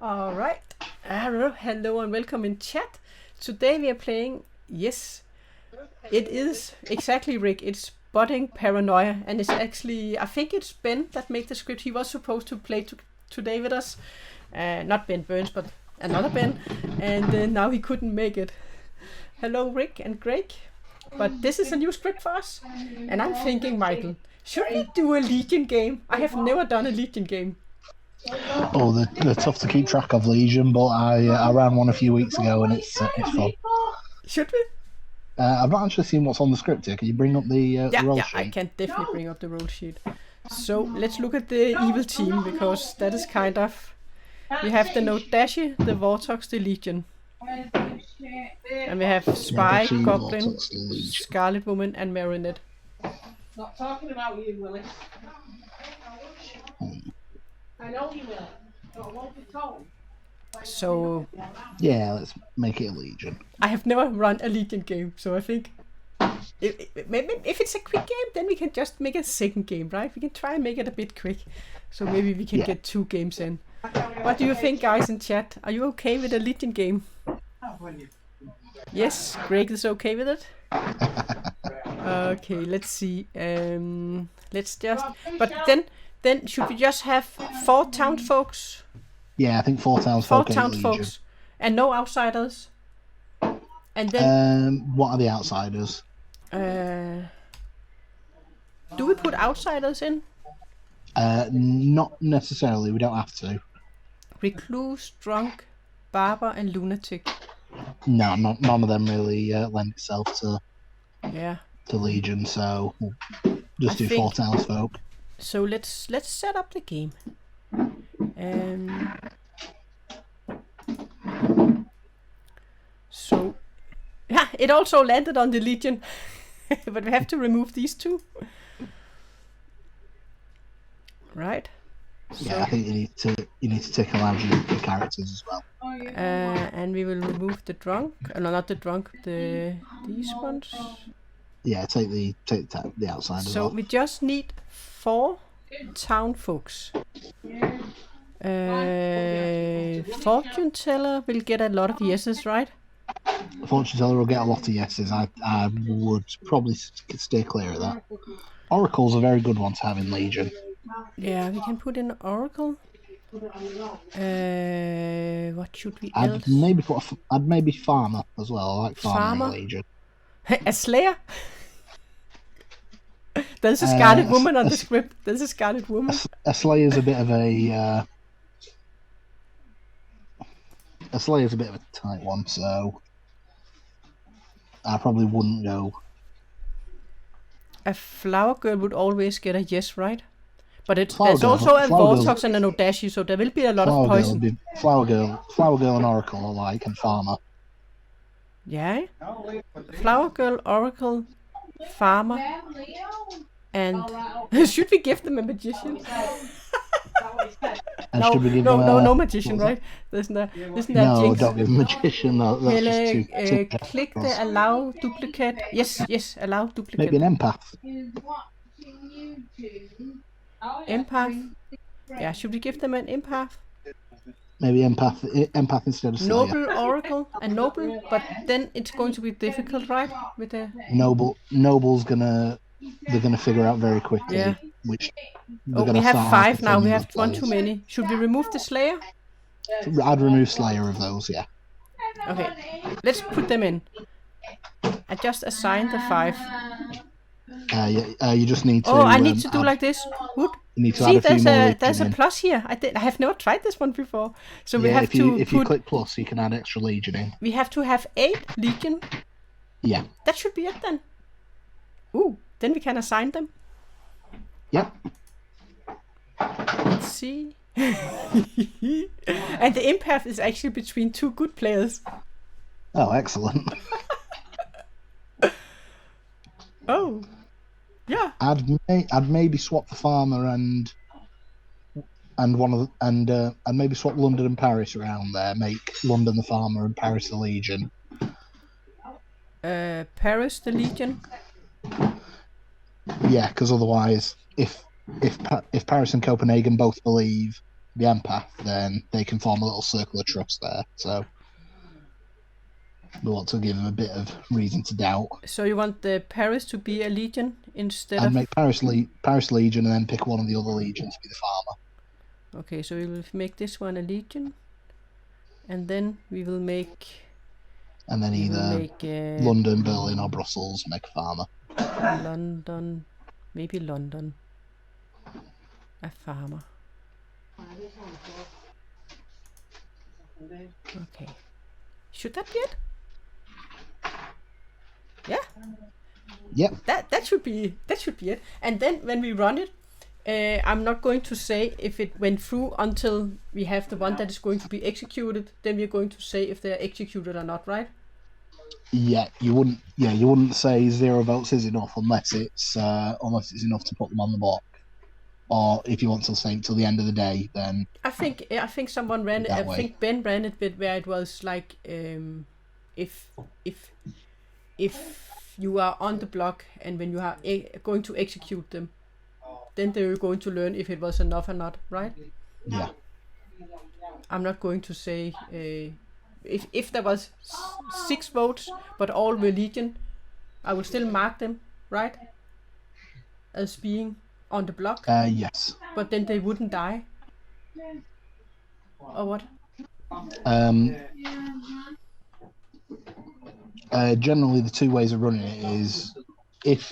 Alright, hello and welcome in chat. Today we are playing, yes, it is exactly Rick, it's Budding Paranoia, and it's actually, I think it's Ben that made the script. He was supposed to play today with us, not Ben Burns, but another Ben, and now he couldn't make it. Hello Rick and Greg, but this is a new script for us, and I'm thinking, Michael, should we do a Legion game? I have never done a Legion game. Oh, they're tough to keep track of, Legion, but I ran one a few weeks ago and it's fun. Should we? I've not actually seen what's on the script here. Can you bring up the roll sheet? Yeah, I can definitely bring up the roll sheet. So let's look at the evil team, because that is kind of... We have the Nodashi, the Vortox, the Legion. And we have Spy, Goblin, Scarlet Woman, and Marionette. Not talking about you, Willis. I know you will, but I won't be told. So... Yeah, let's make it a Legion. I have never run a Legion game, so I think... If it's a quick game, then we can just make a second game, right? We can try and make it a bit quick. So maybe we can get 2 games in. What do you think, guys in chat? Are you okay with a Legion game? Yes, Greg is okay with it. Okay, let's see. Let's just... But then should we just have 4 townsfolks? Yeah, I think 4 townsfolk. 4 townsfolks. And no outsiders? And then... what are the outsiders? Do we put outsiders in? Not necessarily, we don't have to. Recluse, drunk, barber, and lunatic. No, none of them really lend itself to Legion, so we'll just do 4 townsfolk. So let's set up the game. So yeah, it also landed on the Legion, but we have to remove these 2. Right. So, yeah, I think you need to take allowed you the characters as well. And we will remove the drunk. No, not the drunk. These ones. Yeah, take the outsiders. So off. we just need 4 town folks. Fortune teller will get a lot of yeses, right? Fortune teller will get a lot of yeses. I would probably stay clear of that. Oracle's a very good one to have in Legion. Yeah, we can put in Oracle. What should we else? I'd maybe Farmer as well. I like Farmer in Legion. A Slayer? There's a Scarlet Woman on the script. There's a Scarlet Woman. A Slayer's a bit of a... A Slayer's a bit of a tight one, so... I probably wouldn't go. A Flower Girl would always get a yes, right? But there's also a Vortox and a Nodashi, so there will be a lot of poison. Flower Girl and Oracle alike, and Farmer. Yeah. Flower Girl, Oracle, Farmer, and should we give them a magician? No magician, right? Isn't that jinx? Don't give a magician. No, that's just too click the allow duplicate. Yes, allow duplicate. Maybe an empath. Empath. Yeah, should we give them an empath? Maybe empath instead of Slayer. Noble, Oracle, and Noble, but then it's going to be difficult, right? With the Noble's they're gonna figure out very quickly. Yeah. Which we have 5 now. We have 1 too many. Should we remove the Slayer? I'd remove Slayer of those. Yeah. Okay, let's put them in. I just assigned the 5. You just need to. Oh, I need to do like this. Wood. See, there's a plus here. I have never tried this one before. So we have if you click plus, you can add extra Legion in. We have to have 8 Legion. Yeah. That should be it then. Ooh, then we can assign them. Yep. Let's see. And the empath is actually between 2 good players. Oh, excellent. Oh. Yeah. I'd maybe swap the Farmer and maybe swap London and Paris around there. Make London the Farmer and Paris the Legion. Paris the Legion. Yeah, because otherwise, if Paris and Copenhagen both believe the empath, then they can form a little circle of trust there. So we want to give them a bit of reason to doubt. So you want the Paris to be a legion instead And of... make Paris Legion, and then pick one of the other legions to be the farmer. Okay, so we will make this one a legion. And then we will make... And then either London, Berlin, or Brussels make a farmer. London, maybe London. A farmer. Okay. Should that be it? Yeah. Yep. That should be it. And then when we run it, I'm not going to say if it went through until we have the one that is going to be executed. Then we're going to say if they're executed or not, right? Yeah, you wouldn't say 0 votes is enough unless it's enough to put them on the block. Or if you want to say till the end of the day, then I think someone ran it. I think Ben ran it with where it was like if you are on the block and when you are going to execute them, then they're going to learn if it was enough or not, right? Yeah. I'm not going to say if there was 6 votes but all were legion, I will still mark them, right? As being on the block. Yes. But then they wouldn't die. Or what? Generally, the 2 ways of running it is if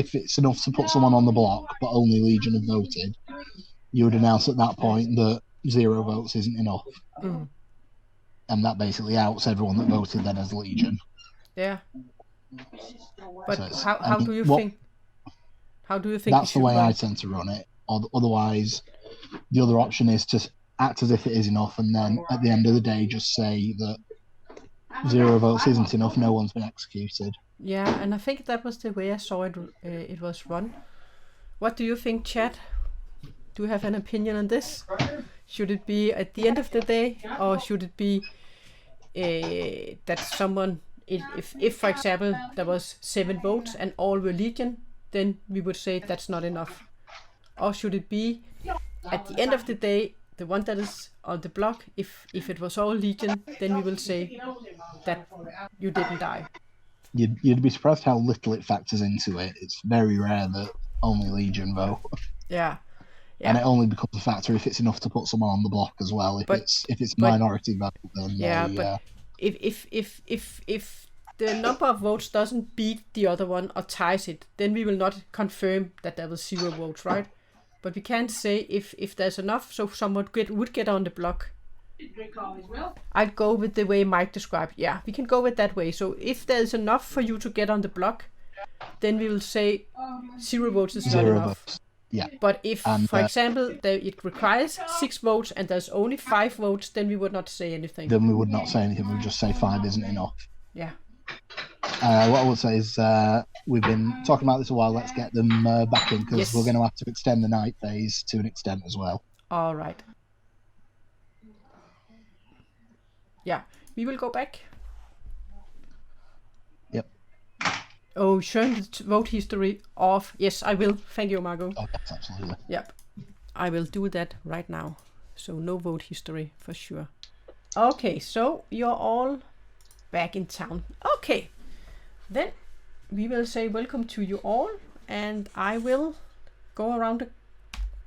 it's enough to put someone on the block, but only Legion have voted, you would announce at that point that 0 votes isn't enough, and that basically outs everyone that voted then as Legion. Yeah. But So how do you think? How do you think? That's the way I tend to run it. Otherwise, the other option is to act as if it is enough, and then at the end of the day, just say that 0 votes isn't enough. No one's been executed. Yeah, and I think that was the way I saw it. It was run. What do you think, Chad? Do you have an opinion on this? Should it be at the end of the day, or should it be that someone, if for example there was 7 votes and all were Legion, then we would say that's not enough? Or should it be at the end of the day, the one that is on the block, if it was all Legion, then we will say that you didn't die? You'd be surprised how little it factors into it. It's very rare that only Legion vote. Yeah. And it only becomes a factor if it's enough to put someone on the block as well. If it's minority vote, then but if the number of votes doesn't beat the other one or ties it, then we will not confirm that there was 0 votes, right? But we can't say if there's enough so someone would get on the block. I'd go with the way Mike described. Yeah, we can go with that way. So if there's enough for you to get on the block, then we will say 0 votes is not enough. Votes. Yeah. But if, for example, it requires 6 votes and there's only 5 votes, then we would not say anything. Then we would not say anything. We would just say 5 isn't enough. Yeah. What I would say is we've been talking about this a while. Let's get them back in because we're going to have to extend the night phase to an extent as well. All right. Yeah, we will go back. Yep. Oh, turn the vote history off. Yes, I will. Thank you, Margot. Oh, yes, absolutely. Yep. I will do that right now. So no vote history for sure. Okay, so you're all back in town. Okay. Then we will say welcome to you all, and I will go around the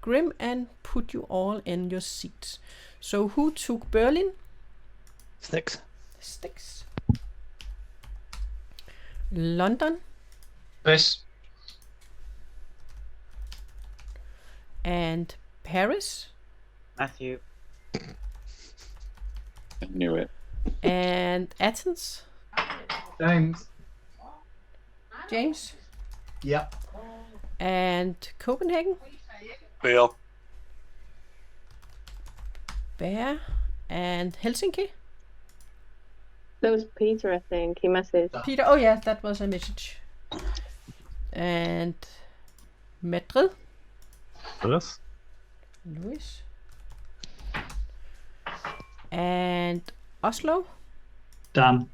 grim and put you all in your seats. So who took Berlin? Sticks. London. Chris. And Paris. Matthew. I knew it. And Athens. James. Yep. And Copenhagen. Bill. Bear. And Helsinki. That was Peter, I think. He messaged. Peter. Oh yeah, that was a message. And Madrid. Yes. Louis. And Oslo. Dan.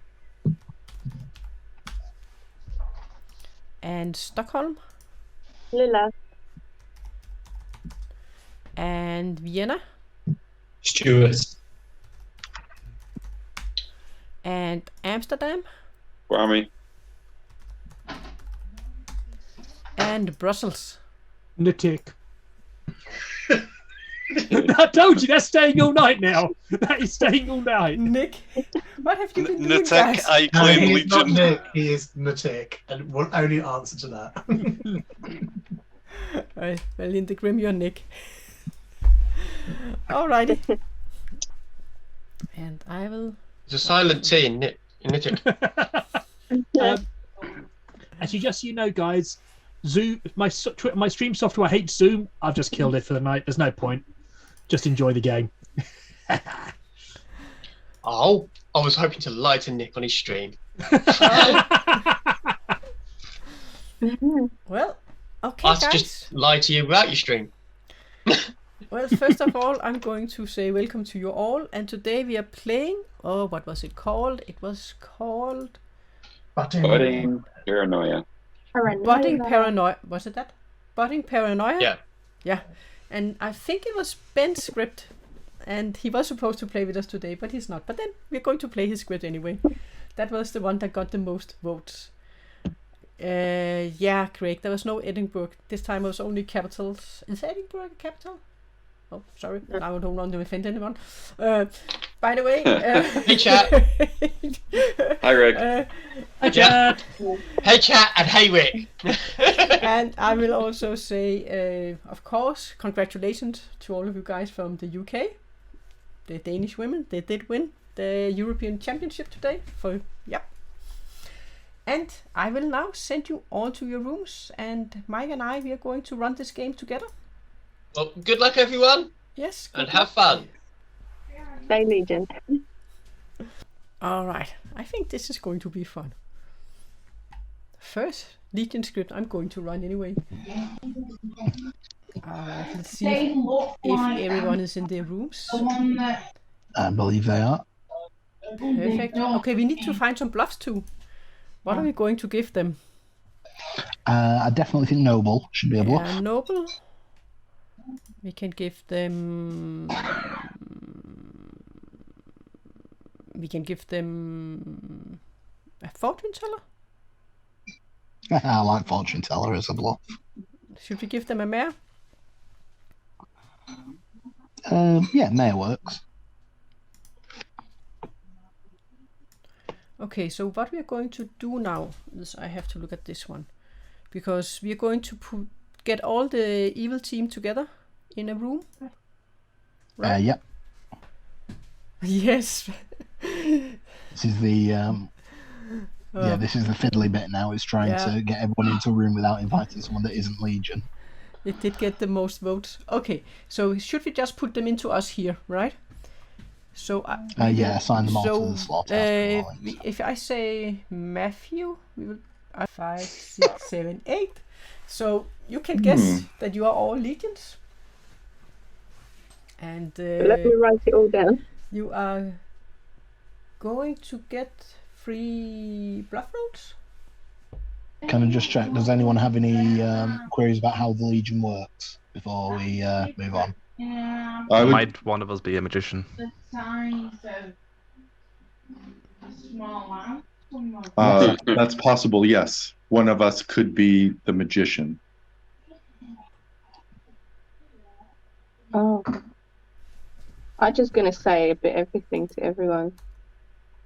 And Stockholm. Lilla. And Vienna. Stuart. And Amsterdam. Kwame. And Brussels. Natick. I told you that's staying all night now. That is staying all night. Nick, what have you been doing, Natick, guys? I No, claim he is not Legion. Nick, he is Natick, and will only answer to that. Right, well, in the Grim, you're Nick. Alrighty. And I will... It's a silent T in Nitick. Actually, just so you know, guys, Zoom, my stream software hates Zoom. I've just killed it for the night. There's no point. Just enjoy the game. Oh, I was hoping to lie to Nick on his stream. Well, okay, I'll guys. just lie to you without your stream. Well, first of all, I'm going to say welcome to you all. And today we are playing... Oh, what was it called? It was called... Budding Paranoia. Budding Paranoia. Was it that? Budding Paranoia? Yeah. Yeah. And I think it was Ben's script. And he was supposed to play with us today, but he's not. But then we're going to play his script anyway. That was the one that got the most votes. Yeah, Craig. There was no Edinburgh. This time it was only capitals. Is Edinburgh a capital? Oh, sorry. I don't want to offend anyone. By the way... Hey, chat. Hi, Rick. Hi, Chad. Hey, chat, and hey, Rick. And I will also say, of course, congratulations to all of you guys from the UK. The Danish women, they did win the European Championship today. And I will now send you all to your rooms. And Mike and I, we are going to run this game together. Well, good luck, everyone, Yes. and have fun. Stay Legion. All right. I think this is going to be fun. First, Legion script I'm going to run anyway. Let's see if everyone is in their rooms. I believe they are. Perfect. Okay, we need to find some bluffs too. What are we going to give them? I definitely think Noble should be a bluff. Yeah, Noble. We can give them... We can give them... a fortune teller? I like Fortune Teller as a bluff. Should we give them a mare? Yeah, Mayor works. Okay, so what we are going to do now is I have to look at this one. Because we are going to get all the evil team together in a room. Right? Yep. Yes. This is the this is the fiddly bit now. It's trying to get everyone into a room without inviting someone that isn't Legion. It did get the most votes. Okay, so should we just put them into us here, right? So assign them all to the slot. if I say Matthew, we will 5, 6, 7, 8. So you can guess that you are all Legions. And Let me write it all down. you are going to get 3 bluff rolls. Can I just check? Does anyone have any queries about how the Legion works before we move on? Might one of us be a magician? That's possible, yes. One of us could be the magician. Oh. I'm just going to say a bit everything to everyone.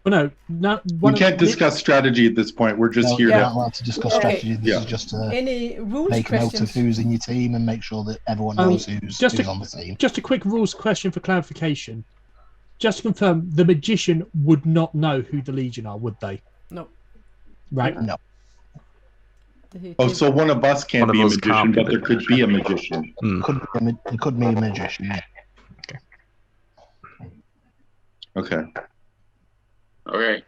Well, no, We can't discuss strategy at this point. We're just here We're to... not allowed to discuss strategy. This is just to Any rules make a note of questions? who's in your team and make sure that everyone knows who's on the team. Just a quick rules question for clarification. Just to confirm, the magician would not know who the Legion are, would they? No. Right? No. Oh, so one of us can't be a magician, but there could be a magician. It could be a magician, yeah. Okay. Okay.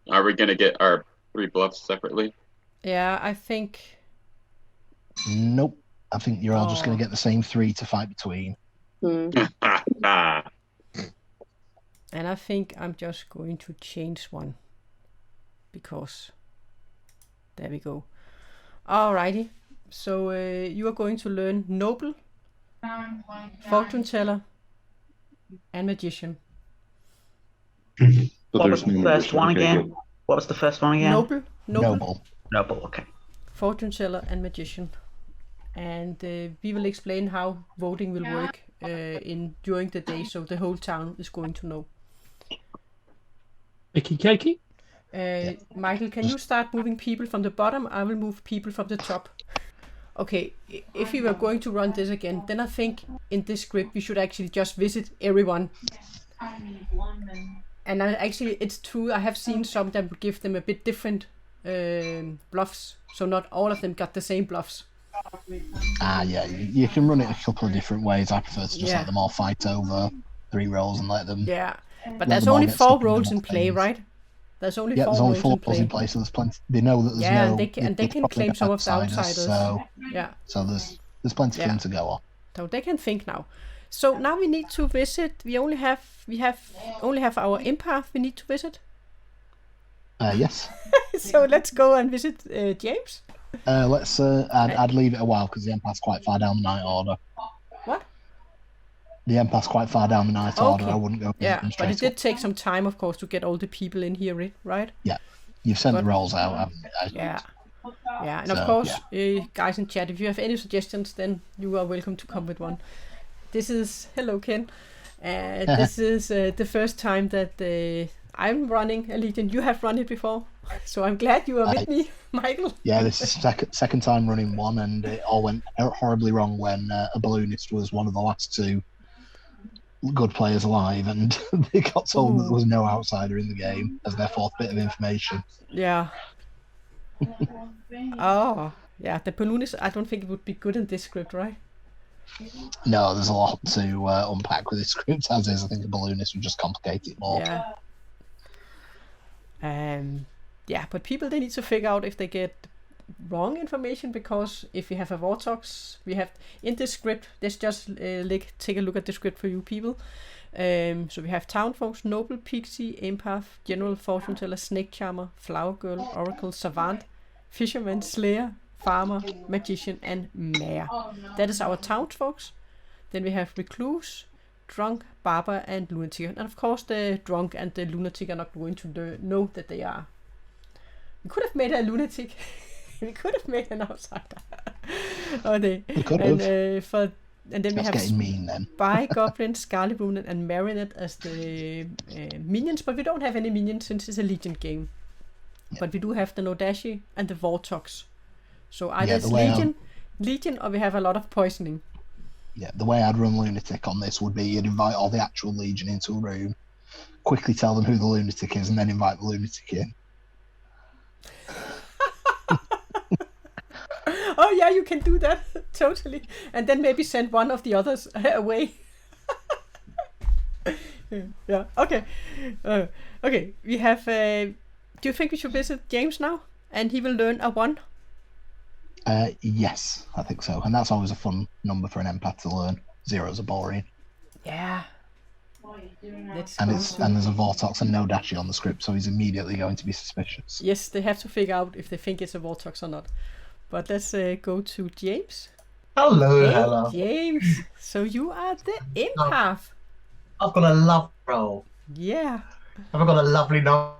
Are we gonna get our 3 bluffs separately? Yeah, I think. Nope. I think you're all just going to get the same 3 to fight between. And I think I'm just going to change one. Because. There we go. Alrighty. So you are going to learn Noble fortune teller, and magician. What was the first one again? What was the first one again? Noble. Okay. Fortune teller and magician. And we will explain how voting will work during the day, so the whole town is going to know. Icky cakey. Michael, can you start moving people from the bottom? I will move people from the top. Okay, if we were going to run this again, then I think in this script we should actually just visit everyone. And actually, it's true, I have seen some that would give them a bit different bluffs, so not all of them got the same bluffs. Yeah, you can run it a couple of different ways. I prefer to just let them all fight over 3 rolls and let them. Yeah, but there's only 4 rolls in play, right? There's only 4 rolls in play, so there's plenty. They know that there's and they can claim some of the outsiders. So there's plenty for them to go on. So they can think now. So now we need to visit. We only have our empath. We need to visit. Yes. So let's go and visit James. I'd leave it a while because the empath's quite far down the night order. What? The empath's quite far down the night order. I wouldn't go. But it did take some time, of course, to get all the people in here, right? Yeah. You've sent the rolls out. Yeah, and of course, guys in chat, if you have any suggestions, then you are welcome to come with one. This is hello Ken. This is the first time that I'm running a Legion. You have run it before, so I'm glad you are with me, Michael. Yeah, this is second time running one, and it all went horribly wrong when a balloonist was one of the last 2 good players alive, and they got told that there was no outsider in the game as their 4th bit of information. Yeah. The balloonist, I don't think it would be good in this script, right? No, there's a lot to unpack with this script as is. I think a balloonist would just complicate it more. But people, they need to figure out if they get wrong information, because if we have a Vortex, we have in this script, let's just take a look at the script for you people. So we have town folks, noble, pixie, empath, general, fortune teller, snake charmer, flower girl, oracle, savant, fisherman, slayer, farmer, magician, and mayor. That is our townsfolks. Then we have recluse, drunk, barber, and lunatic. And of course, the drunk and the lunatic are not going to know that they are. We could have made a lunatic. We could have made an outsider. We could have. And then we have mean, then. Spy, Goblin, Scarlet Runet, and Marionette as the minions, but we don't have any minions since it's a Legion game. Yeah. But we do have the Nodashi and the Vortex. So either it's Legion, or we have a lot of poisoning. Yeah, the way I'd run Lunatic on this would be you'd invite all the actual Legion into a room, quickly tell them who the Lunatic is, and then invite the Lunatic in. Oh yeah, you can do that, totally. And then maybe send one of the others away. Yeah, okay. Okay, we have... do you think we should visit James now? And he will learn a 1? Yes, I think so. And that's always a fun number for an empath to learn. 0s are boring. Yeah. And there's a Vortex and no Dashi on the script, so he's immediately going to be suspicious. Yes, they have to figure out if they think it's a Vortex or not. But let's go to James. Hello. James. So you are the empath. I've got a love roll. Yeah. I've got a lovely number.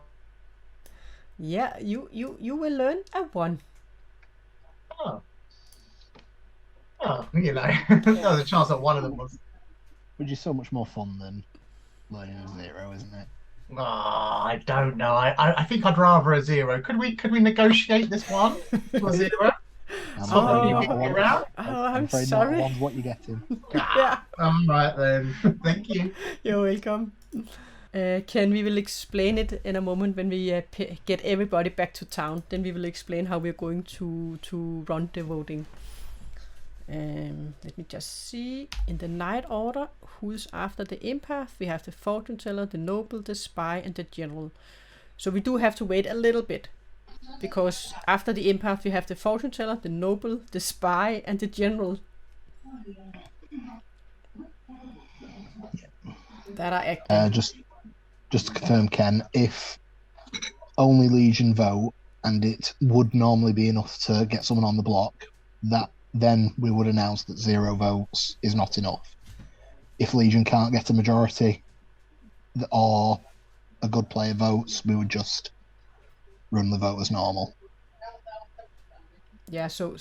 Yeah, you will learn a 1. Oh, you know, there was a chance that one of them was. Which is so much more fun than learning a 0, isn't it? Oh, I don't know. I think I'd rather a 0. Could we negotiate this one to a 0? I'm sorry. One's what you're getting. Yeah. All right then. Thank you. You're welcome. Ken, we will explain it in a moment when we get everybody back to town. Then we will explain how we're going to run the voting. Let me just see. In the night order, who's after the empath? We have the fortune teller, the noble, the spy, and the general. So we do have to wait a little bit, because after the empath we have the fortune teller, the noble, the spy, and the general. That are active. Just to confirm, Ken, if only Legion vote, and it would normally be enough to get someone on the block, that then we would announce that 0 votes is not enough. If Legion can't get a majority or a good player votes, we would just run the vote as normal. Yeah, so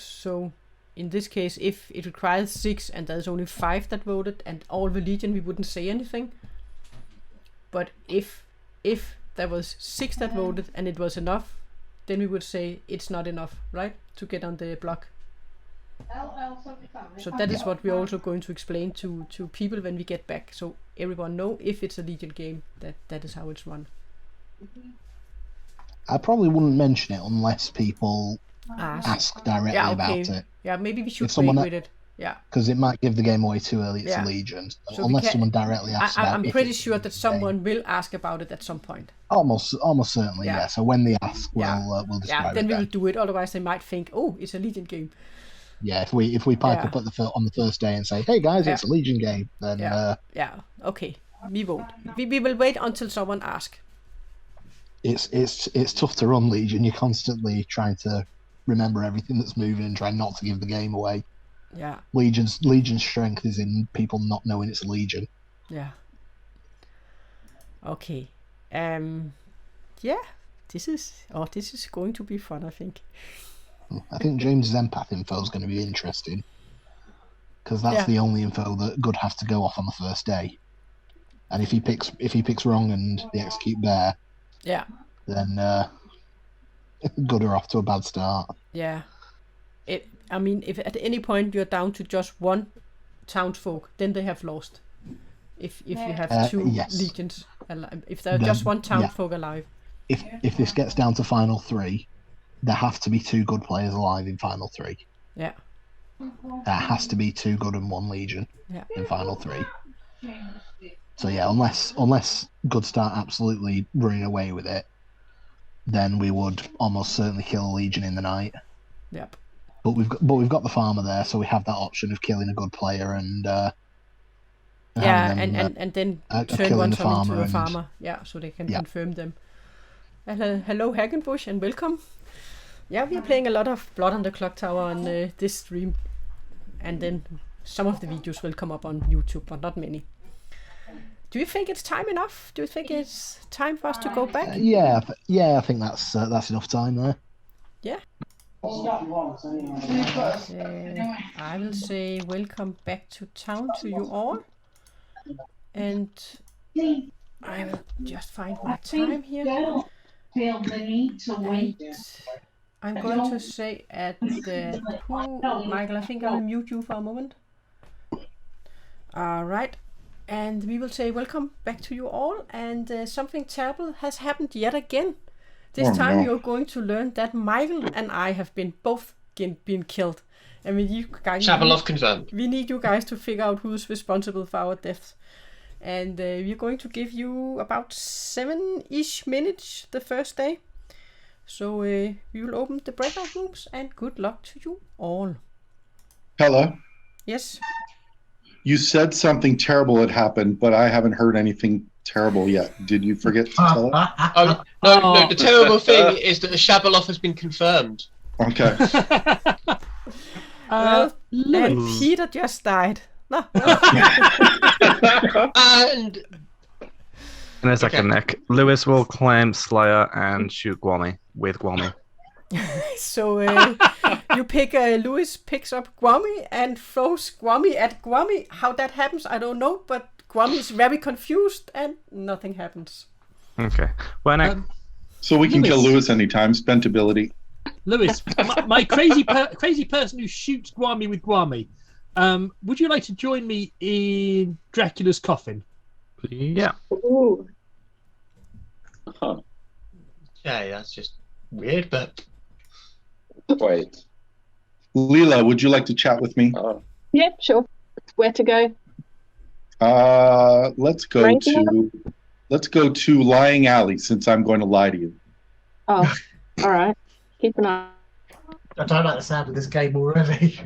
in this case, if it requires 6 and there's only 5 that voted and all the Legion, we wouldn't say anything. But if there was 6 that voted and it was enough, then we would say it's not enough, right? To get on the block. So that is what we're also going to explain to people when we get back. So everyone know if it's a Legion game, that is how it's run. I probably wouldn't mention it unless people ask directly about it. Yeah, maybe we should wait with it. Yeah. Because it might give the game away too early. It's a Legion. So unless someone directly asks about it. I'm pretty sure that someone will ask about it at some point. Almost certainly, yeah. So when they ask, we'll describe it. Yeah, then we will do it. Otherwise, they might think, oh, it's a Legion game. Yeah, if we pipe up on the first day and say, hey guys, it's a Legion game, then okay, we won't. We will wait until someone asks. It's tough to run Legion. You're constantly trying to remember everything that's moving and try not to give the game away. Yeah. Legion's strength is in people not knowing it's a Legion. Yeah. Okay. Yeah. This is going to be fun, I think. I think James's empath info is going to be interesting because that's the only info that Good has to go off on the first day. And if he picks wrong and they execute bear, then Good are off to a bad start. Yeah. If at any point you're down to just 1 townsfolk, then they have lost. If you have 2 legions, if there are just 1 townsfolk alive. If this gets down to final 3, there have to be 2 good players alive in final 3. Yeah. There has to be 2 good and 1 legion in final 3. So yeah, unless Good start absolutely running away with it, then we would almost certainly kill a legion in the night. Yep. But we've got the farmer there, so we have that option of killing a good player and and then turn one into a farmer. Yeah, so they can confirm them. Hello Hagenbush and welcome. Yeah, we are playing a lot of Blood on the Clocktower on this stream, and then some of the videos will come up on YouTube, but not many. Do you think it's time enough? Do you think it's time for us to go back? Yeah, I think that's enough time there. Yeah. I will say welcome back to town to you all, and I will just find my time here. I'm going to say Michael, I think I will mute you for a moment. Alright, and we will say welcome back to you all, and something terrible has happened yet again. This time you're going to learn that Michael and I have been killed. I mean, you guys. Shabalov confirmed. We need you guys to figure out who's responsible for our deaths. And we're going to give you about 7-ish minutes the first day. So we will open the breakout rooms, and good luck to you all. Hello. Yes. You said something terrible had happened, but I haven't heard anything terrible yet. Did you forget to tell it? No, the terrible thing is that the Shabalov has been confirmed. Okay. And Peter just died. No. And in a second, Nick. Lewis will claim Slayer and shoot Gwami with Gwami. So you pick Lewis picks up Gwami and throws Gwami at Gwami. How that happens, I don't know, but Gwami is very confused and nothing happens. Okay. Well, Nick. So we can kill Lewis anytime. Spent ability. Lewis, my crazy person who shoots Gwami with Gwami. Would you like to join me in Dracula's coffin? Yeah. Ooh. Huh. Yeah, that's just weird, but Wait. Leela, would you like to chat with me? Yeah, sure. Where to go? Let's go to Lying Alley, since I'm going to lie to you. Oh, all right. Keep an eye. I don't like the sound of this game already.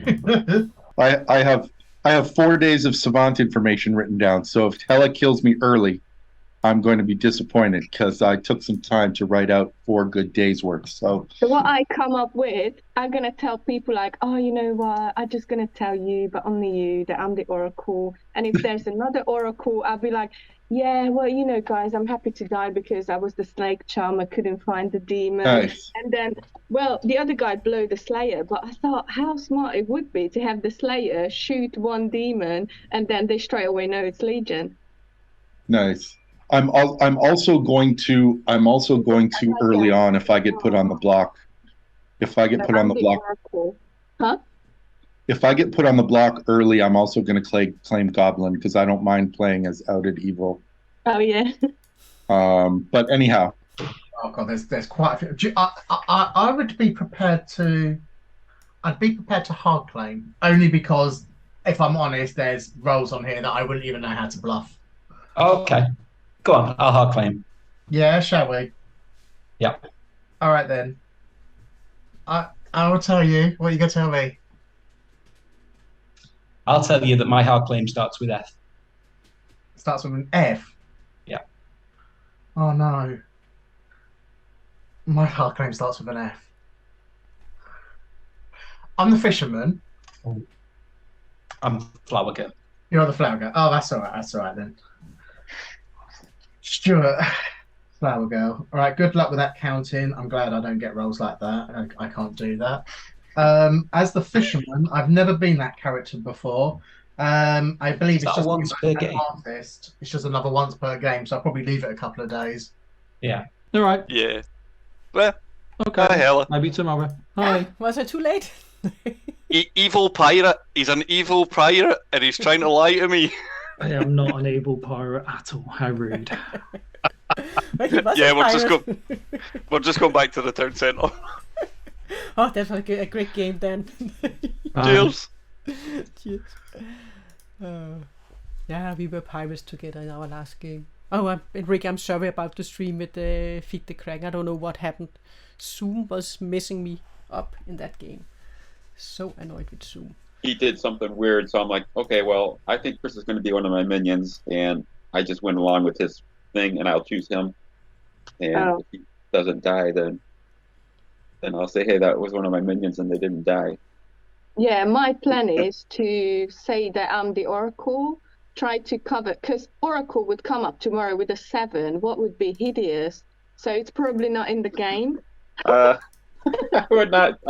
I have 4 days of Savant information written down, so if Helle kills me early, I'm going to be disappointed because I took some time to write out 4 good days' work. So what I come up with, I'm going to tell people like, oh, you know what? I'm just going to tell you, but only you, that I'm the Oracle. And if there's another Oracle, I'll be like, yeah, well, you know, guys, I'm happy to die because I was the snake charm. I couldn't find the demon. nice. And then, well, the other guy blew the Slayer. But I thought how smart it would be to have the Slayer shoot one demon and then they straight away know it's Legion. Nice. I'm also going to early on if I get put on the block. If I get put on the block. Huh? If I get put on the block early, I'm also going to claim Goblin because I don't mind playing as outed evil. Oh yeah. But anyhow. Oh god, there's quite a few. I would be prepared to. I'd be prepared to hard claim only because, if I'm honest, there's roles on here that I wouldn't even know how to bluff. Okay. Go on, I'll hard claim. Yeah, shall we? Yep. All right then. I will tell you. What are you gonna tell me? I'll tell you that my hard claim starts with F. Starts with an F? Yeah. Oh no. My hard claim starts with an F. I'm the fisherman. Oh. I'm Flower Girl. You're the flower girl. Oh, that's all right. That's all right then. Stuart, flower girl. All right. Good luck with that counting. I'm glad I don't get roles like that. I can't do that. As the fisherman, I've never been that character before. I believe it's just once per game. Artist. It's just another once per game, so I'll probably leave it a couple of days. Yeah. All right. Yeah. Well, okay. Hi, Helle. Maybe tomorrow. Hi. Was I too late? Evil pirate. He's an evil pirate, and he's trying to lie to me. I am not an evil pirate at all. How rude. Yeah, we're just going back to the town centre. Oh, that's a great game then. Cheers. Cheers. Yeah, we were pirates together in our last game. Oh, Rick, I'm sorry about the stream with the Feed the Crack. I don't know what happened. Zoom was messing me up in that game. So annoyed with Zoom. He did something weird, so I'm like, okay, well, I think Chris is going to be one of my minions, and I just went along with his thing, and I'll choose him. And if he doesn't die, then I'll say, hey, that was one of my minions, and they didn't die. Yeah, my plan is to say that I'm the Oracle, try to cover, because Oracle would come up tomorrow with a 7. What would be hideous? So it's probably not in the game. I would not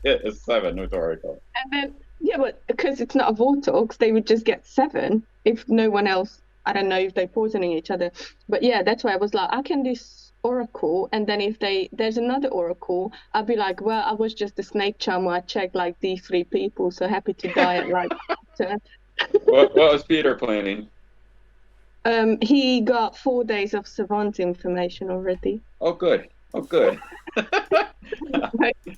get a 7 with Oracle. And then, yeah, but because it's not a Vortex, they would just get 7 if no one else. I don't know if they're poisoning each other, but yeah, that's why I was like, I can do Oracle, and then if there's another Oracle, I'll be like, well, I was just a snake charmer. I checked like these 3 people, so happy to die at like. What was Peter planning? He got 4 days of savant information already. Oh, good. Oh, good.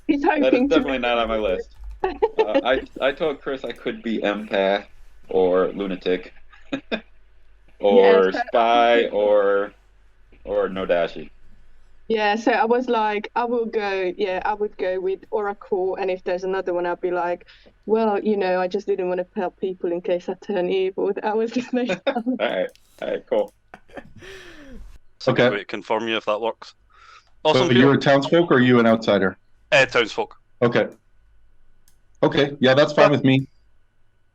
He's hoping that is definitely not on my list. I told Chris I could be empath or lunatic or spy or Nodashi. Yeah, so I was like, I would go with Oracle, and if there's another one, I'd be like, well, you know, I just didn't want to help people in case I turn evil. I was just like, All right, cool. Okay. Wait, confirm you if that works. Awesome. So you're a townsfolk or are you an outsider? Townsfolk. Okay. Okay, yeah, that's fine with me.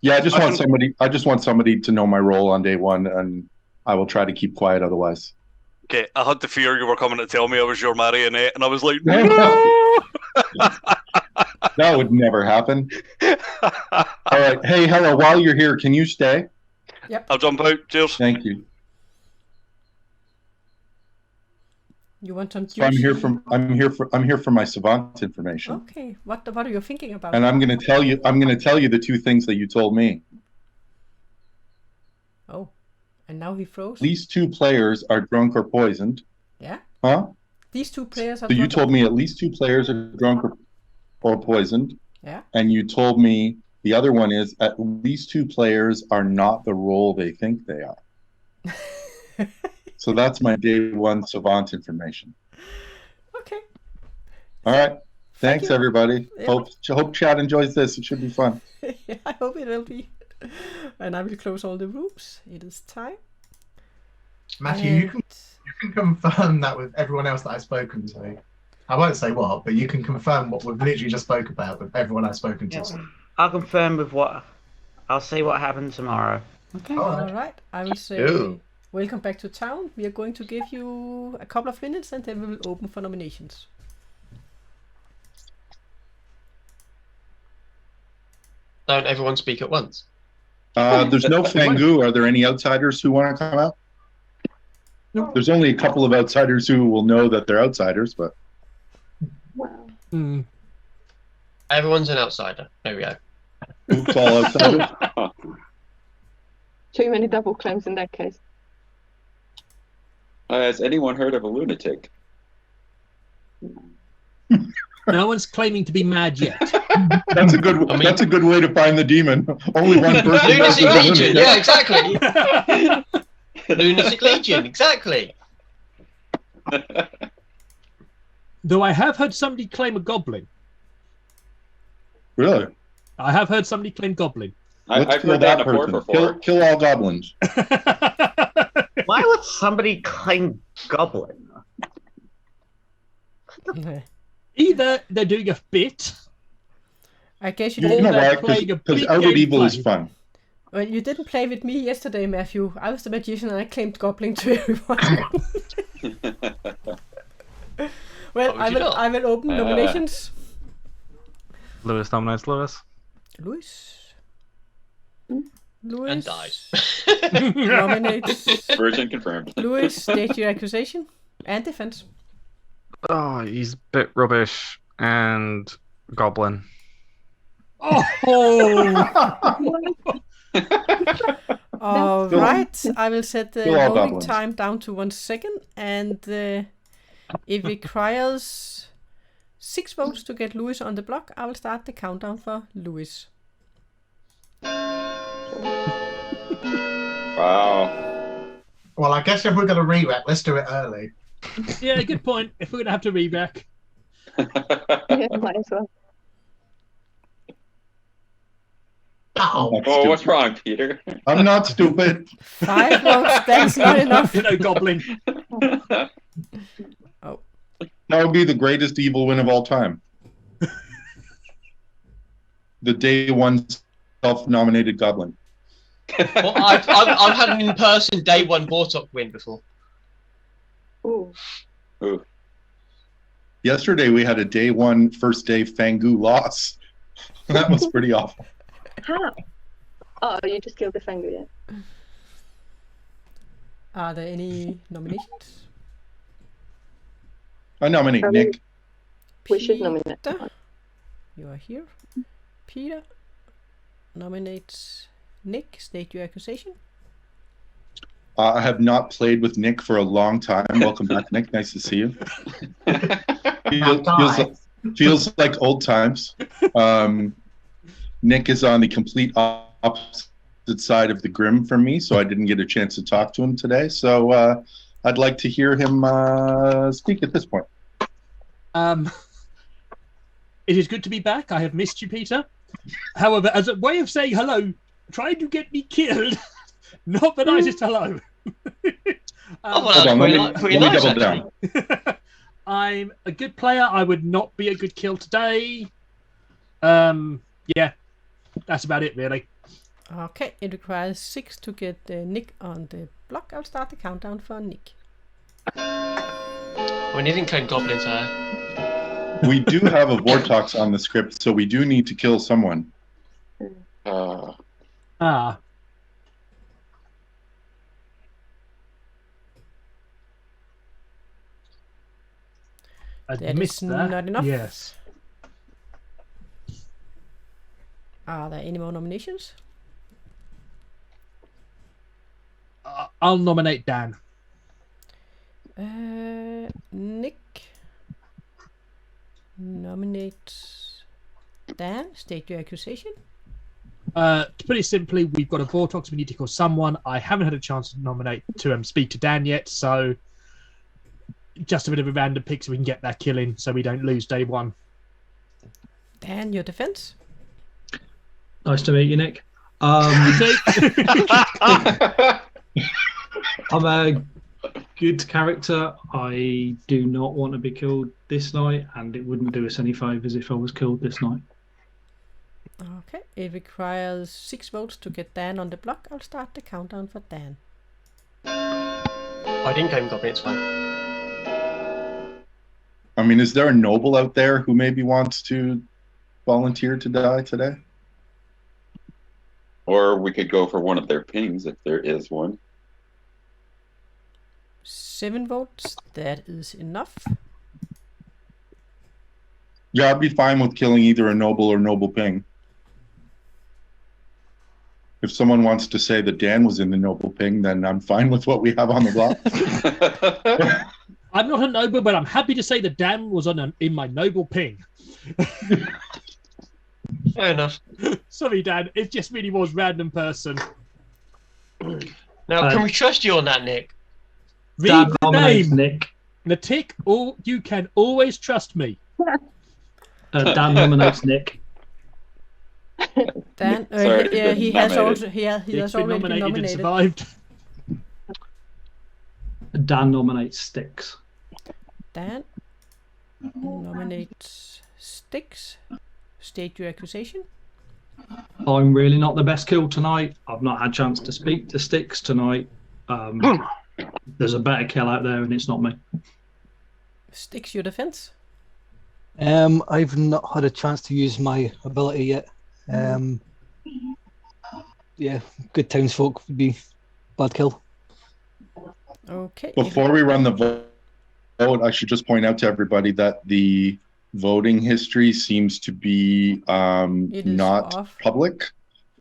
Yeah, I just want somebody to know my role on day 1, and I will try to keep quiet otherwise. Okay, I had the fear you were coming to tell me I was your marionette, and I was like, no! That would never happen. All right, hey, Helle, while you're here, can you stay? Yep. I'll jump out. Cheers. Thank you. You want some? So I'm here for my savant information. Okay. What are you thinking about? And I'm going to tell you the 2 things that you told me. Oh, and now he froze. At least 2 players are drunk or poisoned. Yeah. Huh? These 2 players are. So you told me at least 2 players are drunk or poisoned. Yeah. And you told me the other one is at least 2 players are not the role they think they are. So that's my day 1 savant information. Okay. All right. Thanks, everybody. Yeah. Hope chat enjoys this. It should be fun. Yeah, I hope it will be. And I will close all the rooms. It is time. Matthew, you can confirm that with everyone else that I've spoken to. I won't say what, but you can confirm what we've literally just spoke about with everyone I've spoken to. Yeah. I'll confirm with what. I'll see what happens tomorrow. Okay. All right. I will say welcome back to town. We are going to give you a couple of minutes, and then we will open for nominations. Don't everyone speak at once. There's no Fangu. Are there any outsiders who want to come out? No. There's only a couple of outsiders who will know that they're outsiders, but Everyone's an outsider. There we go. Oops, all outsiders. Too many double claims in that case. Has anyone heard of a lunatic? No one's claiming to be mad yet. That's a good. That's a good way to find the demon. Only one person. Lunatic Legion. Yeah, exactly. Lunatic Legion. Exactly. Though I have heard somebody claim a goblin. Really? I have heard somebody claim goblin. I've heard that before. Kill all goblins. Why would somebody claim goblin? Either they're doing a bit. I guess You know why? Because Outward Evil is fun. Well, you didn't play with me yesterday, Matthew. I was the magician and I claimed goblin to everyone. Well, I will open nominations. Lewis nominates Lewis. Lewis And dies. nominates Version confirmed. Lewis, state your accusation and defense. Oh, he's a bit rubbish and goblin. All right, I will set the Kill all holding goblins. time down to 1 second, and it requires 6 votes to get Lewis on the block. I will start the countdown for Lewis. Wow. Well, I guess if we're going to re-rack, let's do it early. Yeah, good point. If we're going to have to re-rack. Yeah, might as well. Oh, what's wrong, Peter? I'm not stupid. 5 votes, that's not enough. You know, goblin. Oh. That would be the greatest evil win of all time. The day one self-nominated goblin. Well, I've had an in-person day one Vortok win before. Ooh. Ooh. Yesterday we had a day one first day Fangu loss. That was pretty awful. How? Oh, you just killed the Fangu, yeah. Are there any nominations? I nominate Nick. We should nominate. You are here. Peter nominates Nick. State your accusation. I have not played with Nick for a long time. Welcome back, Nick. Nice to see you. Feels like old times. Nick is on the complete opposite side of the Grim from me, so I didn't get a chance to talk to him today. So I'd like to hear him speak at this point. It is good to be back. I have missed you, Peter. However, as a way of saying hello, trying to get me killed, not the nicest hello. Hold on, let me double down. I'm a good player. I would not be a good kill today. Yeah, that's about it, really. Okay, it requires 6 to get Nick on the block. I'll start the countdown for Nick. We didn't claim goblins, We do have a Vortox on the script, so we do need to kill someone. I'd missed that. Not enough. Yes. Are there any more nominations? I'll nominate Dan. Nick nominates Dan. State your accusation. To put it simply, we've got a Vortox. We need to kill someone. I haven't had a chance to nominate to speak to Dan yet, so just a bit of a random pick so we can get that kill in, so we don't lose day one. Dan, your defense. Nice to meet you, Nick. I'm good character. I do not want to be killed this night, and it wouldn't do us any favours if I was killed this night. Okay, it requires 6 votes to get Dan on the block. I'll start the countdown for Dan. I didn't game goblin, it's fine. I mean, is there a noble out there who maybe wants to volunteer to die today? Or we could go for one of their pings if there is one. 7 votes, that is enough. Yeah, I'd be fine with killing either a noble or noble ping. If someone wants to say that Dan was in the noble ping, then I'm fine with what we have on the block. I'm not a noble, but I'm happy to say that Dan was in my noble ping. Fair enough. Sorry, Dan. It just really was random person. Now, can we trust you on that, Nick? Read the name, Nick. Natik. You can always trust me. Dan nominates Nick. Dan, Sorry, he has nominated. also he has Nick's already been been nominated and nominated. survived. Dan nominates Styx. Dan nominates Styx. State your accusation. I'm really not the best kill tonight. I've not had a chance to speak to Styx tonight. There's a better kill out there, and it's not me. Styx, your defense. I've not had a chance to use my ability yet. Yeah, good townsfolk would be bad kill. Okay. Before we run the vote, I should just point out to everybody that the voting history seems to be not off. public.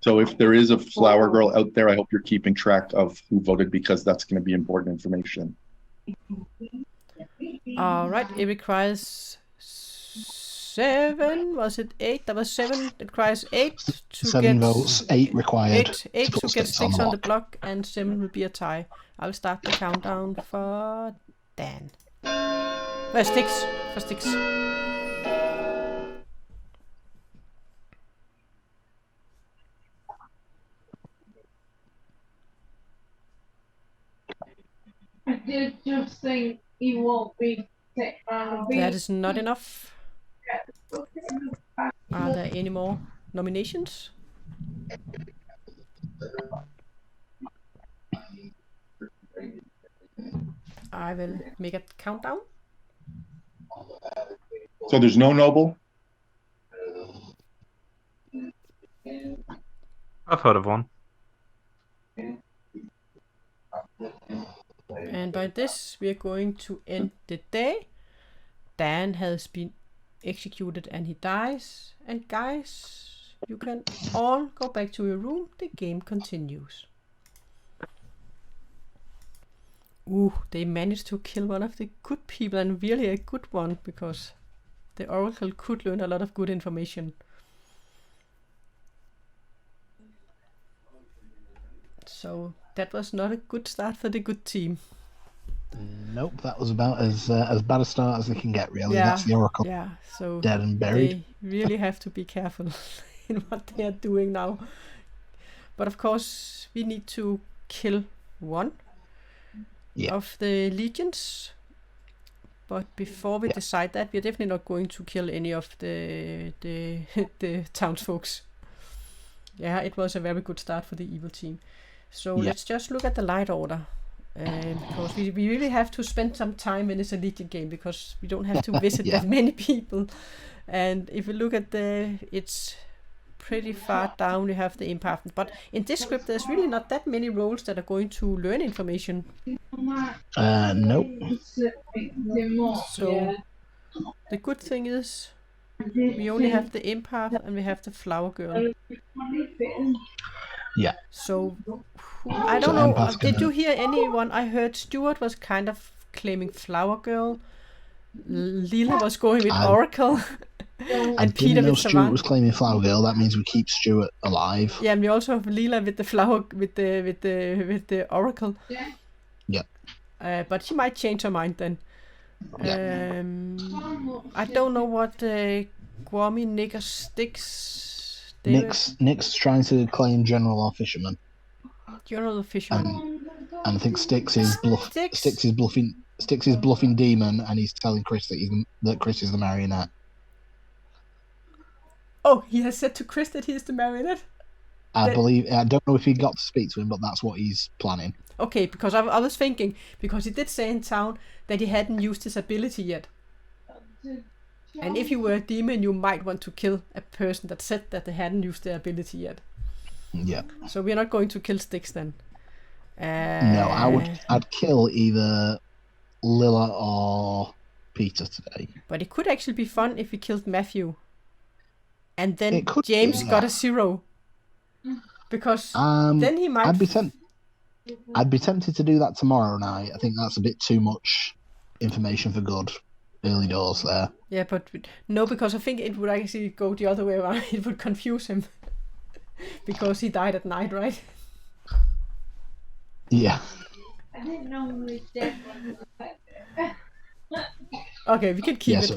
So if there is a flower girl out there, I hope you're keeping track of who voted, because that's going to be important information. All right. It requires 7. Was it 8? That was 7. It requires 8 to 7 get votes, 8 required. 8 to put get Styx on Styx the on the block. block, and 7 will be a tie. I'll start the countdown for Dan. Styx. For Styx. I did just think he won't be That is not enough. Are there any more nominations? I will make a countdown. So there's no noble? I've heard of one. And by this, we are going to end the day. Dan has been executed and he dies. And guys, you can all go back to your room. The game continues. Ooh, they managed to kill one of the good people, and really a good one, because the Oracle could learn a lot of good information. So that was not a good start for the good team. Nope, that was about as bad a start as they can get, really. Yeah, That's the Oracle. yeah, so dead and buried. They really have to be careful in what they are doing now. But of course, we need to kill one of the legions. But before we decide that, we're definitely not going to kill any of the townsfolks. Yeah, it was a very good start for the evil team. So let's just look at the light order. Because we really have to spend some time when it's a Legion game, because we don't have to visit that many people. And if you look at it's pretty far down, you have the impact. But in this script, there's really not that many roles that are going to learn information. Nope. So the good thing is we only have the empath and we have the flower girl. Yeah. So I don't know. Did you hear anyone? I heard Stuart was kind of claiming flower girl. Lila was going with Oracle. And Peter with Stuart was claiming flower girl. That means we keep Stuart alive. Yeah, and we also have Lila with the flower with the Oracle. Yeah. But she might change her mind then. Yeah. I don't know what Gwami, Nick, or Styx. Nick's trying to claim general or fisherman. General or fisherman. And I think Styx is bluffing demon, and he's telling Chris that Chris is the marionette. Oh, he has said to Chris that he is the marionette? I don't know if he got to speak to him, but that's what he's planning. Okay, because I was thinking, because he did say in town that he hadn't used his ability yet. And if you were a demon, you might want to kill a person that said that they hadn't used their ability yet. Yeah. So we're not going to kill Styx then. No, I'd kill either Lilla or Peter today. But it could actually be fun if we killed Matthew. And then James got a 0. Because then he might... I'd be tempted to do that tomorrow night. I think that's a bit too much information for good early doors there. Yeah, but no, because I think it would actually go the other way around. It would confuse him. Because he died at night, right? Yeah. I didn't know he was dead. Okay, we can keep it.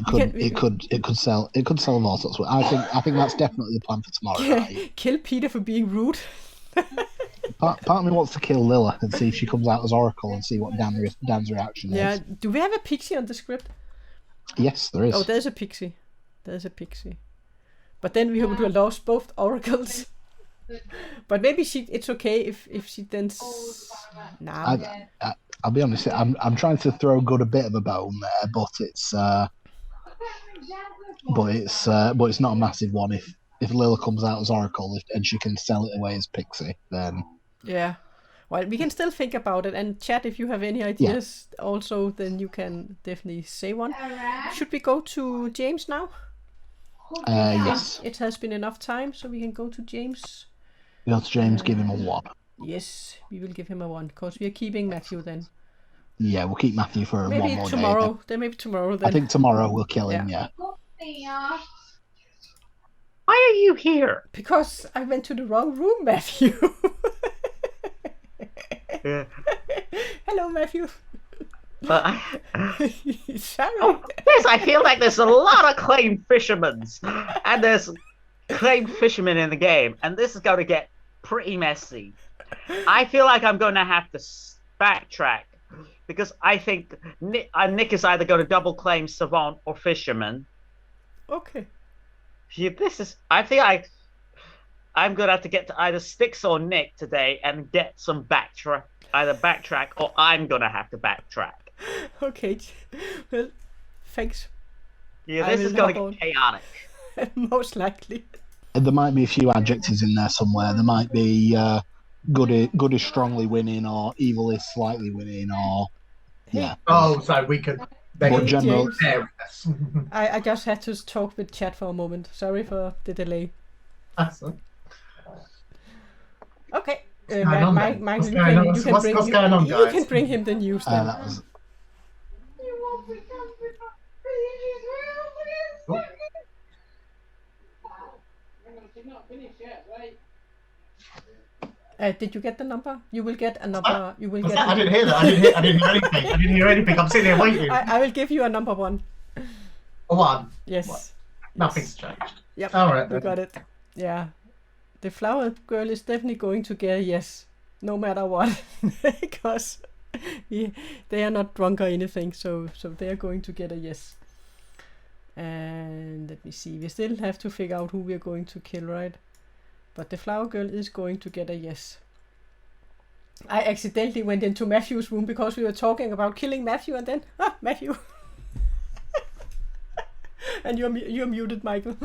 It could sell of all sorts. I think that's definitely the plan for tomorrow night. Kill Peter for being rude. Part of me wants to kill Lilla and see if she comes out as Oracle and see what Dan's reaction is. Yeah. Do we have a pixie on the script? Yes, there is. Oh, there's a pixie. But then we would have lost both oracles. But maybe it's okay if she then. I'll be honest. I'm trying to throw good a bit of a bone there, but it's not a massive one. If Lilla comes out as Oracle and she can sell it away as Pixie, then yeah. Well, we can still think about it. And chat, if you have any ideas, also, then you can definitely say one. Should we go to James now? Yes. It has been enough time, so we can go to James. Go to James, give him a 1. Yes, we will give him a 1, because we are keeping Matthew then. Yeah, we'll keep Matthew for maybe 1 more tomorrow. day. Then maybe tomorrow. Then I think tomorrow we'll kill him. Yeah. Why are you here? Because I went to the wrong room, Matthew. Yeah. Hello, Matthew. But Sorry. Yes, I feel like there's a lot of claimed fishermen, and there's claimed fishermen in the game, and this is going to get pretty messy. I feel like I'm going to have to backtrack because I think Nick is either going to double claim savant or fisherman. Okay. Yeah, I feel like I'm going to have to get to either Styx or Nick today and get some backtrack, or I'm going to have to backtrack. Okay. Well, thanks. Yeah, this is going to get chaotic. Most likely. There might be a few adjectives in there somewhere. There might be good is strongly winning, or evil is slightly winning, or yeah. Oh, so we could. General. I just had to talk with chat for a moment. Sorry for the delay. Awesome. Okay. Mike, what's going on, guys? You can bring him the news then. Did you get the number? You will get a number. You will get. I didn't hear that. I didn't hear anything. I didn't hear anything. I'm sitting here waiting. I will give you a number 1. A 1. Yes. What? Nothing's changed. Yep. All right. We got it. Yeah. The flower girl is definitely going to get a yes, no matter what, because they are not drunk or anything. So they are going to get a yes. And let me see. We still have to figure out who we are going to kill, right? But the flower girl is going to get a yes. I accidentally went into Matthew's room because we were talking about killing Matthew, and then Matthew. And you're muted, Michael.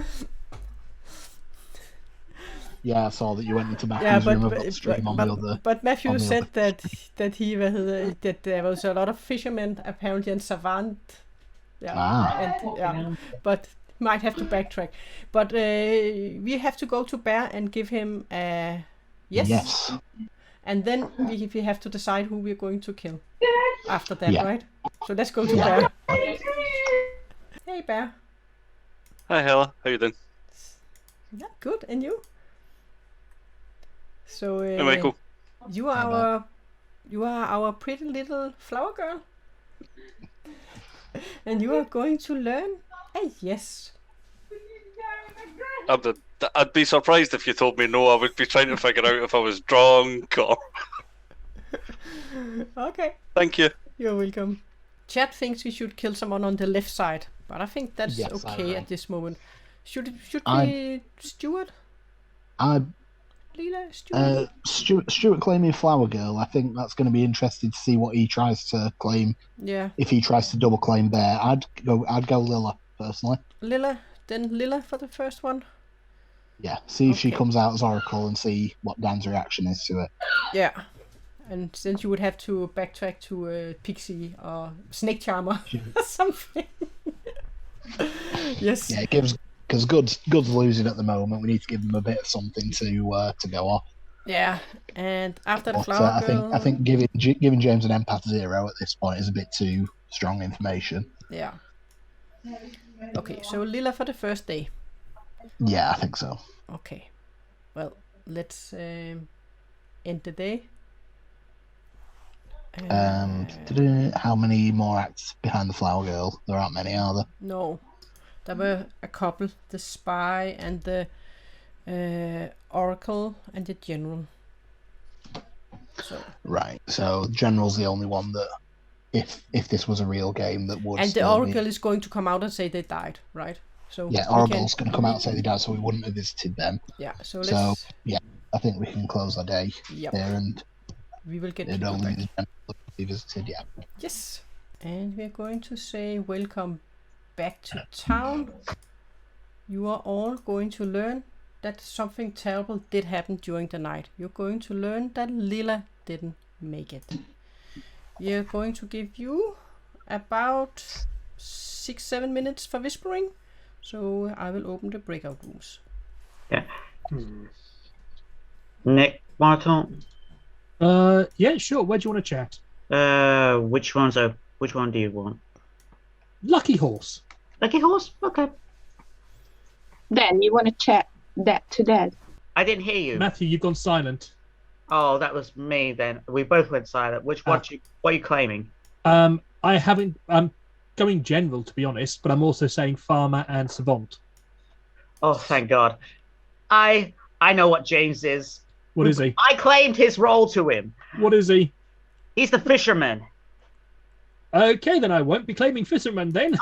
Yeah, I saw that you went into Matthew's room. But Matthew said that there was a lot of fishermen apparently and savant. Yeah, but might have to backtrack. But we have to go to Bear and give him a yes. And then we have to decide who we're going to kill after that, right? So let's go to Bear. Hey, Bear. Hi, Helle. How you doing? Yeah, good. And you? So hey, Michael. You are our pretty little flower girl, and you are going to learn a yes. I'd be surprised if you told me no. I would be trying to figure out if I was drunk or. Okay. Thank you. You're welcome. Chat thinks we should kill someone on the left side, but I think that's Yes, I okay agree. at this moment. Should I- we Stuart? I Leela? Stuart? Stuart claiming Flower Girl. I think that's going to be interesting to see what he tries to claim. Yeah. If he tries to double claim Bear, I'd go Lilla personally. Lilla? Then Lilla for the first one? Yeah, see if she Okay. comes out as Oracle and see what Dan's reaction is to it. Yeah. And since you would have to backtrack to Pixie or Snake Charmer or something. Yes. Yeah, it gives because Good's losing at the moment. We need to give him a bit of something to go off. Yeah. And after the But Flower Girl... I think giving James an empath 0 at this point is a bit too strong information. Yeah. Okay, so Lilla for the first day. Yeah, I think so. Okay. Well, let's end the day. How many more acts behind the Flower Girl? There aren't many, are there? No. There were a couple. The Spy and the Oracle and the General. So. Right. So General's the only one that, if this was a real game, that would. And the still Oracle be... is going to come out and say they died, right? So yeah, Oracle's going to come out and say they died, so we wouldn't have visited them. Yeah. So yeah, I think we can close our day Yep. there, and we will get it people only back. the General will be visited. Yeah. Yes. And we're going to say welcome back to town. You are all going to learn that something terrible did happen during the night. You're going to learn that Lilla didn't make it. We are going to give you about 6-7 minutes for whispering. So I will open the breakout rooms. Yeah. Nick, want to talk? Yeah, sure. Where do you want to chat? Which one do you want? Lucky Horse. Lucky Horse? Okay. Then you want to chat that to Dad? I didn't hear you. Matthew, you've gone silent. Oh, that was me then. We both went silent. Which one? What are you claiming? I haven't. I'm going general, to be honest, but I'm also saying farmer and savant. Oh, thank God. I know what James is. What is he? I claimed his role to him. What is he? He's the fisherman. Okay, then I won't be claiming fisherman then.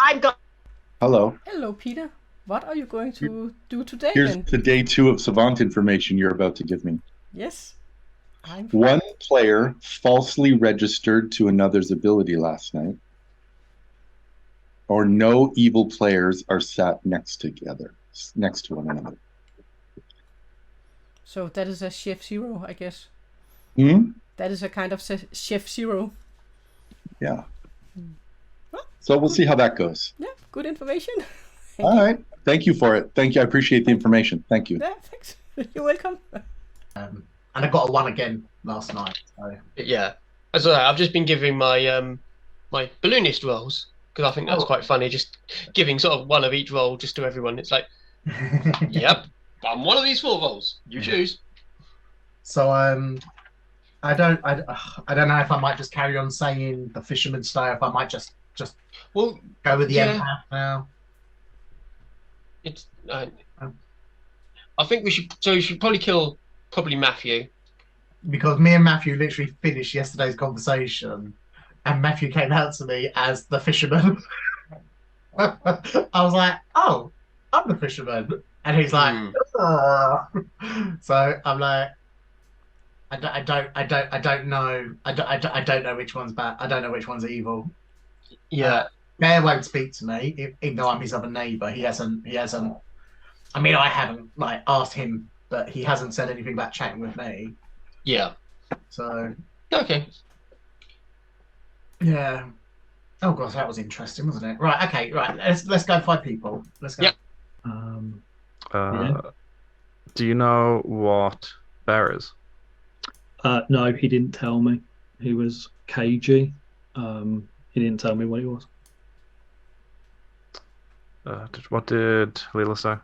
Hello. Hello, Peter. What are you going to do today Here's then? the day 2 of Savant information you're about to give me. Yes. One player falsely registered to another's ability last night, or no evil players are sat next to one another. So that is a Chef Zero, I guess. Hmm? That is a kind of Chef Zero. Yeah. So we'll see how that goes. Yeah, good information. All right. Thank you for it. Thank you. I appreciate the information. Thank you. Yeah, thanks. You're welcome. And I got a 1 again last night. So. Yeah. As I've just been giving my my balloonist rolls because I think that's quite funny. Just giving sort of one of each roll just to everyone. It's like, yep, I'm one of these 4 rolls. You choose. So I don't know if I might just carry on saying the fisherman style. If I might just go with the empath now. It's. I think we should. So we should probably kill Matthew. Because me and Matthew literally finished yesterday's conversation, and Matthew came out to me as the fisherman. I was like, "Oh, I'm the fisherman," and he's like, So I'm like, I don't know which one's bad. I don't know which one's evil. Yeah. Bear won't speak to me, even though I'm his other neighbour. He hasn't. I mean, I haven't asked him, but he hasn't said anything about chatting with me. Yeah. So. Okay. Yeah. Oh gosh, that was interesting, wasn't it? Right. Okay. Right. Let's go 5 people. Let's go. Yep. Do you know what Bear is? No, he didn't tell me. He was KG. He didn't tell me what he was. What did Leela say?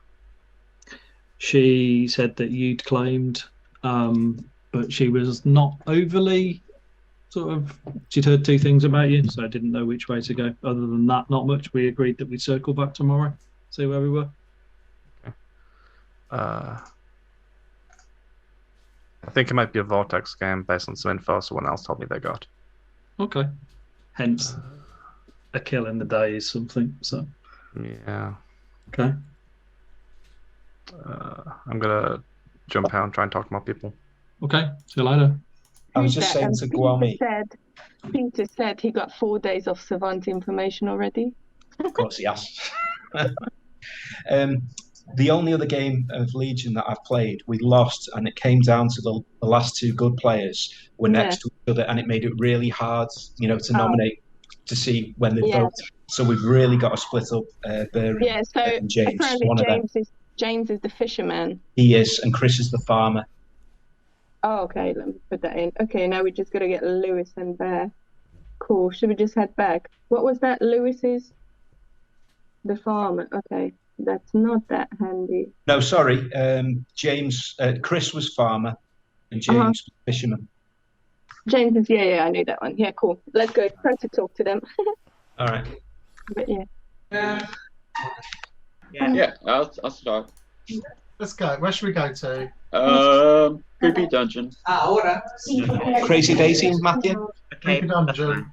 She said that you'd claimed, but she was not overly she'd heard 2 things about you, so I didn't know which way to go. Other than that, not much. We agreed that we'd circle back tomorrow, see where we were. I think it might be a Vortex game based on some info someone else told me they got. Okay. Hence, a kill in the day is something. So. Yeah. Okay. I'm gonna jump out and try and talk to more people. Okay. See you later. I was just saying to Guami. Peter said he got 4 days of Savant information already. Of course, he has. The only other game of Legion that I've played, we lost, and it came down to the last two good players were next to each other, and it made it really hard, to nominate to see when they vote. So we've really got to split up Barry and James. Apparently One of them. James is the fisherman. He is, and Chris is the farmer. Oh, okay. Let me put that in. Okay, now we just got to get Lewis and Bear. Cool. Should we just head back? What was that? Lewis is the farmer. Okay. That's not that handy. No, sorry. James, Chris was farmer, and James was fisherman. James is, I knew that one. Yeah, cool. Let's go. Try to talk to them. All right. But I'll start. Let's go. Where should we go to? Creepy dungeon. Crazy Daisy, Matthew. Creepy dungeon.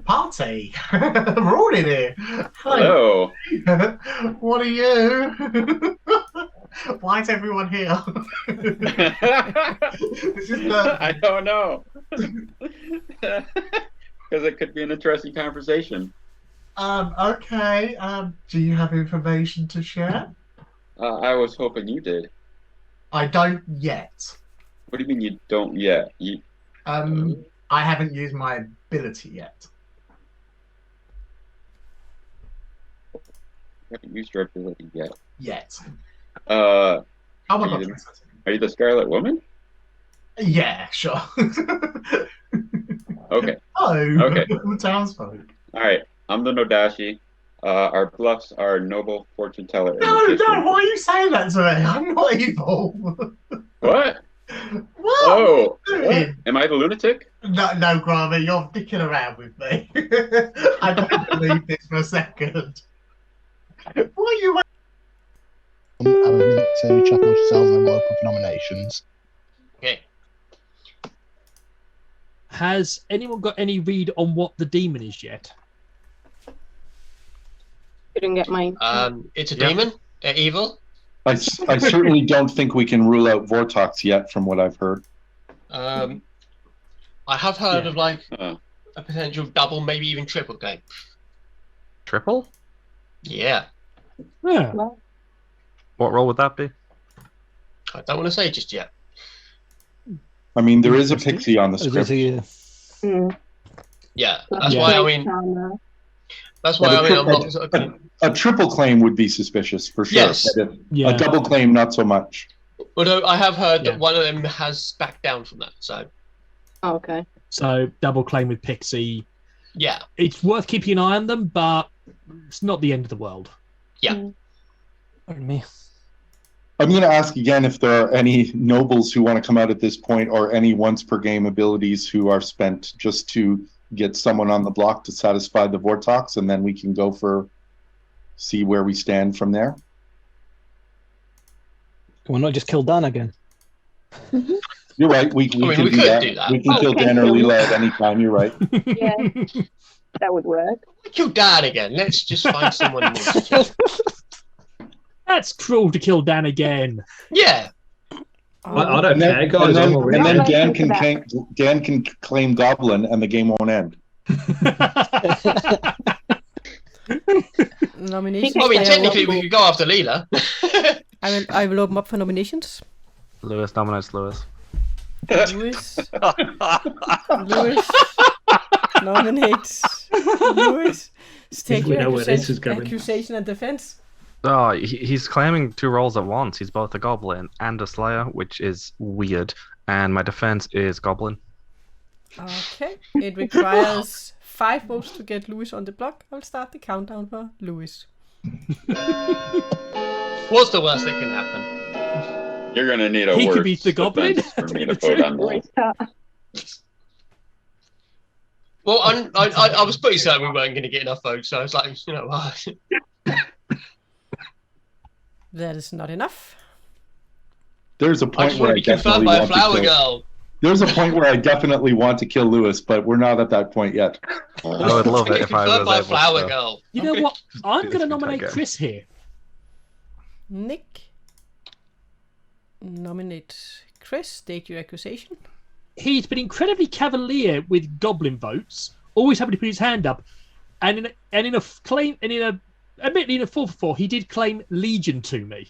Party. We're all in here. Hello. What are you? Why is everyone here? I don't know. Because it could be an interesting conversation. Okay. Do you have information to share? I was hoping you did. I don't yet. What do you mean you don't yet? I haven't used my ability yet. You haven't used your ability yet. Are you the Scarlet Woman? Yeah, sure. Okay. Okay. Townsfolk. All right. I'm the Nodashi. Our bluffs are noble fortune teller. No, why are you saying that to me? I'm not evil. What? What? Oh, what? Am I the lunatic? No, Grammy, you're dicking around with me. I don't believe this for a second. What are you? Have a minute to check out yourselves and then we'll open for nominations. Okay. Has anyone got any read on what the demon is yet? Couldn't get mine. It's a demon. They're evil. I certainly don't think we can rule out Vortox yet, from what I've heard. I have heard of a potential double, maybe even triple game. Triple? Yeah. Yeah. What role would that be? I don't want to say just yet. I mean, there is a pixie on the script. Yeah, that's why I mean. That's why I'm not sort of... A triple claim would be suspicious for sure. Yes. A double claim, not so much. Although I have heard that one of them has backed down from that. So. Oh, okay. So double claim with Pixie. Yeah. It's worth keeping an eye on them, but it's not the end of the world. Yeah. Pardon me. I'm going to ask again if there are any nobles who want to come out at this point, or any once per game abilities who are spent just to get someone on the block to satisfy the Vortox, and then we can go see where we stand from there. Can we not just kill Dan again? You're right. We can do that. We can kill Dan or Leela at any time. You're right. Yeah, that would work. Kill Dan again. Let's just find someone new to kill. That's cruel to kill Dan again. Yeah. I don't care, guys. And then Dan can claim Goblin, and the game won't end. Nominations. I mean, technically, we could go after Leela. I will open up for nominations. Lewis nominates Lewis. Lewis nominates Lewis. Stake we know where this is going. Accusation and defense. Oh, he's claiming two roles at once. He's both a goblin and a slayer, which is weird. And my defense is goblin. Okay. It requires 5 votes to get Lewis on the block. I'll start the countdown for Lewis. What's the worst that can happen? You're gonna need a He worse could be the goblin. defense for me to vote on that. Well, I was pretty certain we weren't going to get enough votes, so I was like, That is not enough. There's a I point just where want to be confirmed by a flower girl. There's a point where I definitely want to kill Lewis, but we're not at that point yet. I would love it if I was Confirmed by a able flower to. girl. You know what? I'm this going to bit nominate again. Chris here. Nick. Nominate Chris. State your accusation. He's been incredibly cavalier with goblin votes, always having to put his hand up, and in a 4-4, he did claim Legion to me.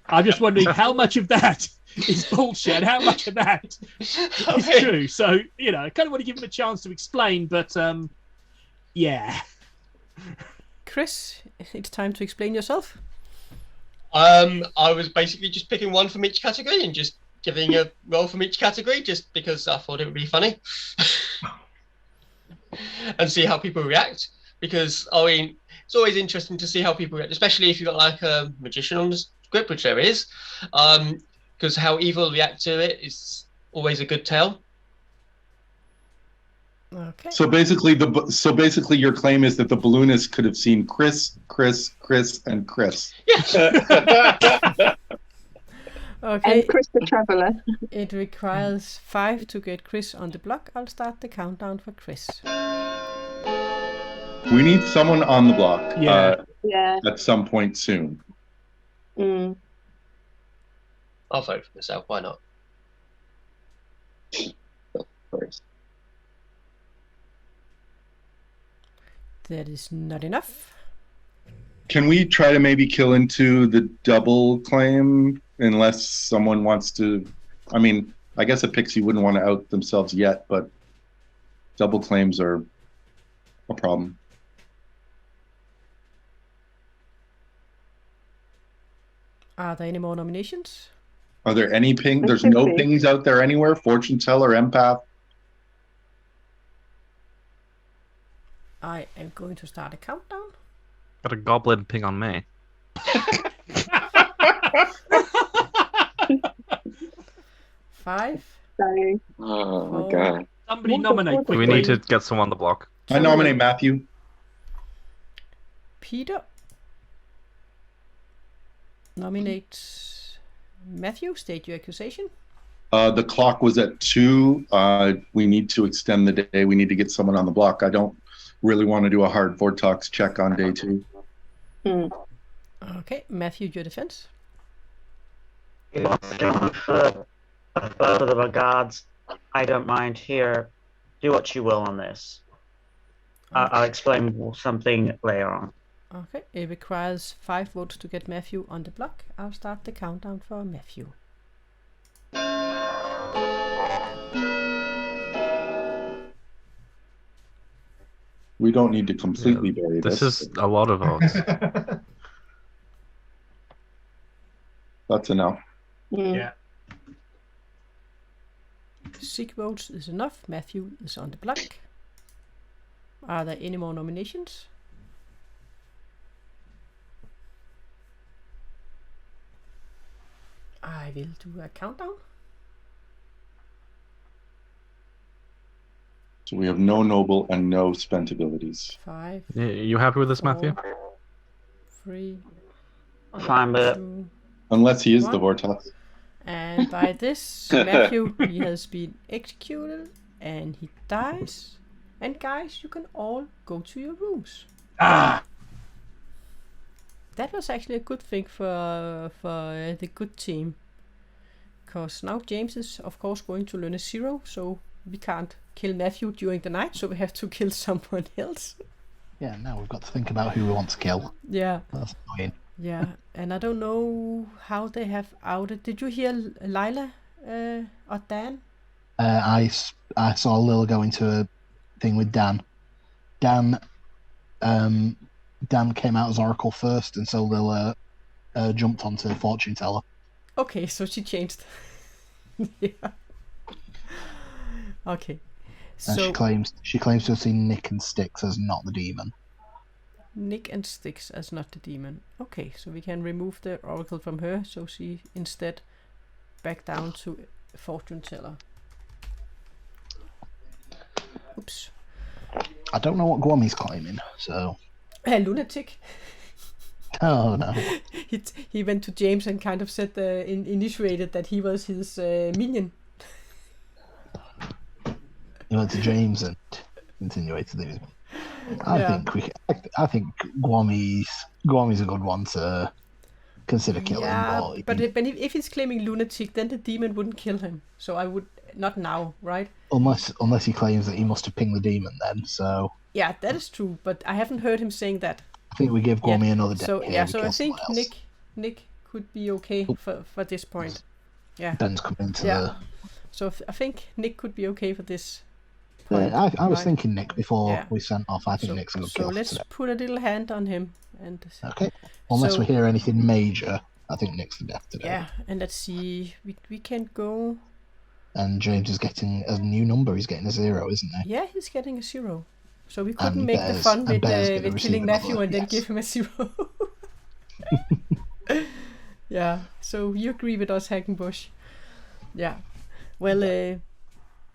I'm just wondering how much of that is bullshit, and how much of that is true. So I kind of want to give him a chance to explain, but yeah. Chris, it's time to explain yourself. I was basically just picking one from each category and just giving a roll from each category, just because I thought it would be funny, and see how people react. Because it's always interesting to see how people react, especially if you've got like a magician on the script, which there is, because how evil react to it is always a good tell. Okay. So basically, your claim is that the balloonist could have seen Chris, and Chris. Okay. And Chris the Traveller. It requires 5 to get Chris on the block. I'll start the countdown for Chris. We need someone on the block. Yeah. At some point soon. Mm. I'll vote for myself. Why not? First. That is not enough. Can we try to maybe kill into the double claim, unless someone wants to? I mean, I guess a pixie wouldn't want to out themselves yet, but double claims are a problem. Are there any more nominations? Are there any ping? There's no pings out there anywhere. Fortune teller, empath. I am going to start a countdown. Got a goblin ping on me. 5. Oh my 4. god. Somebody nominate quickly. We need to get someone on the block. I nominate Matthew. Peter. Nominate Matthew. State your accusation. The clock was at 2. We need to extend the day. We need to get someone on the block. I don't really want to do a hard Vortox check on day 2. Okay, Matthew, your defense. For further regards, I don't mind here. Do what you will on this. I'll explain something later on. Okay, it requires 5 votes to get Matthew on the block. I'll start the countdown for Matthew. We don't need to completely bury this. This is a lot of votes. That's enough. Yeah. 6 votes is enough. Matthew is on the block. Are there any more nominations? I will do a countdown. So we have no noble and no spent abilities. 5. You happy with this, Matthew? 3. Fine with it. 2. Unless he is the 1. Vortox. And by this, Matthew, he has been executed and he dies. And guys, you can all go to your rooms. Ah! That was actually a good thing for the good team. Because now James is, of course, going to learn a 0, so we can't kill Matthew during the night, so we have to kill someone else. Yeah, now we've got to think about who we want to kill. Yeah. That's annoying. Yeah, and I don't know how they have outed. Did you hear Lila or Dan? I saw Lil go into a thing with Dan. Dan came out as Oracle first, and so Lil jumped onto Fortune Teller. Okay, so she changed. Yeah. Okay. And So she claims to have seen Nick and Styx as not the demon. Nick and Styx as not the demon. Okay, so we can remove the oracle from her, so she instead back down to Fortune Teller. Oops. I don't know what Guami's claiming, so. A lunatic. Oh no. he went to James and kind of said initiated that he was his minion. He went to James and insinuated that. Yeah. I think Guami's a good one to consider killing. Yeah, but if he's claiming lunatic, then the demon wouldn't kill him. So I would not now, right? Unless he claims that he must have pinged the demon then. So yeah, that is true. But I haven't heard him saying that. I think we give Guami another day. So yeah, so I think Nick could be okay for this point. Yeah. Ben's coming into the. So I think Nick could be okay for this. Yeah, I was thinking Nick before we sent off. I think Nick's a good kill. So let's put a little hand on him. Okay. Unless we hear anything major, I think Nick's the death today. Yeah, and let's see. We can go. And James is getting a new number. He's getting a 0, isn't he? Yeah, he's getting a 0. So we couldn't make the fun with killing Matthew and then give him a 0. Yeah. So you agree with us, Hagenbush? Yeah. Well,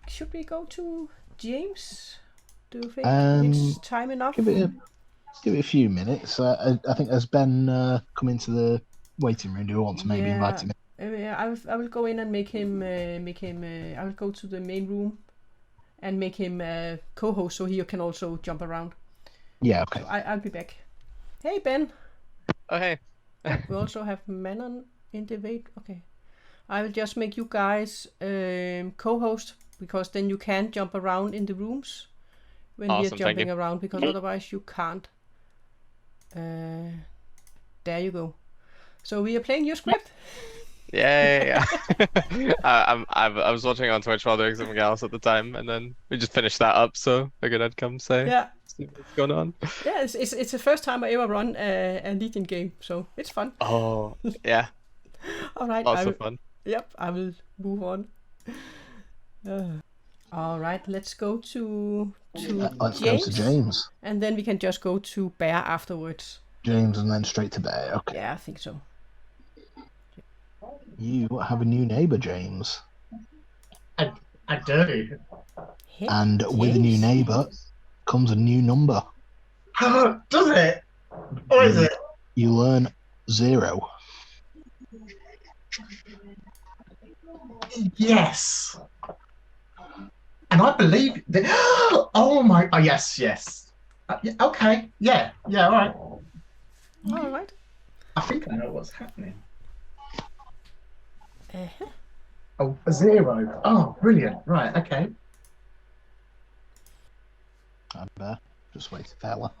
should we go to James? Do you think it's time enough? Give it a few minutes. I think as Ben come into the waiting room, do you want to maybe invite him in? Yeah, I will go in and make him. I will go to the main room and make him co-host so he can also jump around. Yeah, okay. So I'll be back. Hey, Ben. Oh, hey. We also have Manon in the wait. Okay. I will just make you guys co-host because then you can jump around in the rooms when we are jumping around because otherwise you can't. There you go. So we are playing your script. Yeah. I was watching on Twitch while doing something else at the time, and then we just finished that up. So figured I'd come see what's going on. Yeah, it's the first time I ever run a Legion game, so it's fun. Oh, yeah. All right. Lots of fun. Yep, I will move on. All right, let's go to James. And then we can just go to Bear afterwards. James and then straight to Bear. Okay. Yeah, I think so. You have a new neighbour, James. I do. And with a new neighbour comes a new number. Does it? Or is it? You learn 0. Yes. And I believe that. Oh my! Oh yes. Yeah, okay. Yeah. All right. All right. I think I know what's happening. Uh-huh. Oh, a 0. Oh, brilliant. Right. Okay. I'm just wait for Helle.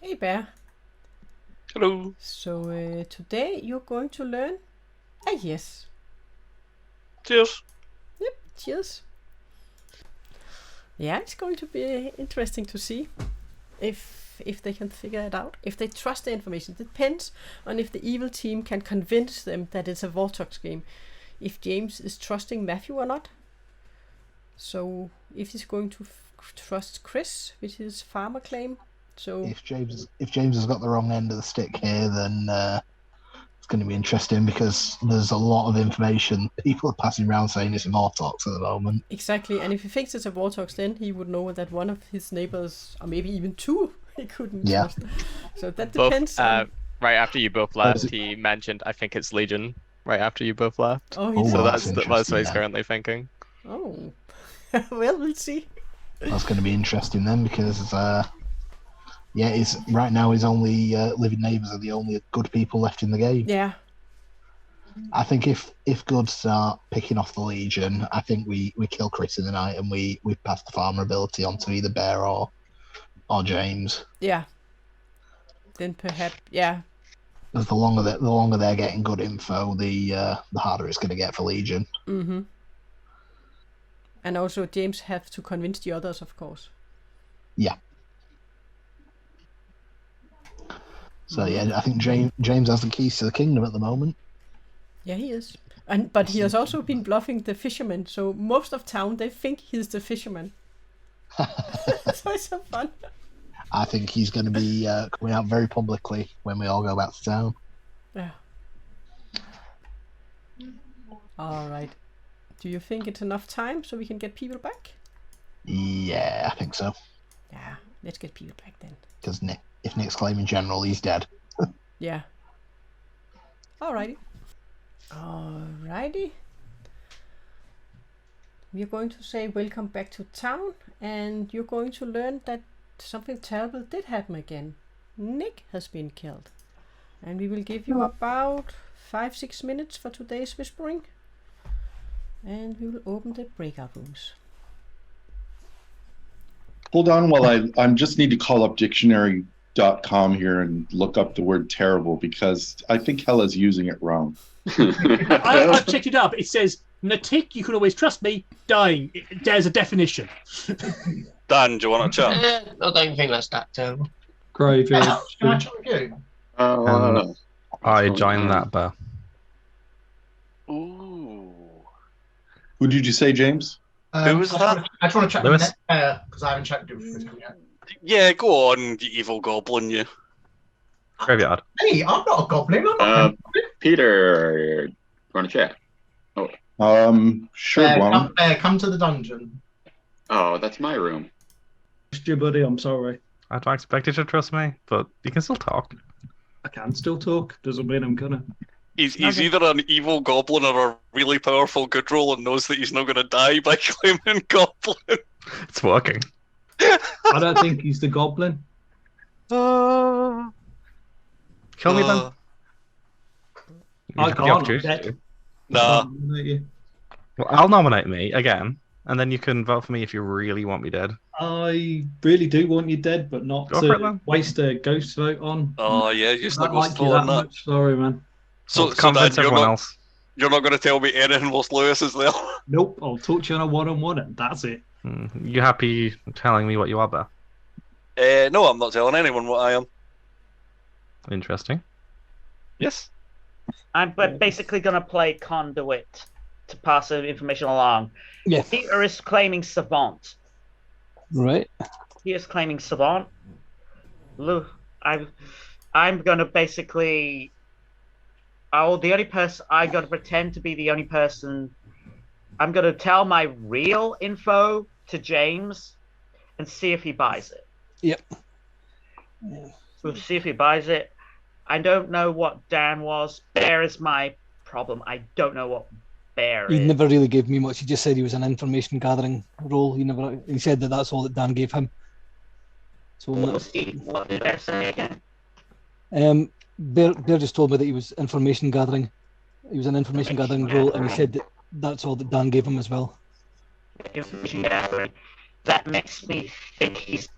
Hey, Bear. Hello. So today you're going to learn a yes. Cheers. Yep, cheers. Yeah, it's going to be interesting to see if they can figure it out. If they trust the information. It depends on if the evil team can convince them that it's a Vortex game. If James is trusting Matthew or not. So if he's going to trust Chris with his farmer claim. So if James has got the wrong end of the stick here, then it's going to be interesting because there's a lot of information people are passing around saying it's a Vortex at the moment. Exactly, and if he thinks it's a Vortex, then he would know that one of his neighbors, or maybe even 2, he couldn't trust. So that depends. Right after you both left, he mentioned, I think it's Legion. Right after you both left. Oh, so that's what he's currently thinking. Oh, well, we'll see. That's going to be interesting then because. It's right now his only living neighbours are the only good people left in the game. Yeah. I think if good start picking off the Legion, I think we kill Chris in the night and we pass the farmer ability on to either Bear or James. Yeah. Then perhaps Because the longer they're getting good info, the harder it's going to get for Legion. Mm-hmm. And also James have to convince the others, of course. Yeah. So I think James has the keys to the kingdom at the moment. Yeah, he is. But he has also been bluffing the fisherman, so most of town they think he's the fisherman. So it's so fun. I think he's going to be coming out very publicly when we all go back to town. Yeah. All right. Do you think it's enough time so we can get people back? Yeah, I think so. Yeah, let's get people back then. Because if Nick's claiming general, he's dead. Yeah. Alrighty. Alrighty. We're going to say welcome back to town, and you're going to learn that something terrible did happen again. Nick has been killed. And we will give you about 5-6 minutes for today's whispering. And we will open the breakout rooms. Hold on while I just need to call up dictionary.com here and look up the word terrible, because I think Helle's using it wrong. I've checked it up. It says, Natik, you can always trust me, dying. There's a definition. Dan, do you want to chat? I don't think that's that terrible. Graveyard. Can I chat with you? I joined that bar. Ooh. Who did you say, James? Who was that? I just want to chat Lewis? with Nick because I haven't chatted with him yet. Yeah, go on, you evil goblin, you. Graveyard. Hey, I'm not a goblin. I'm not. Peter, you want to chat? Sure, Guam. Come to the dungeon. Oh, that's my room. Trust you, buddy. I'm sorry. I don't expect you to trust me, but you can still talk. I can still talk. Doesn't mean I'm gonna. He's either an evil goblin or a really powerful good roll and knows that he's not going to die by claiming goblin. It's working. I don't think he's the goblin. Kill me then. I You've got the can't. opportunity Dead. to. Nah. Well, I'll nominate me again, and then you can vote for me if you really want me dead. I really do want you dead, but not Go for it, to then. waste a ghost vote on. Oh, yeah, you're just I not don't going like to you on that that. much. Sorry, man. So, I'll convince Dan, everyone else. You're not going to tell me anything whilst Lewis is there? Nope. I'll talk to you on a one-on-one, and that's it. You happy telling me what you are there? No, I'm not telling anyone what I am. Interesting. Yes. I'm basically going to play conduit to pass the information along. Yeah. Peter is claiming savant. Right. He is claiming savant. Look, I'm going to basically... the only person... I'm going to pretend to be the only person... I'm going to tell my real info to James and see if he buys it. Yep. We'll see if he buys it. I don't know what Dan was. Bear is my problem. I don't know what Bear He is. never really gave me much. He just said he was an information gathering role. He said that that's all that Dan gave him. So What did Bear say again? Bear just told me that he was information gathering. He was an information gathering role, and he said that that's all that Dan gave him as well. Information gathering. That makes me think he's...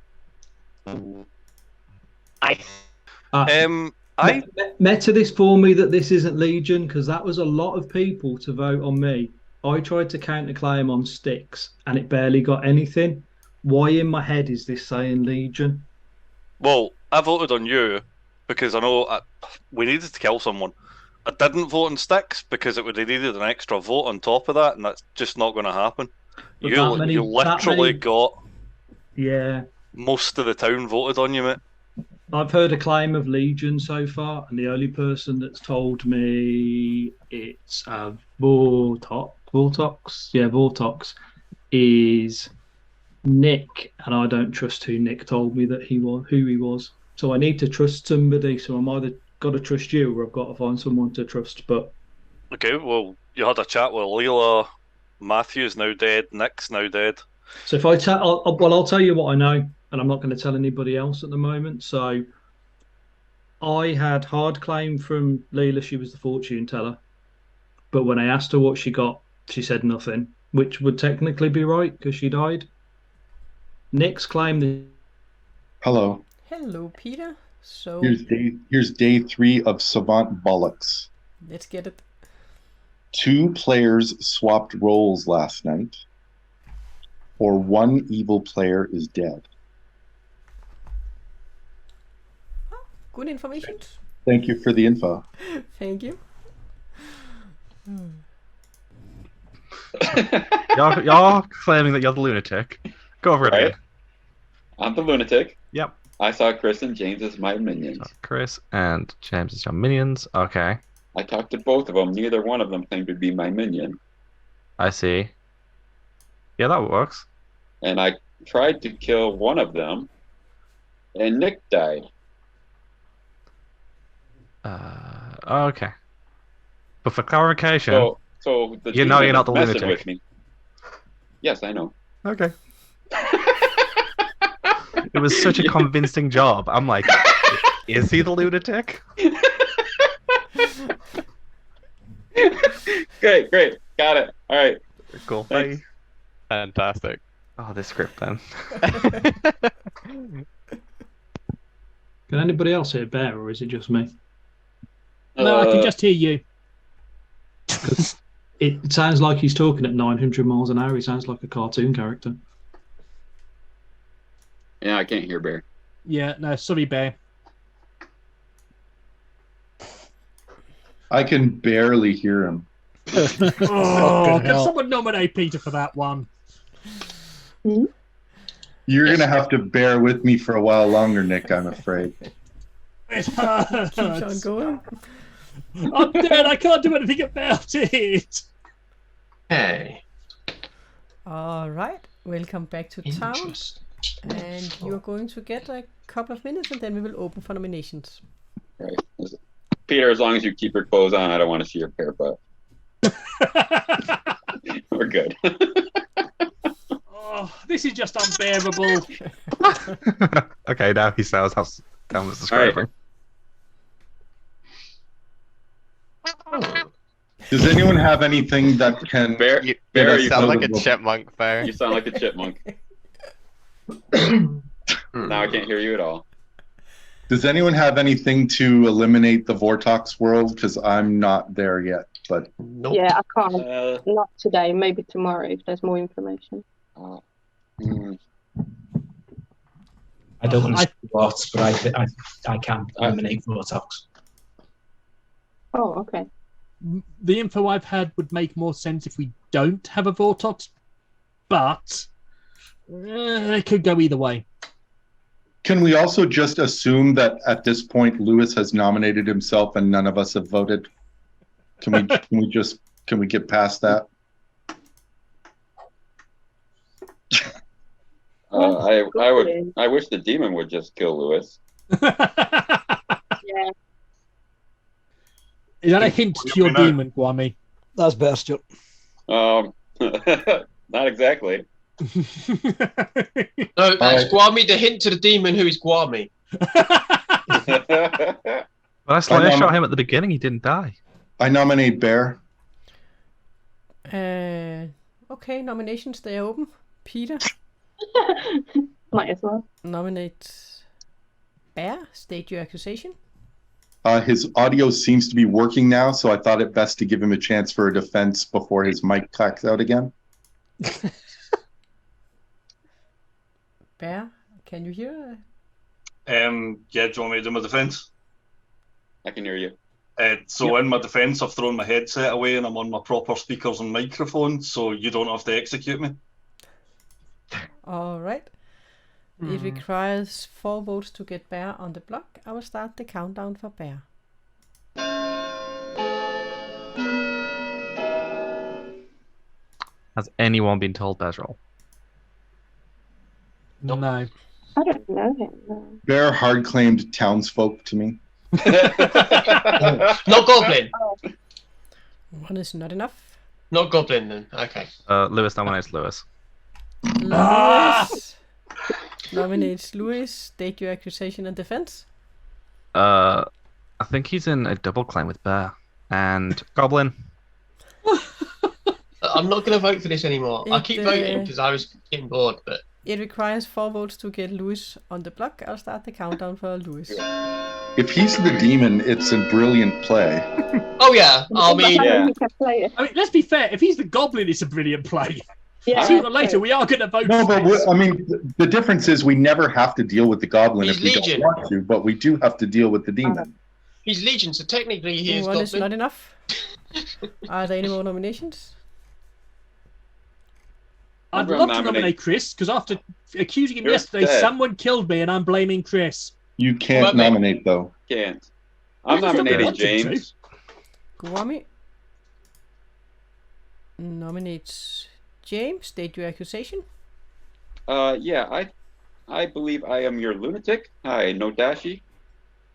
Meta this for me that this isn't Legion, because that was a lot of people to vote on me. I tried to counterclaim on Styx, and it barely got anything. Why in my head is this saying Legion? Well, I voted on you because I know we needed to kill someone. I didn't vote on Styx because it would have needed an extra vote on top of that, and that's just not going to happen. But You literally got most of the town voted on you, mate. I've heard a claim of Legion so far, and the only person that's told me it's Vortox, is Nick, and I don't trust who Nick told me that who he was. So I need to trust somebody. So I'm either got to trust you, or I've got to find someone to trust. But okay, well, you had a chat with Leela. Matthew's now dead. Nick's now dead. So if I'll tell you what I know, and I'm not going to tell anybody else at the moment. So I had hard claim from Leela. She was the fortune teller, but when I asked her what she got, she said nothing, which would technically be right because she died. Nick's claim. Hello. Hello, Peter. So Here's day 3 of Savant Bollocks. let's get it. 2 players swapped roles last night, or 1 evil player is dead. Good information. Thank you for the info. Thank you. You're claiming that you're the lunatic. Go over it Right. again. I'm the lunatic. Yep. I saw Chris and James as my minions. Chris and James is your minions. Okay. I talked to both of them. Neither one of them claimed to be my minion. I see. Yeah, that works. And I tried to kill one of them, and Nick died. Okay. But for clarification, So the you know demon you're not is the messing lunatic. with me. Yes, I know. Okay. It was such a convincing job. I'm like, is he the lunatic? Great. Got it. All right. Cool. Thanks. Fantastic. Oh, this script then. Can anybody else hear Bear, or is it just me? No, I can just hear you. It sounds like he's talking at 900 miles an hour. He sounds like a cartoon character. Yeah, I can't hear Bear. Yeah, no, sorry, Bear. I can barely hear him. Oh, can someone nominate Peter for that one? You're gonna have to bear with me for a while longer, Nick. I'm afraid. It hurts. Keeps on going. I'm dead. I can't do anything about it. Hey. All right, welcome back to town. And you're going to get a couple of minutes, and then we will open for nominations. Right. Peter, as long as you keep your clothes on, I don't want to see your bare butt. We're good. Oh, this is just unbearable. Okay, now he sounds how Cam was describing. Does anyone have anything that can? Bear, You you sound like a chipmunk, Bear. You sound like a chipmunk. Now I can't hear you at all. Does anyone have anything to eliminate the Vortox world? Because I'm not there yet. But Yeah, I can't. Not today. Maybe tomorrow if there's more information. I don't understand what, but I can eliminate Vortox. Oh, okay. The info I've had would make more sense if we don't have a Vortox, but it could go either way. can we also just assume that at this point Lewis has nominated himself and none of us have voted? Can we get past that? I wish the demon would just kill Lewis. Yeah. Is that a hint to your demon, Kwame? That's better, Stuart. Not exactly. No, that's Gwami, the hint to the demon who is Gwami. Well, I shot him at the beginning. He didn't die. I nominate Bear. Okay, nominations, they are open. Peter? Might as well. Nominate Bear, state your accusation. His audio seems to be working now, so I thought it best to give him a chance for a defense before his mic clacks out again. Bear, can you hear? Yeah, do you want me to do my defence? I can hear you. So in my defence, I've thrown my headset away and I'm on my proper speakers and microphone, so you don't have to execute me. All right. It requires 4 votes to get Bear on the block. I will start the countdown for Bear. Has anyone been told Bear's role? No. I don't know him. No. Bear hard claimed townsfolk to me. Not Goblin. One is not enough. Not Goblin then. Okay. Lewis nominates Lewis. Lewis nominates Lewis. State your accusation and defense. I think he's in a double claim with Bear and Goblin. I'm not going to vote for this anymore. I keep voting because I was getting bored, but it requires 4 votes to get Lewis on the block. I'll start the countdown for Lewis. If he's the demon, it's a brilliant play. Oh yeah, I mean, let's be fair. If he's the Goblin, it's a brilliant play. Yeah, Sooner or later, we are going to vote. No, for but this. I mean, the difference is we never have to deal with the goblin He's if we Legion. don't want to, but we do have to deal with the demon. he's Legion, so technically he is One is Goblin. not enough. Are there any more nominations? I'd love to nominate Chris because after accusing him You're yesterday, dead. someone killed me, and I'm blaming Chris. You can't nominate though. Can't. I'm I just don't nominating want him to. James. Kwame nominates James. State your accusation. Yeah, I believe I am your lunatic. Hi, no Dashi.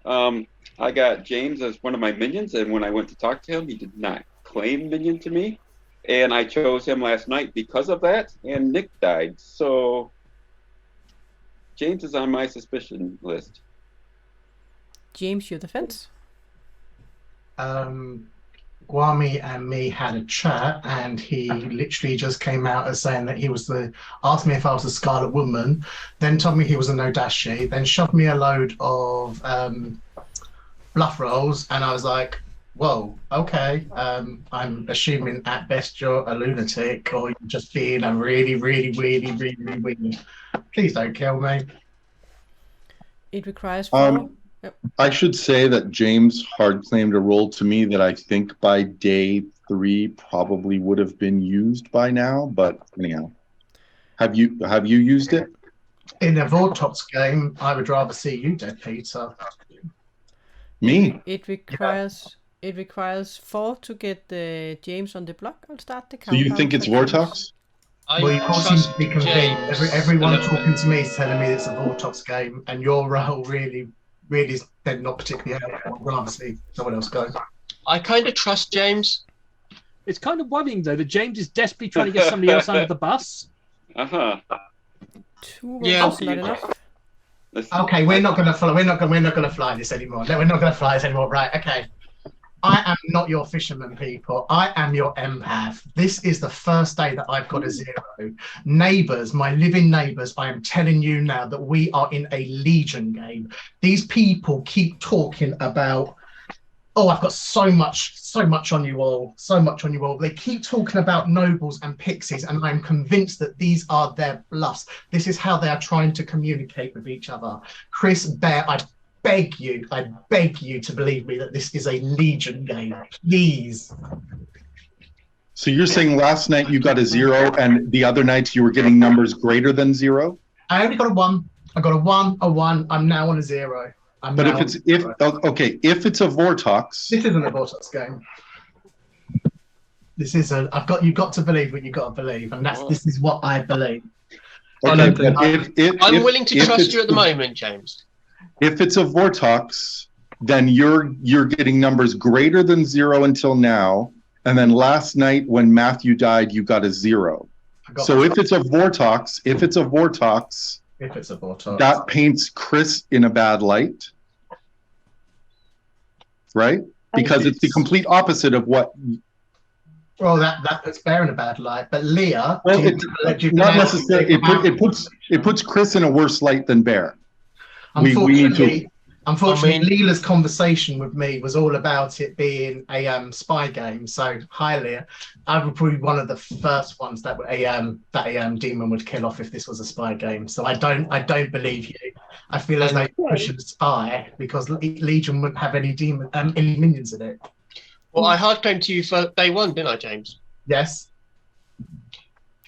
I got James as one of my minions, and when I went to talk to him, he did not claim minion to me. And I chose him last night because of that, and Nick died. So James is on my suspicion list. James, your defense? Guami and me had a chat, and he literally just came out as saying that he was asked me if I was the Scarlet Woman, then told me he was a Nodashi, then shoved me a load of bluff rolls, and I was like, whoa, okay. I'm assuming at best you're a lunatic, or you're just being a really, really, really, really, really weird. Please don't kill me. It requires 4. Yep. I should say that James hard claimed a role to me that I think by day 3 probably would have been used by now. But anyhow, have you used it? In a Vortox game, I would rather see you dead, Peter. Me? It requires 4 to get the James on the block. I'll start the So you countdown. think it's Vortox? Well, you can't seem to be convinced. Everyone talking to me is telling me it's a Vortox game, and your role really is then not particularly helpful. I'd rather see someone else go. I kind of trust James. It's kind of worrying though that James is desperately trying to get somebody else under the bus. 2 Yeah. rolls is not enough. Okay, we're not going to follow. We're not going to fly this anymore. No, we're not going to fly this anymore. Right? Okay. I am not your fisherman, people. I am your empath. This is the first day that I've got a 0. Neighbours, my living neighbours, I am telling you now that we are in a Legion game. These people keep talking about, oh, I've got so much on you all, so much on you all. They keep talking about nobles and pixies, and I'm convinced that these are their bluffs. This is how they are trying to communicate with each other. Chris Bear, I beg you to believe me that this is a Legion game, please. So you're saying last night you got a 0, and the other nights you were getting numbers greater than 0? I only got a 1. I got a 1. I'm now on a 0. But if it's a Vortox, this isn't a Vortox game. This is you've got to believe what you've got to believe, and this is what I believe. Okay, I'm willing to trust you at the moment, James. If it's a Vortox, then you're getting numbers greater than 0 until now, and then last night when Matthew died, you got a 0. So if it's a Vortox, that paints Chris in a bad light, right? Because it's the complete opposite of what. Well, that puts Bear in a bad light, but Leah. Well, not necessarily. It puts Chris in a worse light than Bear. Unfortunately, Leela's conversation with me was all about it being a spy game. So, hi, Leah. I would probably be one of the first ones that a demon would kill off if this was a spy game. So I don't believe you. I feel as though you should spy because Legion wouldn't have any any minions in it. Well, I hard claimed to you for day 1, didn't I, James? Yes.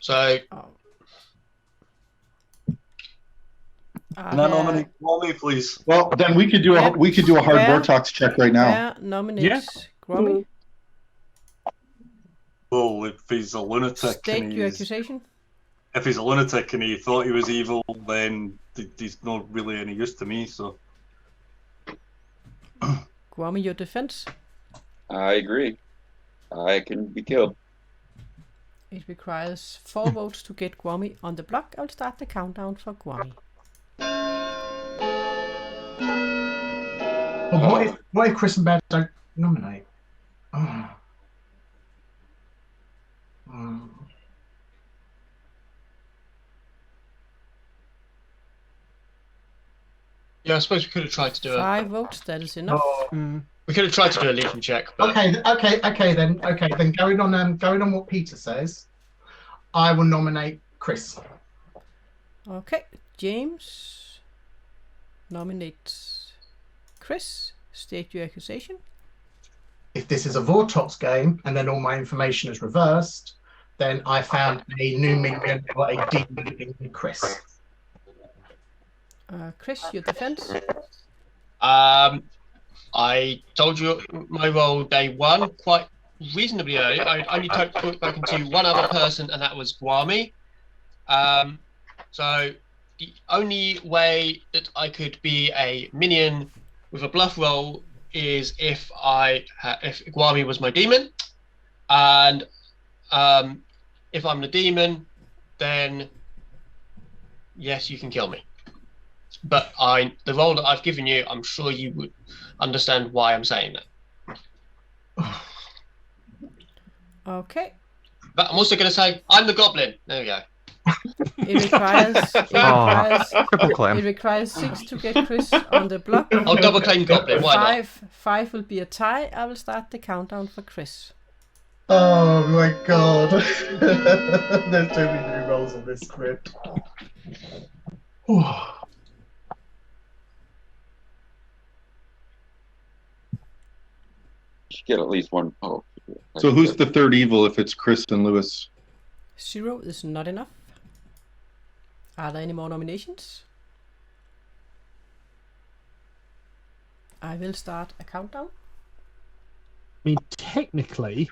So. Can I nominate Gwami, please? Well, then we could do a hard Vortox check right now. Nominates Gwami. Well, if he's a lunatic, State your accusation. If he's a lunatic and he thought he was evil, then he's not really any use to me. So, Gwami, your defense. I agree. I can be killed. It requires 4 votes to get Gwami on the block. I'll start the countdown for Gwami. Well, what if Chris and Bear don't nominate? Oh. Yeah, I suppose we could have tried to do 5 votes, that is enough. We could have tried to do a Legion check, but Okay. Then going on what Peter says, I will nominate Chris. Okay, James nominates Chris. State your accusation. If this is a Vortox game and then all my information is reversed, then I found a new minion or a demon in Chris. Chris, your defense. I told you my role day 1 quite reasonably early. I only spoken to one other person, and that was Gwami. So the only way that I could be a minion with a bluff roll is if Guami was my demon, and if I'm the demon, then yes, you can kill me. But the role that I've given you, I'm sure you would understand why I'm saying that. Okay. But I'm also going to say I'm the goblin. There we go. It requires 6 to get Chris on the block. I'll double claim goblin. Why not? 5 will be a tie. I will start the countdown for Chris. Oh my god. There's too many new rolls on this script. Should get at least one. Oh. So who's the third evil if it's Chris and Lewis? 0 is not enough. Are there any more nominations? I will start a countdown. I mean, technically,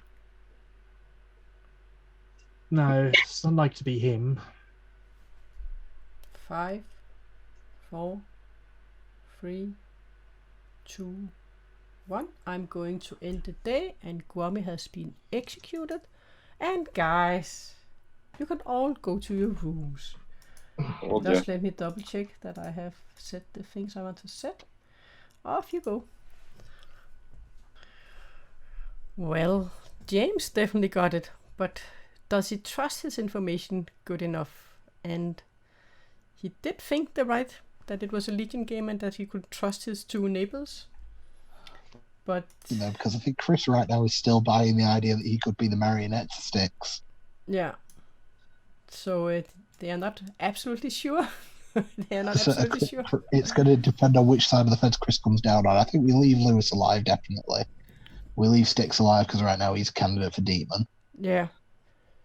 no, it's unlikely to be him. 5, 4, 3, 2, 1. I'm going to end the day, and Guami has been executed. And guys, you can all go to your rooms. Okay. Just let me double check that I have set the things I want to set. Off you go. Well, James definitely got it, but does he trust his information good enough? And he did think that it was a Legion game and that he could trust his 2 neighbors. But because I think Chris right now is still buying the idea that he could be the marionette sticks. Yeah. So they are not absolutely sure. They are not absolutely sure. It's going to depend on which side of the fence Chris comes down on. I think we leave Lewis alive, definitely. We leave Sticks alive because right now he's a candidate for demon. Yeah.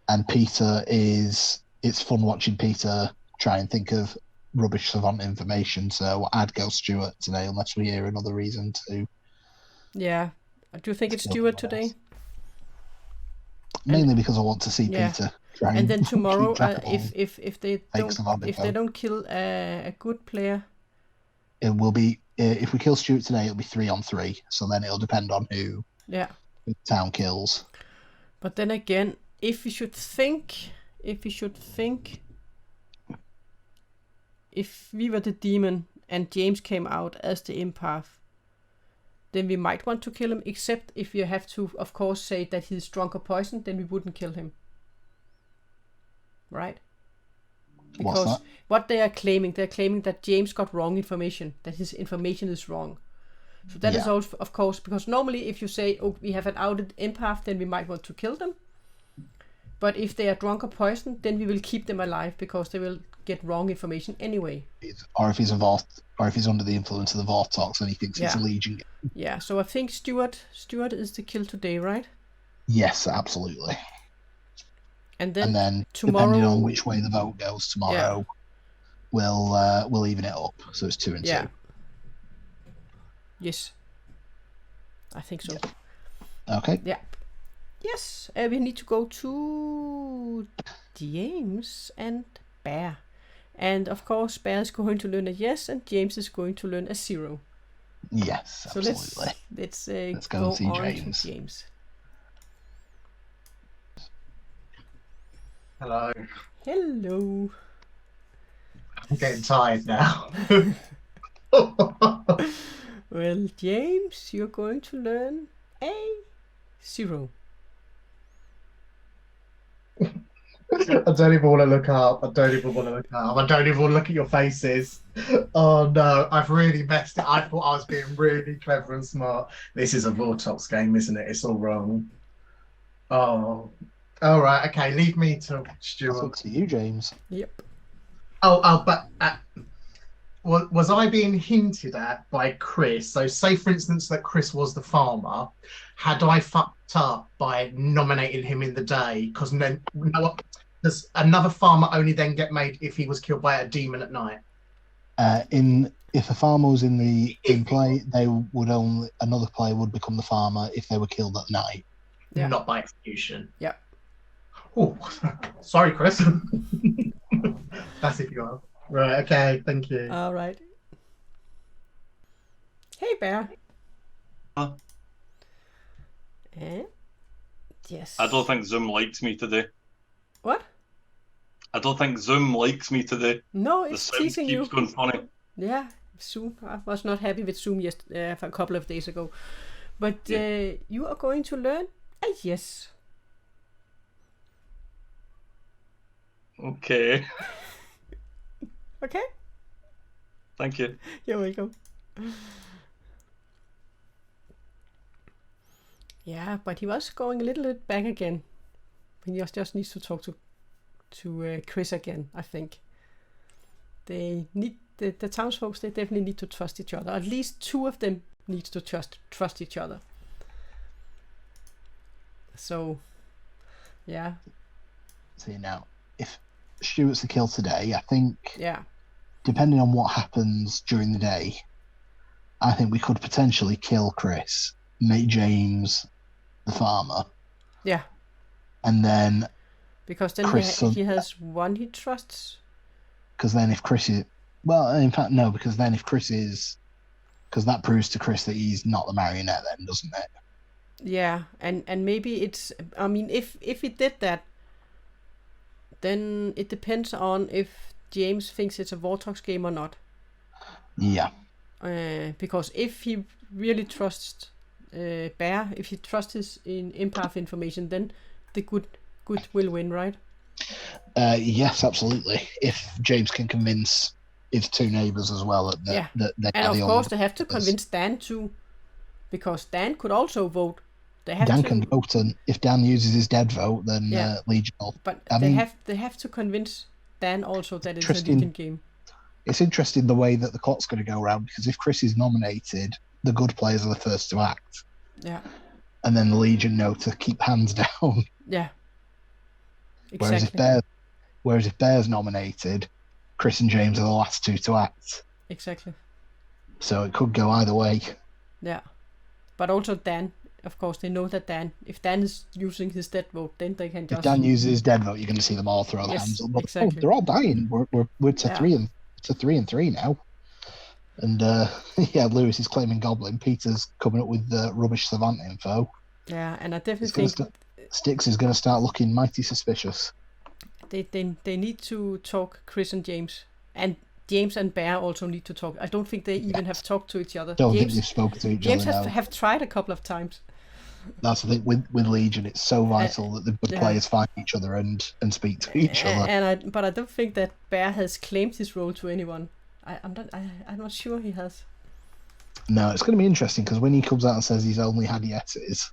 And Peter it's fun watching Peter try and think of rubbish savant information. So I'd go Stuart today unless we hear another reason to. Yeah. Do you think it's Stuart today? Mainly because I want to see Peter try and then tomorrow, if they don't kill a good player, it will be if we kill Stuart today, it'll be 3-on-3. So then it'll depend on who the town kills. But then again, if we were the demon and James came out as the empath, then we might want to kill him, except if you have to, of course, say that he's drunk or poisoned, then we wouldn't kill him. Right? Because what they're claiming that James got wrong information, that his information is wrong. So that is also, of course, because normally if you say, oh, we have an outed empath, then we might want to kill them. But if they are drunk or poisoned, then we will keep them alive because they will get wrong information anyway. Or if he's under the influence of the Vortox and he thinks it's a Legion game. Yeah, so I think Stuart is the kill today, right? Yes, absolutely. And then tomorrow, depending on which way the vote goes tomorrow, we'll even it up. So it's 2 and 2. Yes. I think so. Okay. Yeah. Yes, we need to go to James and Bear. And of course, Bear is going to learn a yes, and James is going to learn a 0. Yes, so absolutely. Let's go and see James. To James. Hello. Hello. I'm getting tired now. Well, James, you're going to learn a 0. I don't even want to look up. I don't even want to look at your faces. Oh no, I've really messed it. I thought I was being really clever and smart. This is a Vortox game, isn't it? It's all wrong. Oh. All right. Okay. Leave me to Stuart. That's up to you, James. Yep. But was I being hinted at by Chris? So say, for instance, that Chris was the farmer. Had I fucked up by nominating him in the day? Because does another farmer only then get made if he was killed by a demon at night? If a farmer was in play, another player would become the farmer if they were killed at night. Yeah. Not by execution. Yeah. Oh, sorry, Chris. That's if you are. Right, okay, thank you. All right. Hey, Bear. Huh? Yes. I don't think Zoom likes me today. What? I don't think Zoom likes me today. No, The it's sound teasing keeps you. going funny. Yeah, Zoom. I was not happy with Zoom a couple of days ago. But you are going to learn a yes. Okay. Okay? Thank you. You're welcome. Yeah, but he was going a little bit back again. He just needs to talk to Chris again, I think. They need the townsfolk. They definitely need to trust each other. At least two of them need to trust each other. So, yeah. See now, if Stuart's the kill today, I think. Yeah. Depending on what happens during the day, I think we could potentially kill Chris, make James the farmer. Yeah. And then. Because then he has one he trusts. Because then if Chris is... Well, in fact, no, because then if Chris is... Because that proves to Chris that he's not the marionette then, doesn't it? Yeah, and maybe it's... I mean, if he did that, then it depends on if James thinks it's a Vortex game or not. Yeah. Because if he really trusts Bear, if he trusts his empath information, then the good will win, right? Yes, absolutely. If James can convince his two neighbours as well that they and are of the course only they have to convince Dan too, because Dan could also vote. They have Dan to... can vote, and if Dan uses his dead vote, then Legion will. But I they mean, have to convince Dan also that it's a Legion game. It's interesting the way that the clock's going to go around, because if Chris is nominated, the good players are the first to act. Yeah. And then the Legion know to keep hands down. Yeah. Exactly. Whereas if Bear's nominated, Chris and James are the last two to act. Exactly. So it could go either way. Yeah. But also Dan, of course, they know that if Dan is using his dead vote, then they can just... If Dan uses his dead vote, you're going to see them all throw their hands up. But, exactly. They're all dying. We're to 3-3 now. And Lewis is claiming Goblin. Peter's coming up with rubbish Savant info. Yeah, and I definitely think... Styx is going to start looking mighty suspicious. They need to talk, Chris and James. And James and Bear also need to talk. I don't think they even have talked to each other. Don't think they've spoken to each other. James have tried a couple of times. That's the thing with Legion. It's so vital that the good players find each other and speak to each other. But I don't think that Bear has claimed his role to anyone. I'm not sure he has. No, it's going to be interesting because when he comes out and says he's only had yeses,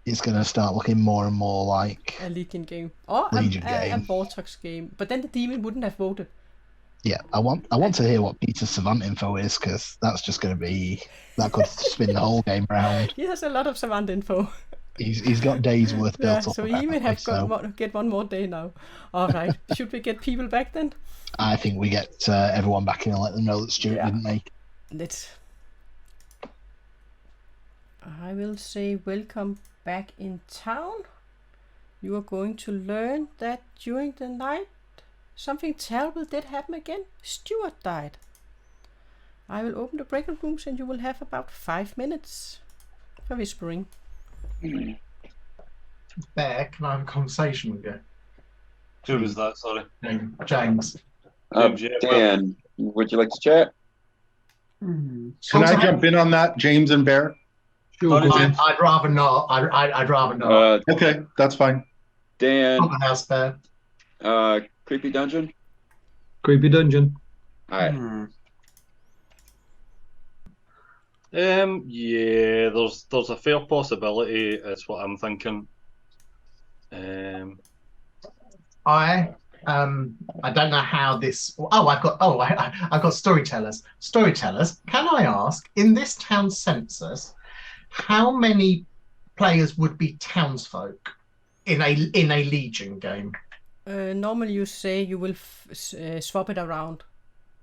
it's going to start looking more and more like a Legion game or a Vortex game. But then the demon wouldn't have voted. Yeah, I want to hear what Peter's Savant info is, because that's just going to be... That could spin the whole game around. He has a lot of Savant info. He's got days worth built up. So he may have get one more day now. All right. Should we get people back then? I think we get everyone back in and let them know that Stuart didn't make it. I will say welcome back in town. You are going to learn that during the night something terrible did happen again. Stuart died. I will open the breakout rooms and you will have about 5 minutes for whispering. Bear, can I have a conversation with you? Who was that? Sorry. James. Dan, would you like to chat? Can I jump in on that, James and Bear? Sure. I'd rather not. I'd rather not. Okay, that's fine. Dan. On the house, Bear. Creepy Dungeon? Creepy Dungeon. Alright. Yeah, there's a fair possibility. Is what I'm thinking. I don't know how this. I've got storytellers. Storytellers. Can I ask, in this town census, how many players would be townsfolk in a Legion game? Normally, you say you will swap it around.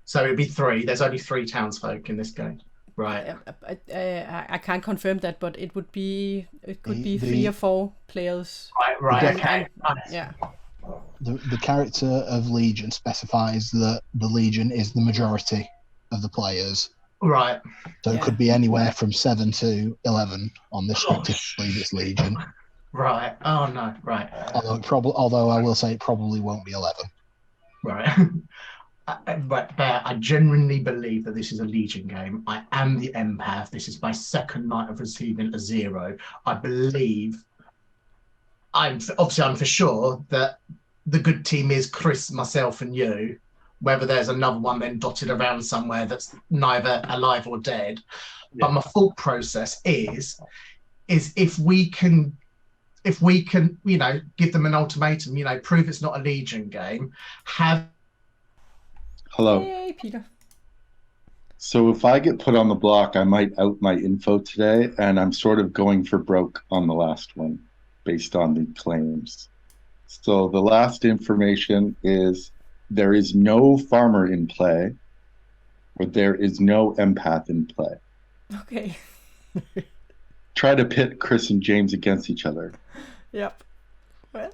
So it'd be 3. There's only 3 townsfolk in this game, right? I can't confirm that, but it would be. It could be 3 or 4 players. Right. Okay. Yeah. The character of Legion specifies that the Legion is the majority of the players, Right. So it could be anywhere from 7 to 11 on this script if you believe it's Legion. Right. Oh no. Right. Although I will say it probably won't be 11. Right. But I genuinely believe that this is a Legion game. I am the empath. This is my second night of receiving a 0. I believe I'm for sure that the good team is Chris, myself, and you. Whether there's another one then dotted around somewhere that's neither alive or dead. Yeah. But my thought process is if we can, you know, give them an ultimatum, you know, prove it's not a Legion game, have. Hello. Hey, Peter. So if I get put on the block, I might out my info today, and I'm sort of going for broke on the last one based on the claims. So the last information is there is no farmer in play, or there is no empath in play. Okay. Try to pit Chris and James against each other. Yep. Well.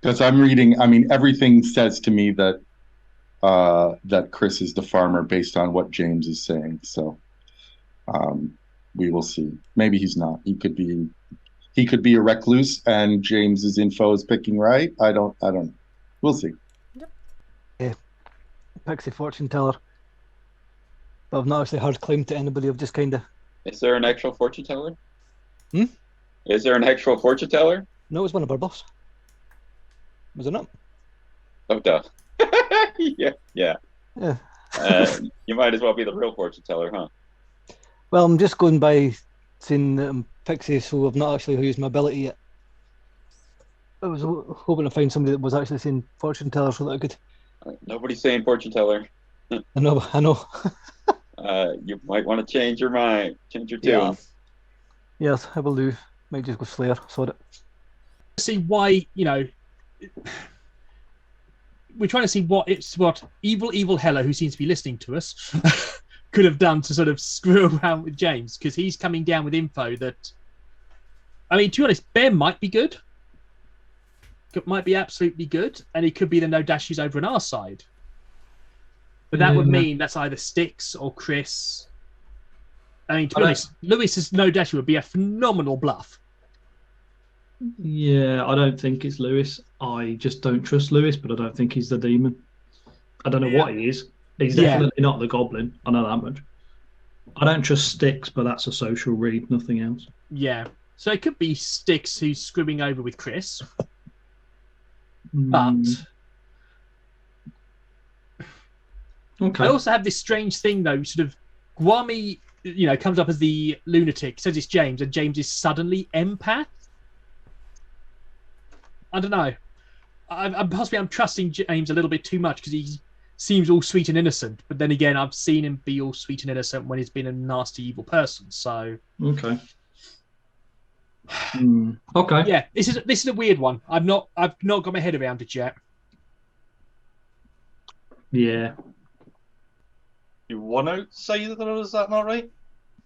Because I'm reading, I mean, everything says to me that that Chris is the farmer based on what James is saying. So we will see. Maybe he's not. He could be a recluse and James's info is picking right. I don't know. We'll see. Yep. Pixie fortune teller. But I've not actually heard claim to anybody. I've just kind of. Is there an actual fortune teller? Hmm? Is there an actual fortune teller? No, it was one of our buffs. Was it not? Oh, duh. Yeah. Yeah. You might as well be the real fortune teller, huh? Well, I'm just going by saying that I'm Pixie, so I've not actually used my ability yet. I was hoping to find somebody that was actually saying fortune teller so that I could. Nobody's saying fortune teller. I know. You might want to change your mind, change your tune. Yeah. Yes, I will do. Might just go Slayer. Sort it. See why, you know. We're trying to see what evil Helle, who seems to be listening to us, could have done to sort of screw around with James, because he's coming down with info that. I mean, to be honest, Bear might be good. Might be absolutely good, and he could be the no dashes over on our side. But that would mean that's either Styx or Chris. I mean, to be honest, Lewis's no dash would be a phenomenal bluff. Yeah, I don't think it's Lewis. I just don't trust Lewis, but I don't think he's the demon. I don't know what he is. He's definitely not the goblin. I know that much. I don't trust Styx, but that's a social read, nothing else. Yeah. So it could be Styx who's screwing over with Chris. But okay. I also have this strange thing though, sort of Gwami, you know, comes up as the lunatic, says it's James, and James is suddenly empath. I don't know. I'm trusting James a little bit too much because he seems all sweet and innocent. But then again, I've seen him be all sweet and innocent when he's been a nasty, evil person. So okay. Okay. Yeah, this is a weird one. I've not got my head around it yet. Yeah. You one outsider, is that not right?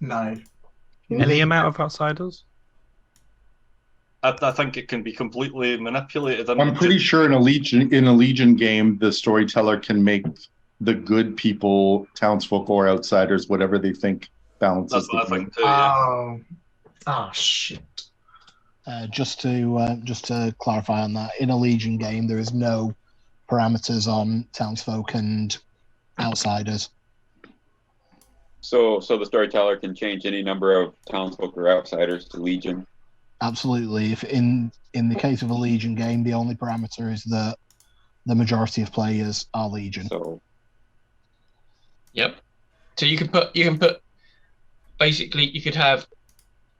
No. Any amount of outsiders? I think it can be completely manipulated. I'm pretty sure in a Legion game, the storyteller can make the good people, townsfolk, or outsiders, whatever they think balances. That's what I think too. Yeah. Oh shit. Just to clarify on that, in a Legion game, there is no parameters on townsfolk and outsiders. So the storyteller can change any number of townsfolk or outsiders to Legion. Absolutely. If in the case of a Legion game, the only parameter is that the majority of players are Legion. Yep. So you can put basically you could have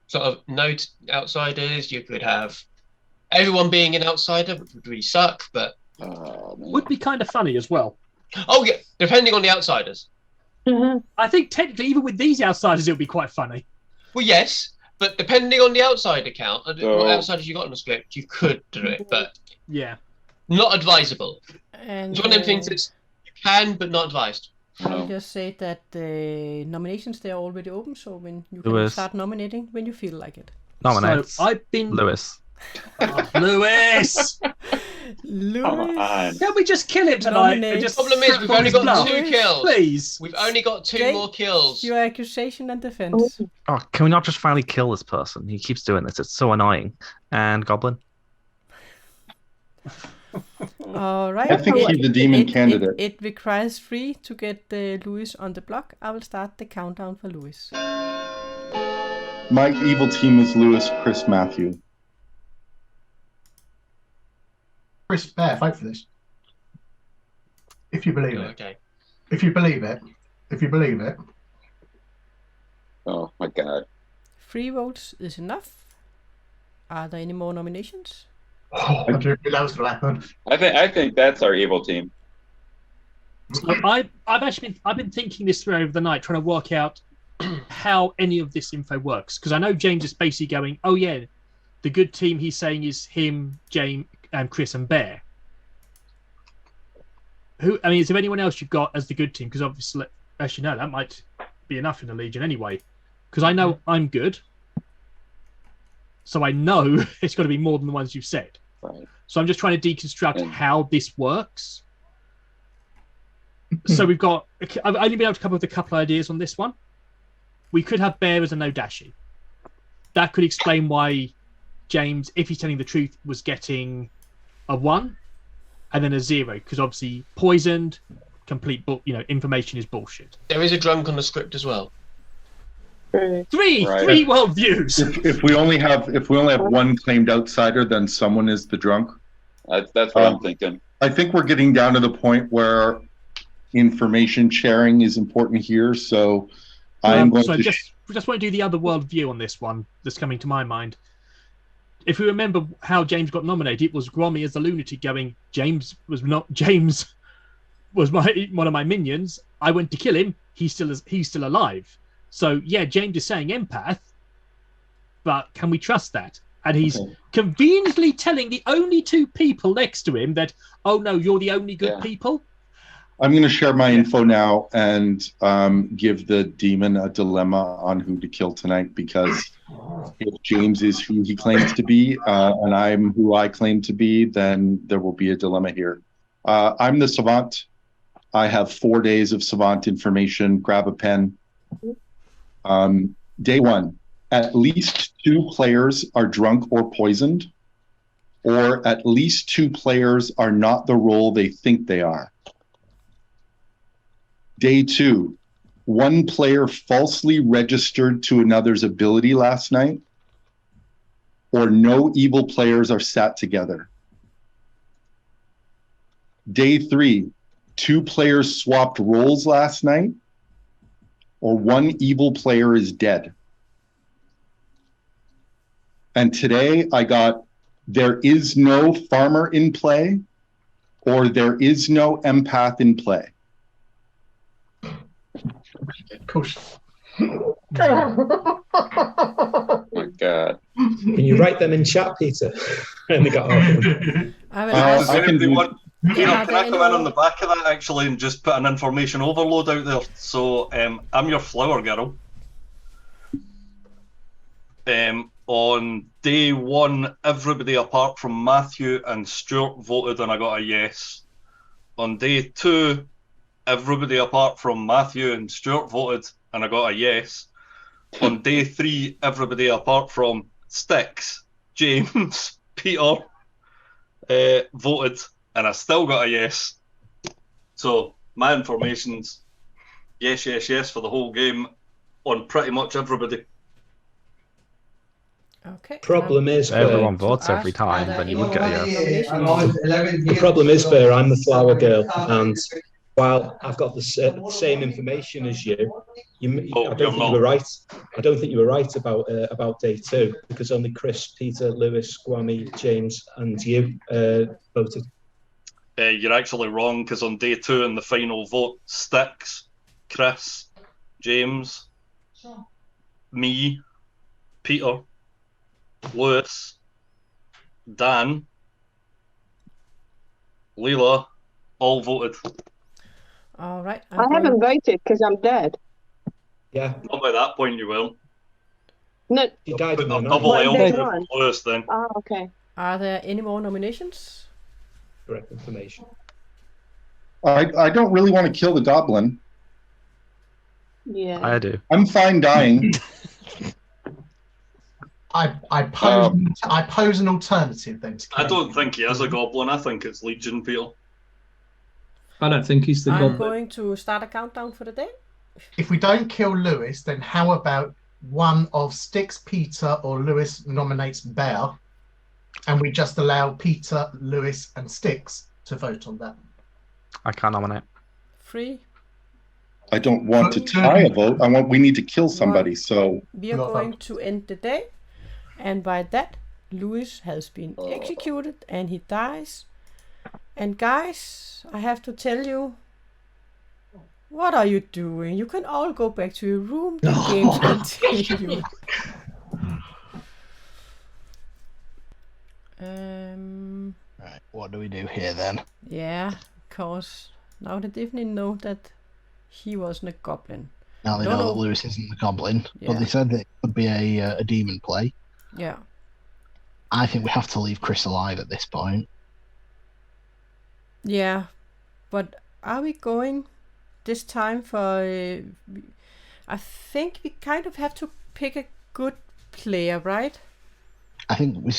sort of no outsiders. You could have everyone being an outsider, which would really suck, but would be kind of funny as well. Oh yeah, depending on the outsiders. Mm-hmm. I think technically, even with these outsiders, it would be quite funny. Well, yes, but depending on the outsider count, what outsiders you got in the script, you could do it, but yeah, not advisable. And it's one of them things that you can, but not advised. I just say that the nominations they are already open, so when you can start nominating when you feel like it. Nominate. So I've been Lewis. Oh, Lewis! Lewis. Can we just kill him tonight? Nominate. And just Problem is, we've only got 2 kills. Please. We've only got 2 Jake, more kills. Your accusation and defense. Oh, can we not just finally kill this person? He keeps doing this. It's so annoying. And Goblin? All right. I think he's the demon candidate. It requires 3 to get Lewis on the block. I will start the countdown for Lewis. My evil team is Lewis, Chris, Matthew. Chris, fair, fight for this. If you believe it. Okay. If you believe it. If you believe it. Oh my god. 3 votes is enough. Are there any more nominations? Oh, I didn't realize that happened. I think that's our evil team. So I've been thinking this through over the night, trying to work out how any of this info works. Because I know James is basically going, oh yeah, the good team he's saying is him, James, and Chris and Bear. Is there anyone else you've got as the good team? Because obviously, actually no, that might be enough in the Legion anyway. Because I know I'm good. So I know it's got to be more than the ones you've said. Right. So I'm just trying to deconstruct how this works. So we've got... I've only been able to come up with a couple of ideas on this one. We could have Bear as a no-dashi. That could explain why James, if he's telling the truth, was getting a 1 and then a 0. Because obviously poisoned, complete... information is bullshit. There is a drunk on the script as well. Three worldviews. If we only have one claimed outsider, then someone is the drunk. That's what I'm thinking. I think we're getting down to the point where information sharing is important here. So I'm going to just want to do the other worldview on this one that's coming to my mind. If we remember how James got nominated, it was Grommy as the lunatic going, James was one of my minions. I went to kill him. He's still alive. So yeah, James is saying empath, but can we trust that? And he's conveniently telling the only 2 people next to him that, oh no, you're the only good people. I'm going to share my info now and give the demon a dilemma on who to kill tonight, because if James is who he claims to be and I'm who I claim to be, then there will be a dilemma here. I'm the savant. I have 4 days of savant information. Grab a pen. Day 1, at least 2 players are drunk or poisoned, or at least 2 players are not the role they think they are. Day 2, 1 player falsely registered to another's ability last night, or no evil players are sat together. Day 3, 2 players swapped roles last night, or 1 evil player is dead. And today I got, there is no farmer in play, or there is no empath in play. Course. Oh my god. Can you write them in chat, Peter? And they got Can I come in on the back of that actually and just put an information overload out there? So I'm your flower girl. On day 1, everybody apart from Matthew and Stuart voted and I got a yes. On day 2, everybody apart from Matthew and Stuart voted and I got a yes. On day 3, everybody apart from Sticks, James, Peter voted and I still got a yes. So my information's yes, yes, yes for the whole game on pretty much everybody. Okay. Problem is, everyone votes every time, then you would get a yes. The problem is, Bear, I'm the flower girl, and while I've got the same information as you, I don't think you were right. I don't think you were right about day 2, because only Chris, Peter, Lewis, Gwami, James, and you voted. You're actually wrong, because on day 2 in the final vote, Sticks, Chris, James, me, Peter, Lewis, Dan, Leela, all voted. All right. I haven't voted because I'm dead. Yeah. Not by that point you will. No. He died in I'll the double Well, L there's for one. Lewis then. Oh, okay. Are there any more nominations? Correct information. I don't really want to kill the goblin. Yeah. I do. I'm fine dying. I pose an alternative then. I don't think he is a goblin. I think it's Legion, Peter. I don't think he's the I'm goblin. going to start a countdown for the day. If we don't kill Lewis, then how about one of Styx, Peter, or Lewis nominates Bear, and we just allow Peter, Lewis, and Styx to vote on that? I can't nominate. 3. I don't want to tie a vote. We need to kill somebody. So We are going to end the day, and by that, Lewis has been executed and he dies. And guys, I have to tell you, what are you doing? You can all go back to your room. The games continue. Right, what do we do here then? Yeah, because now they definitely know that he wasn't a goblin. Now they know that Lewis isn't the goblin, but Yeah. they said that it could be a demon play. Yeah. I think we have to leave Chris alive at this point. Yeah, but are we going this time for... I think we kind of have to pick a good player, right? I think we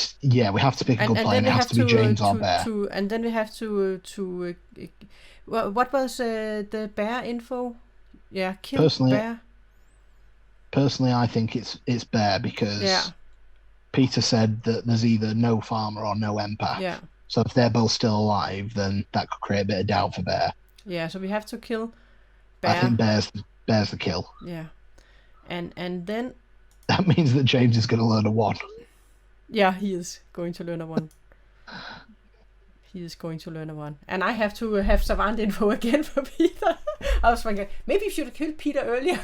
have to pick a good player, and it has to be James or Bear. And then we have to what was the Bear info? Yeah, kill Bear. Personally, I think it's Bear because Peter said that there's either no farmer or no empath. Yeah. So if they're both still alive, then that could create a bit of doubt for Bear. Yeah, so we have to kill Bear. I think Bear's the kill. Yeah. And then... That means that James is going to learn a 1. Yeah, he is going to learn a 1. He is going to learn a 1. And I have to have savant info again for Peter. I was thinking, maybe you should have killed Peter earlier.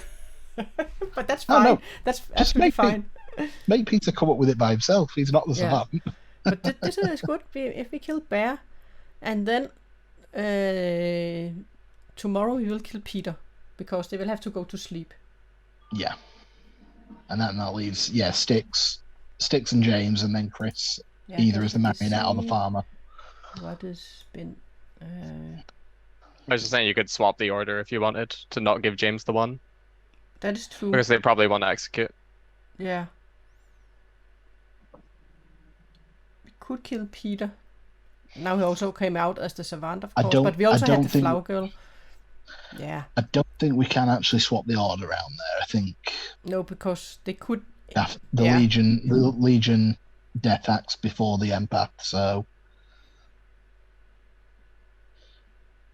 But that's fine. No. That's absolutely fine. Make Peter come up with it by himself. He's not the savant. But this is good. If we kill Bear, and then tomorrow we will kill Peter, because they will have to go to sleep. Yeah. And then that leaves, Styx and James, and then Chris, either as the marionette or the farmer. What has been... I was just saying you could swap the order if you wanted to not give James the 1. That is true. Because they probably want to execute. Yeah. We could kill Peter. Now he also came out as the savant, of course, but we also had the flower girl. Yeah. I don't think we can actually swap the order around there. I think no, because they could. The Legion death acts before the empath, so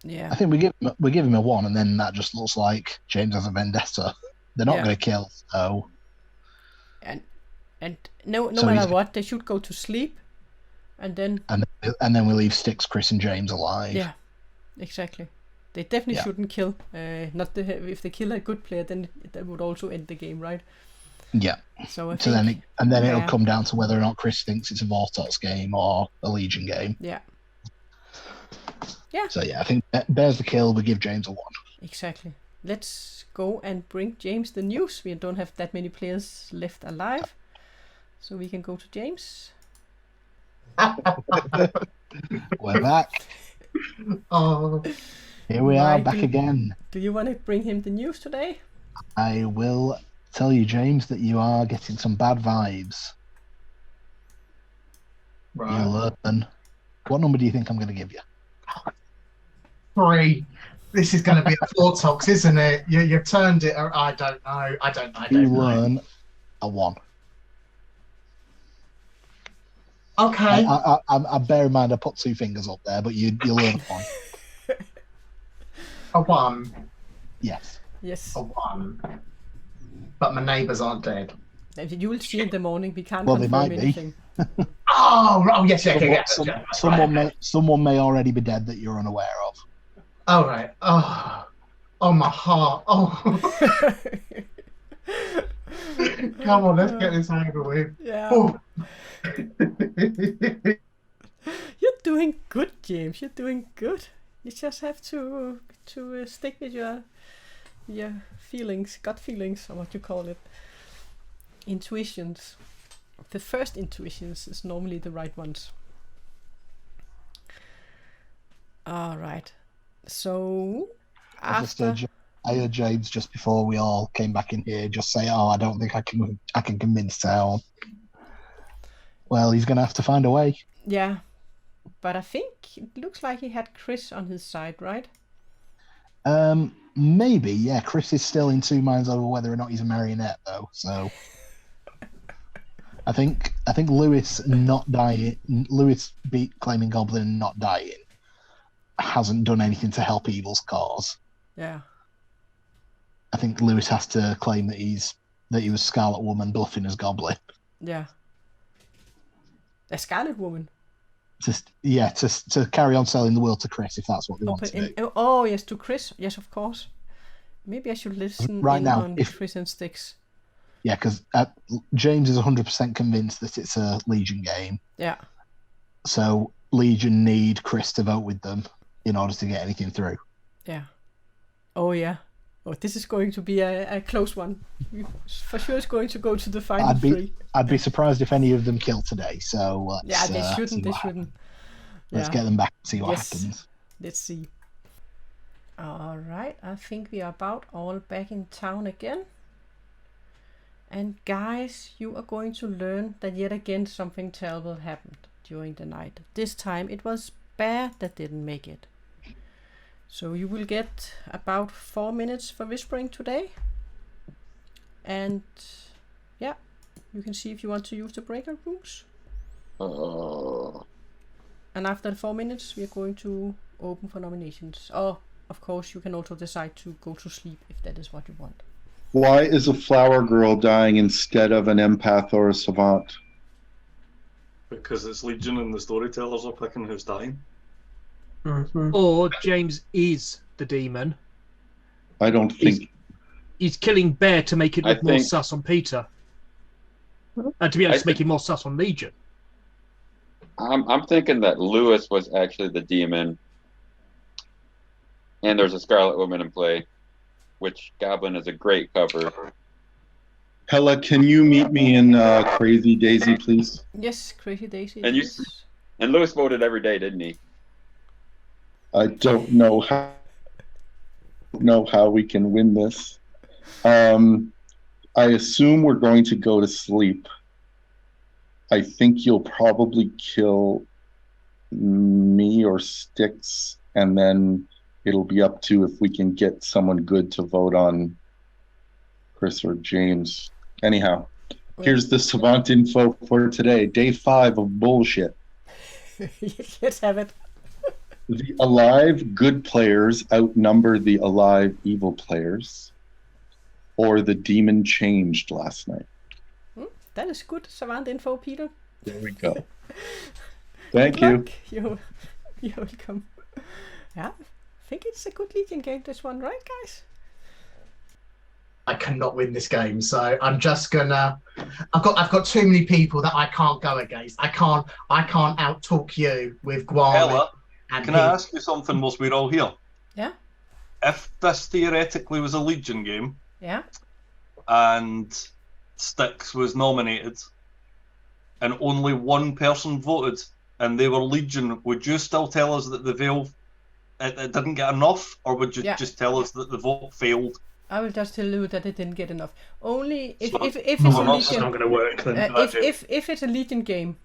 yeah. I think we give him a 1, and then that just looks like James has a vendetta. They're not going to kill, so. And no matter what, they should go to sleep, and then we leave Styx, Chris, and James alive. Yeah, exactly. They definitely shouldn't kill. If they kill a good player, then that would also end the game, right? Yeah. So then it'll come down to whether or not Chris thinks it's a Vortex game or a Legion game. Yeah. Yeah. So I think Bear's the kill. We give James a 1. Exactly. Let's go and bring James the news. We don't have that many players left alive, so we can go to James. We're back. Oh. Here we are, back again. Do you want to bring him the news today? I will tell you, James, that you are getting some bad vibes. Right. You learn. What number do you think I'm going to give you? 3. This is going to be a Vortox, isn't it? You've turned it. I don't know. I don't You know. learn a 1. Okay. I bear in mind I put 2 fingers up there, but you learn a 1. A 1. Yes. Yes. A 1. But my neighbours aren't dead. You will see in the morning. We can't Well, they confirm might anything. Oh, yes, okay. Someone may already be dead that you're unaware of. All right. Oh, my heart. Oh. Come on, let's get this over with. Yeah. Oh. You're doing good, James. You're doing good. You just have to stick with your feelings, gut feelings, or what you call it. intuitions. The first intuitions is normally the right ones. All right. So after I heard James just before we all came back in here just say, "Oh, I don't think I can convince Town." Well, he's going to have to find a way. Yeah, but I think it looks like he had Chris on his side, right? Maybe. Yeah, Chris is still in two minds over whether or not he's a marionette, though. So I think Lewis not dying, Lewis claiming Goblin and not dying, hasn't done anything to help Evil's cause. Yeah. I think Lewis has to claim that he was Scarlet Woman bluffing as Goblin. Yeah. A Scarlet Woman. To carry on selling the world to Chris if that's what they want to do. Oh yes, to Chris. Yes, of course. Maybe I should listen right now on Chris and Styx. Yeah, because James is 100% convinced that it's a Legion game. Yeah. So Legion need Chris to vote with them in order to get anything through. Yeah. Oh yeah. Oh, this is going to be a close one. For sure, it's going to go to the final three. I'd be surprised if any of them kill today. So they shouldn't. They shouldn't. Let's get them back and see what happens. Let's see. All right, I think we are about all back in town again. And guys, you are going to learn that yet again something terrible happened during the night. This time it was Bear that didn't make it. So you will get about 4 minutes for whispering today. And yeah, you can see if you want to use the breakout rooms. And after the 4 minutes, we are going to open for nominations. Oh, of course, you can also decide to go to sleep if that is what you want. Why is a flower girl dying instead of an empath or a savant? Because it's Legion and the storytellers are picking who's dying. Or James is the demon. I don't think he's killing Bear to make it look more sus on Peter, and to be honest, make it more sus on Legion. I'm thinking that Lewis was actually the demon, and there's a Scarlet Woman in play, which Goblin is a great cover. Helle, can you meet me in Crazy Daisy, please? Yes, Crazy Daisy. And Lewis voted every day, didn't he? I don't know how we can win this. I assume we're going to go to sleep. I think you'll probably kill me or Styx, and then it'll be up to if we can get someone good to vote on Chris or James. Anyhow, here's the Savant info for today. Day 5 of bullshit. Let's have it. The alive good players outnumber the alive evil players, or the demon changed last night. That is good Savant info, Peter. There we go. Thank you. You're welcome. Yeah, I think it's a good Legion game, this one, right, guys? I cannot win this game, so I'm just gonna. I've got too many people that I can't go against. I can't out-talk you with Guam. Helle, can I ask you something whilst we're all here? Yeah. If this theoretically was a Legion game, yeah, and Styx was nominated, and only one person voted, and they were Legion, would you still tell us that the veil it didn't get enough, or would you just tell us that the vote failed? I will just tell you that it didn't get enough. Only if it's a Legion. Not going to work. Then, if it's a Legion game,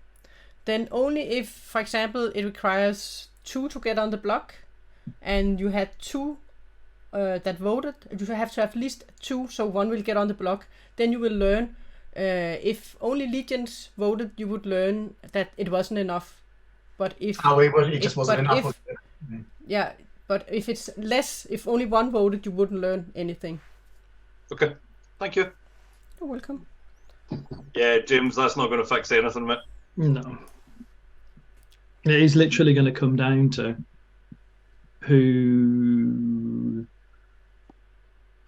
then only if, for example, it requires 2 to get on the block, and you had 2 that voted. You have to have at least 2, so 1 will get on the block. Then you will learn. If only Legions voted, you would learn that it wasn't enough. But if it just wasn't enough. Yeah, but if it's less, if only 1 voted, you wouldn't learn anything. Okay, thank you. You're welcome. Yeah, James, that's not going to fix anything, mate. No. It is literally going to come down to who.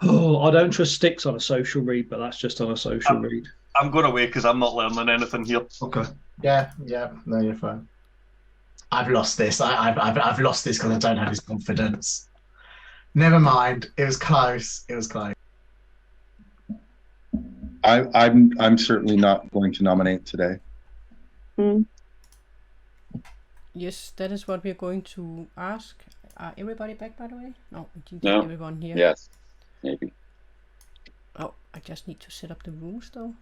Oh, I don't trust Styx on a social read, but that's just on a social read. I'm going away because I'm not learning anything here. Okay. Yeah. No, you're fine. I've lost this. I've lost this because I don't have his confidence. Never mind. It was close. I'm certainly not going to nominate today. Yes, that is what we're going to ask. Are everybody back, by the way? No, we can No. get everyone here. Yes, maybe. Oh, I just need to set up the rules, though.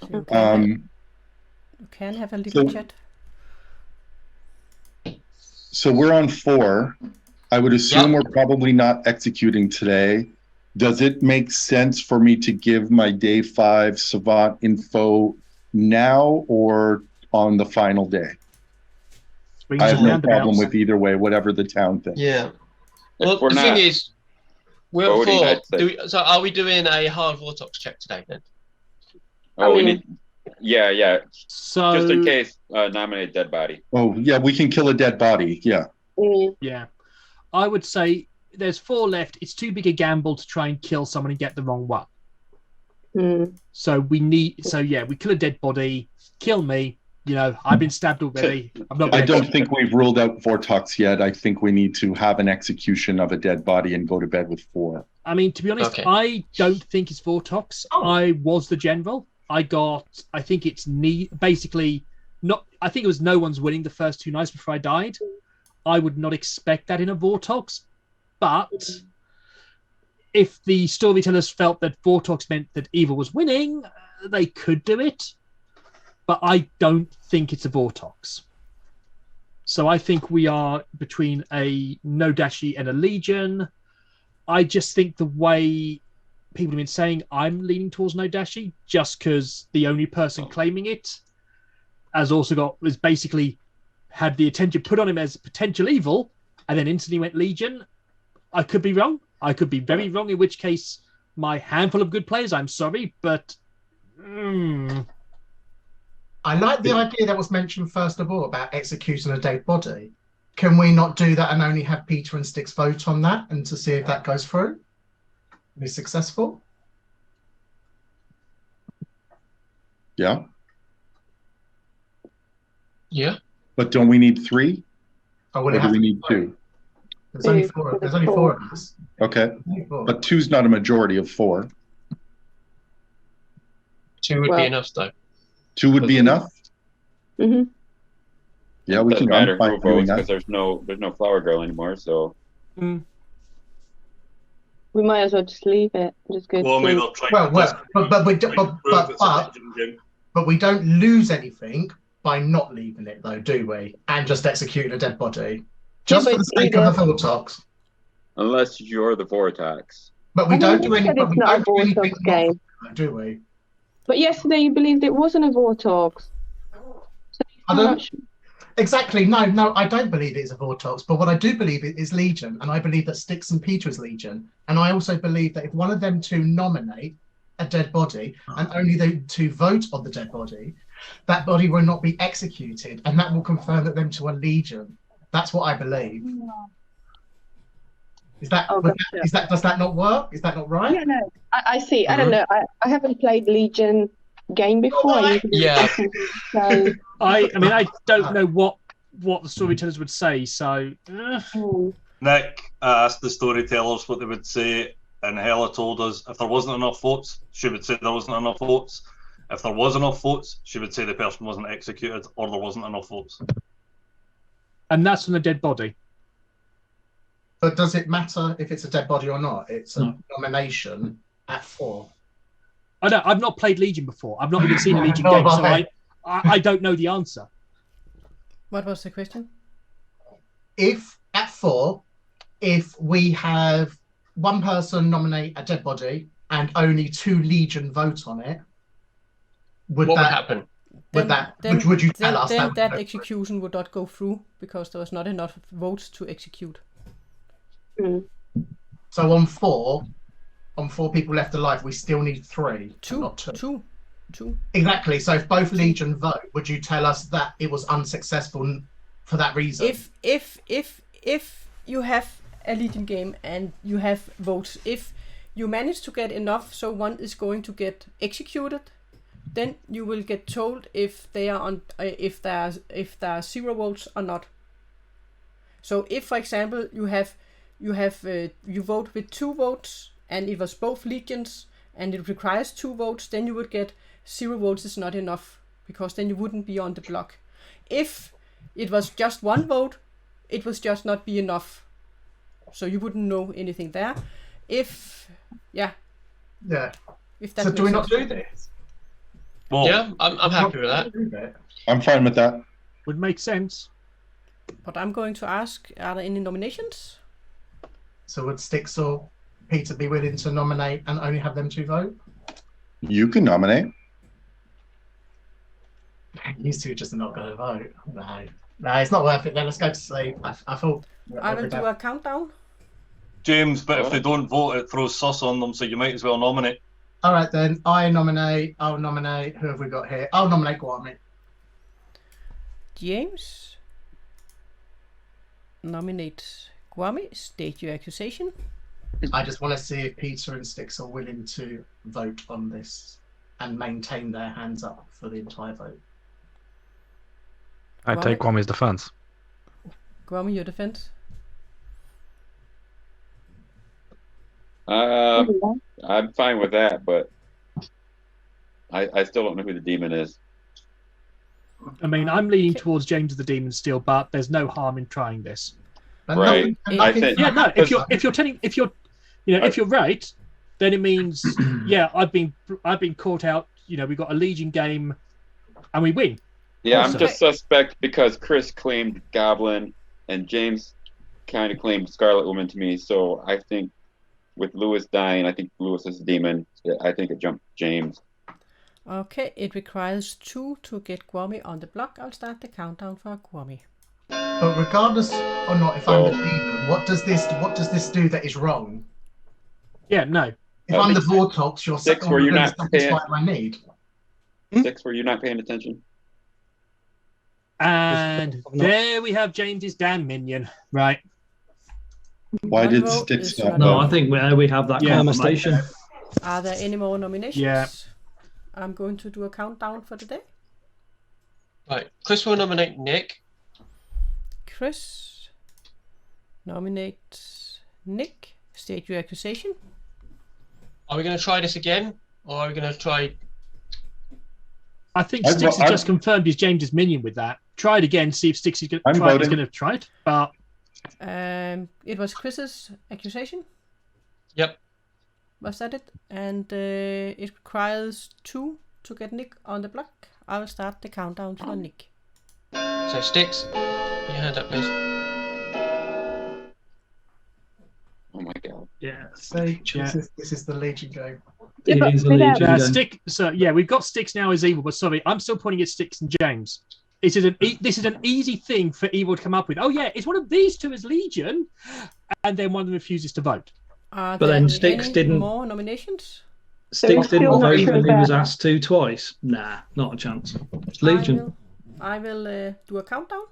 So you can have a little chat. So we're on 4. I would assume we're probably not executing today. Does it make sense for me to give my day 5 Savant info now or on the final day? I have no problem with either way, whatever the town thinks. Yeah. Well, the thing is, we're voting, at 4. So are we doing a hard Vortox check today then? Oh, we need. Yeah. So just in case, nominate dead body. Oh yeah, we can kill a dead body. Yeah. Yeah. I would say there's 4 left. It's too big a gamble to try and kill someone and get the wrong one. So we kill a dead body, kill me. You know, I've been stabbed already. I don't think we've ruled out Vortox yet. I think we need to have an execution of a dead body and go to bed with 4. I mean, to be honest, I don't think it's Vortox. I was the general. I think it's basically not. I think it was no one's winning the first 2 nights before I died. I would not expect that in a Vortox, but if the storytellers felt that Vortox meant that evil was winning, they could do it. But I don't think it's a Vortox. So I think we are between a Nodashi and a Legion. I just think the way people have been saying, I'm leaning towards Nodashi just because the only person claiming it was basically had the attention put on him as potential evil and then instantly went Legion. I could be wrong. I could be very wrong, in which case my handful of good players, I'm sorry, but... I like the idea that was mentioned first of all about executing a dead body. Can we not do that and only have Peter and Styx vote on that and to see if that goes through? Be successful? Yeah. Yeah. But don't we need 3? Oh, or do we need 2? There's only 4. There's only 4 of us. Okay. But 2's not a majority of 4. 2 would be enough, though. 2 would be enough? Mm-hmm. Yeah, we Doesn't can. matter I'm fine who doing votes that. because there's no flower girl anymore. So We might as well just leave it. Just go. Well, maybe they'll try. But we don't lose anything by not leaving it, though, do we? And just executing a dead body, just for the sake of the Vortox. Unless you're the Vortex. But we don't do anything. It's not a Vortox game, do we? But yesterday you believed it wasn't a Vortox. I don't. Exactly. No, I don't believe it is a Vortox. But what I do believe it is Legion, and I believe that Styx and Peter is Legion, and I also believe that if one of them 2 nominate a dead body and only the 2 vote on the dead body, that body will not be executed, and that will confirm that them 2 are Legion. That's what I believe. Does that not work? Is that not right? Yeah, no. I see. I don't know. I haven't played Legion game before. So I don't know what the storytellers would say. So Nick asked the storytellers what they would say, and Helle told us if there wasn't enough votes, she would say there wasn't enough votes. If there was enough votes, she would say the person wasn't executed or there wasn't enough votes. And that's on the dead body. But does it matter if it's a dead body or not? It's a nomination at 4. I know. I've not played Legion before. I've not even seen a Legion game, so I don't know the answer. What was the question? If at 4, if we have one person nominate a dead body and only 2 Legion vote on it, what would happen? Would you tell us then that execution would not go through because there was not enough votes to execute. So on 4 people left alive, we still need 3, not 2. 2. Exactly. So if both Legion vote, would you tell us that it was unsuccessful for that reason? If you have a Legion game and you have votes, if you manage to get enough so one is going to get executed, then you will get told if they are on if there are 0 votes or not. So if, for example, you vote with 2 votes and it was both Legions and it requires 2 votes, then you would get 0 votes is not enough, because then you wouldn't be on the block. If it was just 1 vote, it would just not be enough, so you wouldn't know anything there. If Yeah. if that So do we makes not sense. do this? Well, Yeah, I'm happy with that. I'm fine with that. Would make sense. But I'm going to ask, are there any nominations? So would Styx or Peter be willing to nominate and only have them 2 vote? You can nominate. These 2 are just not going to vote. No, it's not worth it. Then let's go to sleep. I thought. I will do a countdown. James, but if they don't vote, it throws sus on them, so you might as well nominate. All right, then. I'll nominate. Who have we got here? I'll nominate Guami. James. Nominate Guami. State your accusation. I just want to see if Peter and Styx are willing to vote on this and maintain their hands up for the entire vote. I take Kwami's defense. Guami, your defense. I'm fine with that, but I still don't know who the demon is. I mean, I'm leaning towards James the Demon still, but there's no harm in trying this. Right. I think, Yeah, no. If you're right, then it means I've been caught out. You know, we got a Legion game, and we win. Yeah, Also. I'm just suspect because Chris claimed Goblin and James kind of claimed Scarlet Woman to me. So I think with Lewis dying, I think Lewis is a demon. I think it jumped James. Okay, it requires 2 to get Guami on the block. I'll start the countdown for Guami. But regardless or not, if I'm the demon, what does this do that is wrong? Yeah, no. If I'm the Vortox, you're Six, were you not paying? my need. 6, were you not paying attention? And there we have James's damn minion. Right. Why One did vote Styx is not not No, vote? I think we have that confirmation. Are there any more nominations? Yeah. I'm going to do a countdown for today. Right, Chris will nominate Nick. Chris, nominate Nick. State your accusation. Are we going to try this again, or are we going to try? I think Styx has just confirmed he's James's minion with that. Try it again, see if Styx is going to try it. But it was Chris's accusation. Yep. Was that it? And it requires 2 to get Nick on the block. I will start the countdown for Nick. So Styx, your hand up, please. Oh my god. Yeah. This is the Legion game. It is a Legion game. Stick. So yeah, we've got Styx now as evil, but sorry, I'm still pointing at Styx and James. This is an easy thing for evil to come up with. Oh yeah, it's one of these 2 as Legion, and then one of them refuses to vote. Are But there then Styx any didn't. more nominations? Styx didn't still not vote sure when he about- was asked to twice. Nah, not a chance. It's Legion. I will do a countdown.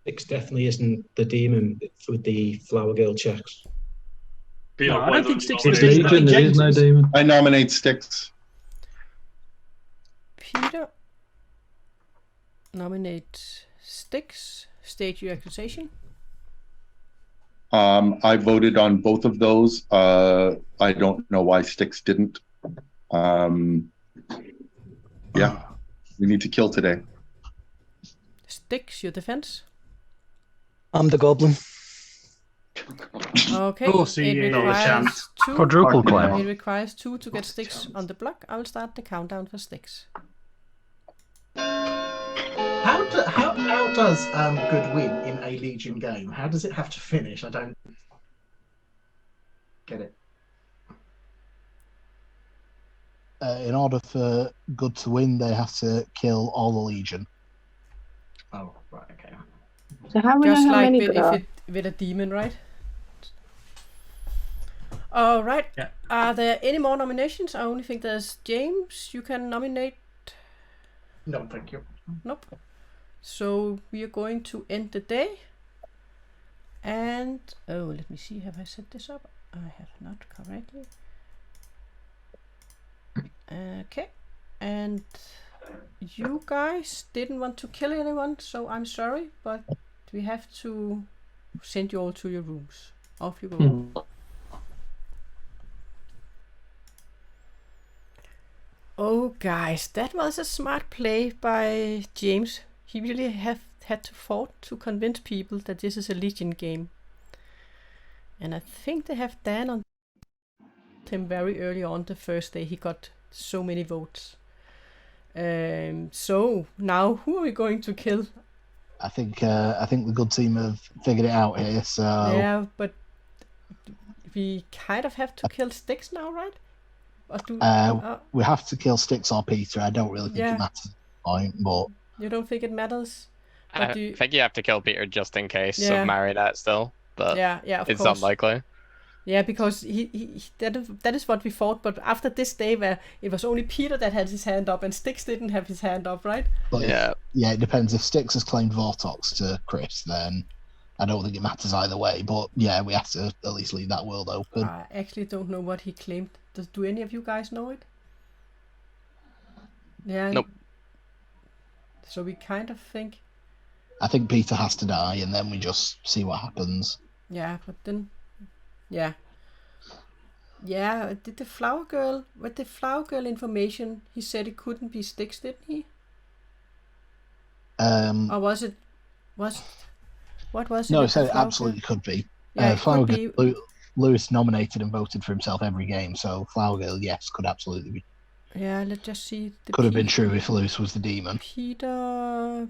Styx definitely isn't the demon with the Flower Girl checks. Peter, No, I why don't think you Styx nominate is It's Legion. James There is no is. demon. I nominate Styx. Peter, nominate Styx. State your accusation. I voted on both of those. I don't know why Styx didn't. Yeah, we need to kill today. Styx, your defense. I'm the goblin. Okay. Of course he it is. requires 2. Quadruple claim. It requires 2 to get Styx on the block. I will start the countdown for Styx. How does good win in a Legion game? How does it have to finish? I don't get it. In order for good to win, they have to kill all the Legion. Oh, right, okay. So how we know Just how like many with, there are? with a demon, right? All right. Yeah. Are there any more nominations? I only think there's James. You can nominate. No, thank you. Nope. So we are going to end the day. And let me see. Have I set this up? I have not correctly. Okay. And you guys didn't want to kill anyone, so I'm sorry, but we have to send you all to your rooms. Off you go. guys, that was a smart play by James. He really had to fought to convince people that this is a Legion game. And I think they have Dan on him very early on the first day. He got so many votes. So now who are we going to kill? I think the good team have figured it out here. So yeah, but we kind of have to kill Styx now, right? Or we have to kill Styx or Peter. I don't really think it matters at this point, but you don't think it matters? I think you have to kill Peter just in case Yeah. of Marionette still, but yeah, of it's course. unlikely. Yeah, because that is what we thought, but after this day where it was only Peter that had his hand up and Styx didn't have his hand up, right? but it depends. If Styx has claimed Vortox to Chris, then I don't think it matters either way. But yeah, we have to at least leave that world open. I actually don't know what he claimed. Do any of you guys know it? Yeah. Nope. So we kind of think. I think Peter has to die, and then we just see what happens. Yeah, but then. Yeah. Yeah, with the flower girl information, he said it couldn't be Styx, didn't he? Or was it? What was it? No, he said it absolutely could be. Yeah, it Flower could Girl, Lewis nominated and voted for himself every game, so Flower Girl, yes, could absolutely be. Yeah, let's just see. Could have been true if Lewis was the demon. Peter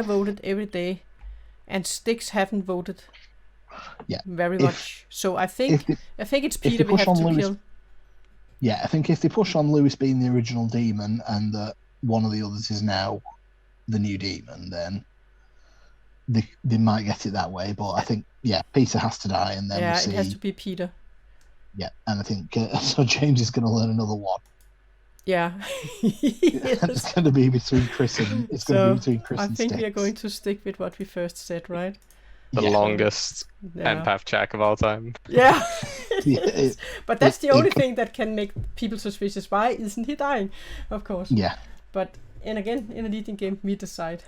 voted every day, and Styx haven't voted. Yeah, very much. So I think it's Peter we have to kill. Yeah, I think if they push on Lewis being the original demon and that one of the others is now the new demon, then they might get it that way. But I think Peter has to die, and then we see. It has to be Peter. Yeah, and I think so. James is going to learn another one. Yeah, it's going to be between Chris and and I think Styx. we are going to stick with what we first said, right? The longest empath check of all time. Yeah, but that's the only thing that can make people suspicious. Why isn't he dying? Of course. Yeah. But in a leading game, we decide.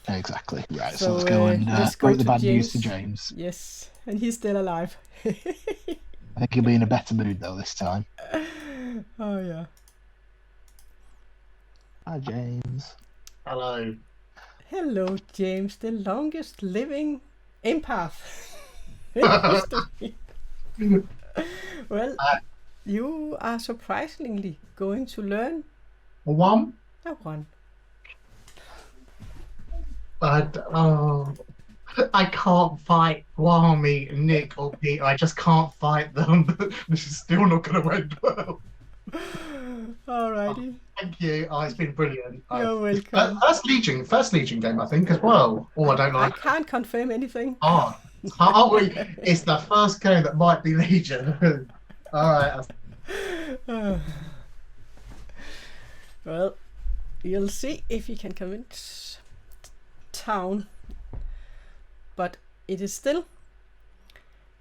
Exactly. Right. So let's go and break the bad news to James. Yes, and he's still alive. I think he'll be in a better mood though this time. Oh yeah. Hi, James. Hello. Hello, James, the longest living empath. Well, you are surprisingly going to learn a one. I can't fight Kwame, Nick, or Peter. I just can't fight them. This is still not going to end well. Alrighty. Thank you. It's been brilliant. You're welcome. First Legion game, I think, as well. I don't know. I can't confirm anything. It's the first game that might be Legion. All right. Well, you'll see if you can convince Town. But it is still.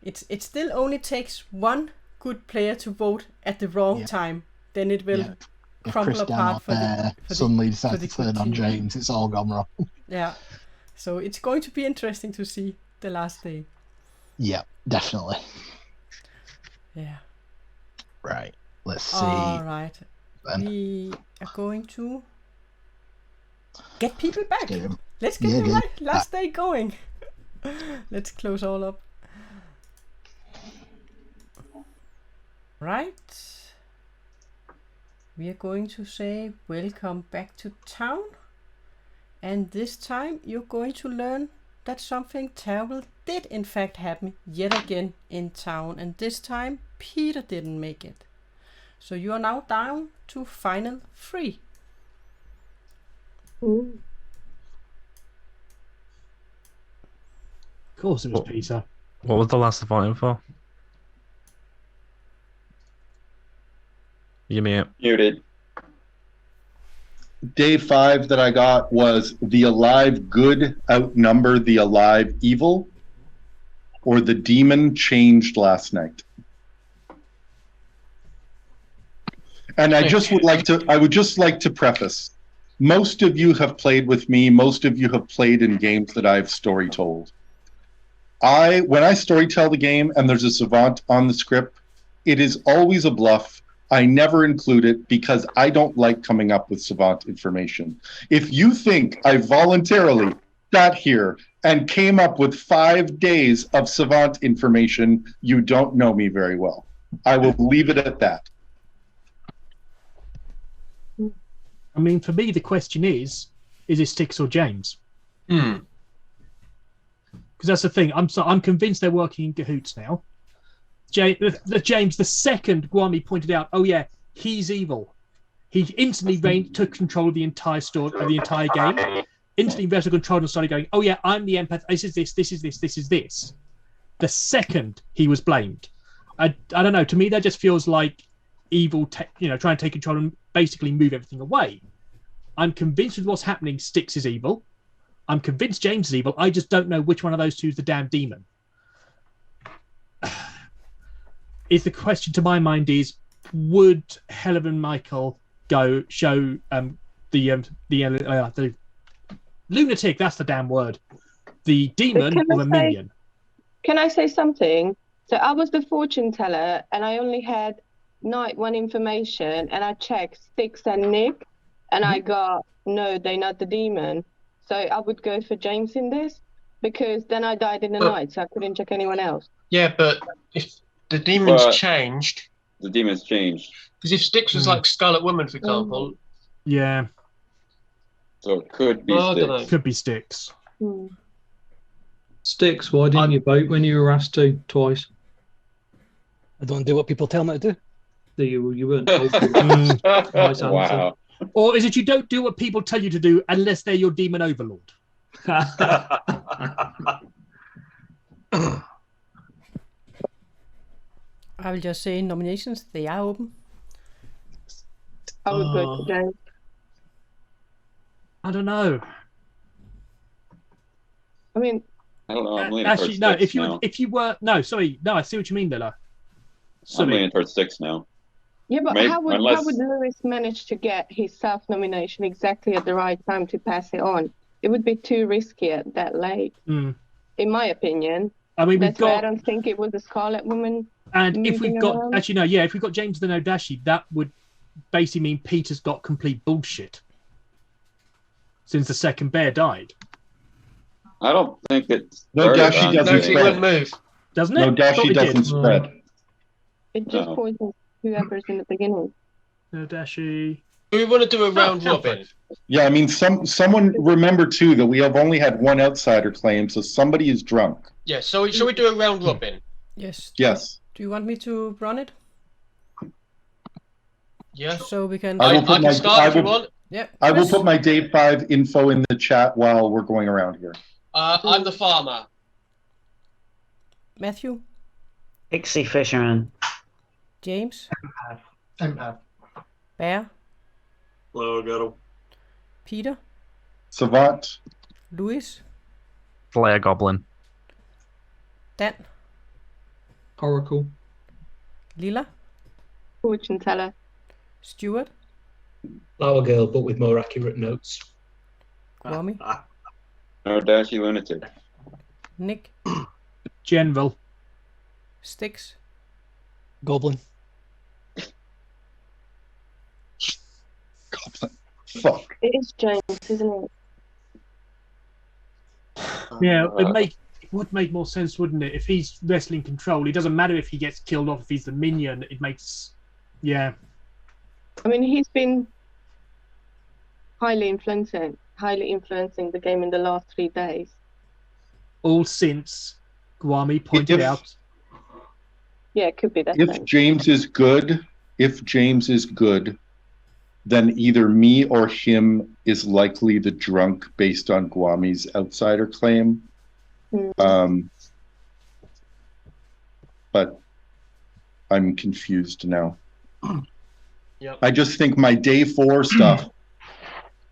It still only takes one good player to vote at the wrong time. Then it will crumble Chris apart suddenly decides to turn on James. It's all gone wrong. Yeah, so it's going to be interesting to see the last day. Yeah, definitely. Yeah. Right. Let's see. All right. We are going to get people back. Let's get the last day going. Let's close all up. Right. We are going to say welcome back to town. And this time you're going to learn that something terrible did in fact happen yet again in town. And this time Peter didn't make it. So you are now down to final 3. Of course it was Peter. What was the last voting for? You muted. Day 5 that I got was the alive good outnumber the alive evil, or the demon changed last night. And I would just like to preface, most of you have played with me, most of you have played in games that I've story told. When I story tell the game and there's a savant on the script, it is always a bluff I never include it because I don't like coming up with savant information. If you think I voluntarily sat here and came up with 5 days of savant information, you don't know me very well. I will leave it at that. I mean, for me, the question is it Styx or James? Because that's the thing. I'm convinced they're working in cahoots now. James, the second Gwami pointed out, oh yeah, he's evil. He instantly took control of the entire story, of the entire game. Instantly took control and started going, oh yeah, I'm the empath. This is this. This is this. This is this. The second he was blamed, I don't know. To me, that just feels like evil. Trying to take control and basically move everything away. I'm convinced with what's happening, Styx is evil. I'm convinced James is evil. I just don't know which one of those two is the damn demon. Is the question to my mind is, would Helle and Michael show the lunatic? That's the damn word. The demon or the minion. Can I say something? So I was the fortune teller, and I only had night 1 information, and I checked Styx and Nick, and I got no, they're not the demon. So I would go for James in this, because then I died in the night, so I couldn't check anyone else. Yeah, but if the demon's changed. The demon's changed. Because if Styx was like Scarlet Woman, for example. Yeah. So it could be Styx. Could be Styx. Styx, why didn't you vote when you were asked to twice? I don't do what people tell me to do. You weren't told to. Nice answer. Wow. Or is it you don't do what people tell you to do unless they're your demon overlord? I will just say nominations, they are open. I would go to James. I don't know. I mean, I don't know. I'm leaning actually, towards no. Styx If you were I see what you mean, Lilla. I'm leaning towards Styx now. Yeah, but Maybe, how would Lewis manage to get his self-nomination exactly at the right time to pass it on? It would be too risky at that late, in my opinion. I mean, that's why I don't think it was a Scarlet Woman. And if we've got around. actually no, yeah, if we've got James the Nodashi, that would basically mean Peter's got complete bullshit since the second bear died. I don't think it's Nodashi doesn't spread. Move. Doesn't it? Nodashi doesn't spread. It just poisons whoever's in the beginning. Nodashi. Do we want to do a round robin? Yeah, I mean, someone remember too that we have only had one outsider claim, so somebody is drunk. Yeah, so shall we do a round robin? Yes. Yes. Do you want me to run it? Yeah. So we can. I can start if you want. Yeah. I will put my day 5 info in the chat while we're going around here. I'm the farmer. Matthew. Pixie fisherman. James. Empath. Bear. Hello, got him. Peter. Savant. Louis. Slayer Goblin. Dan. Oracle. Lila. Fortune teller. Stuart. Flower girl, but with more accurate notes. Romy. Nodashi lunatic. Nick. General. Styx. Goblin. Goblin. Fuck. It is James, isn't it? Yeah, it would make more sense, wouldn't it? If he's wrestling control, it doesn't matter if he gets killed off. If he's the minion, it makes, yeah. I mean, he's been highly influencing the game in the last 3 days. All since Gwami pointed out. Yeah, it could be that. If James is good, then either me or him is likely the drunk based on Gwami's outsider claim. But I'm confused now. Yep. I just think my day 4 stuff,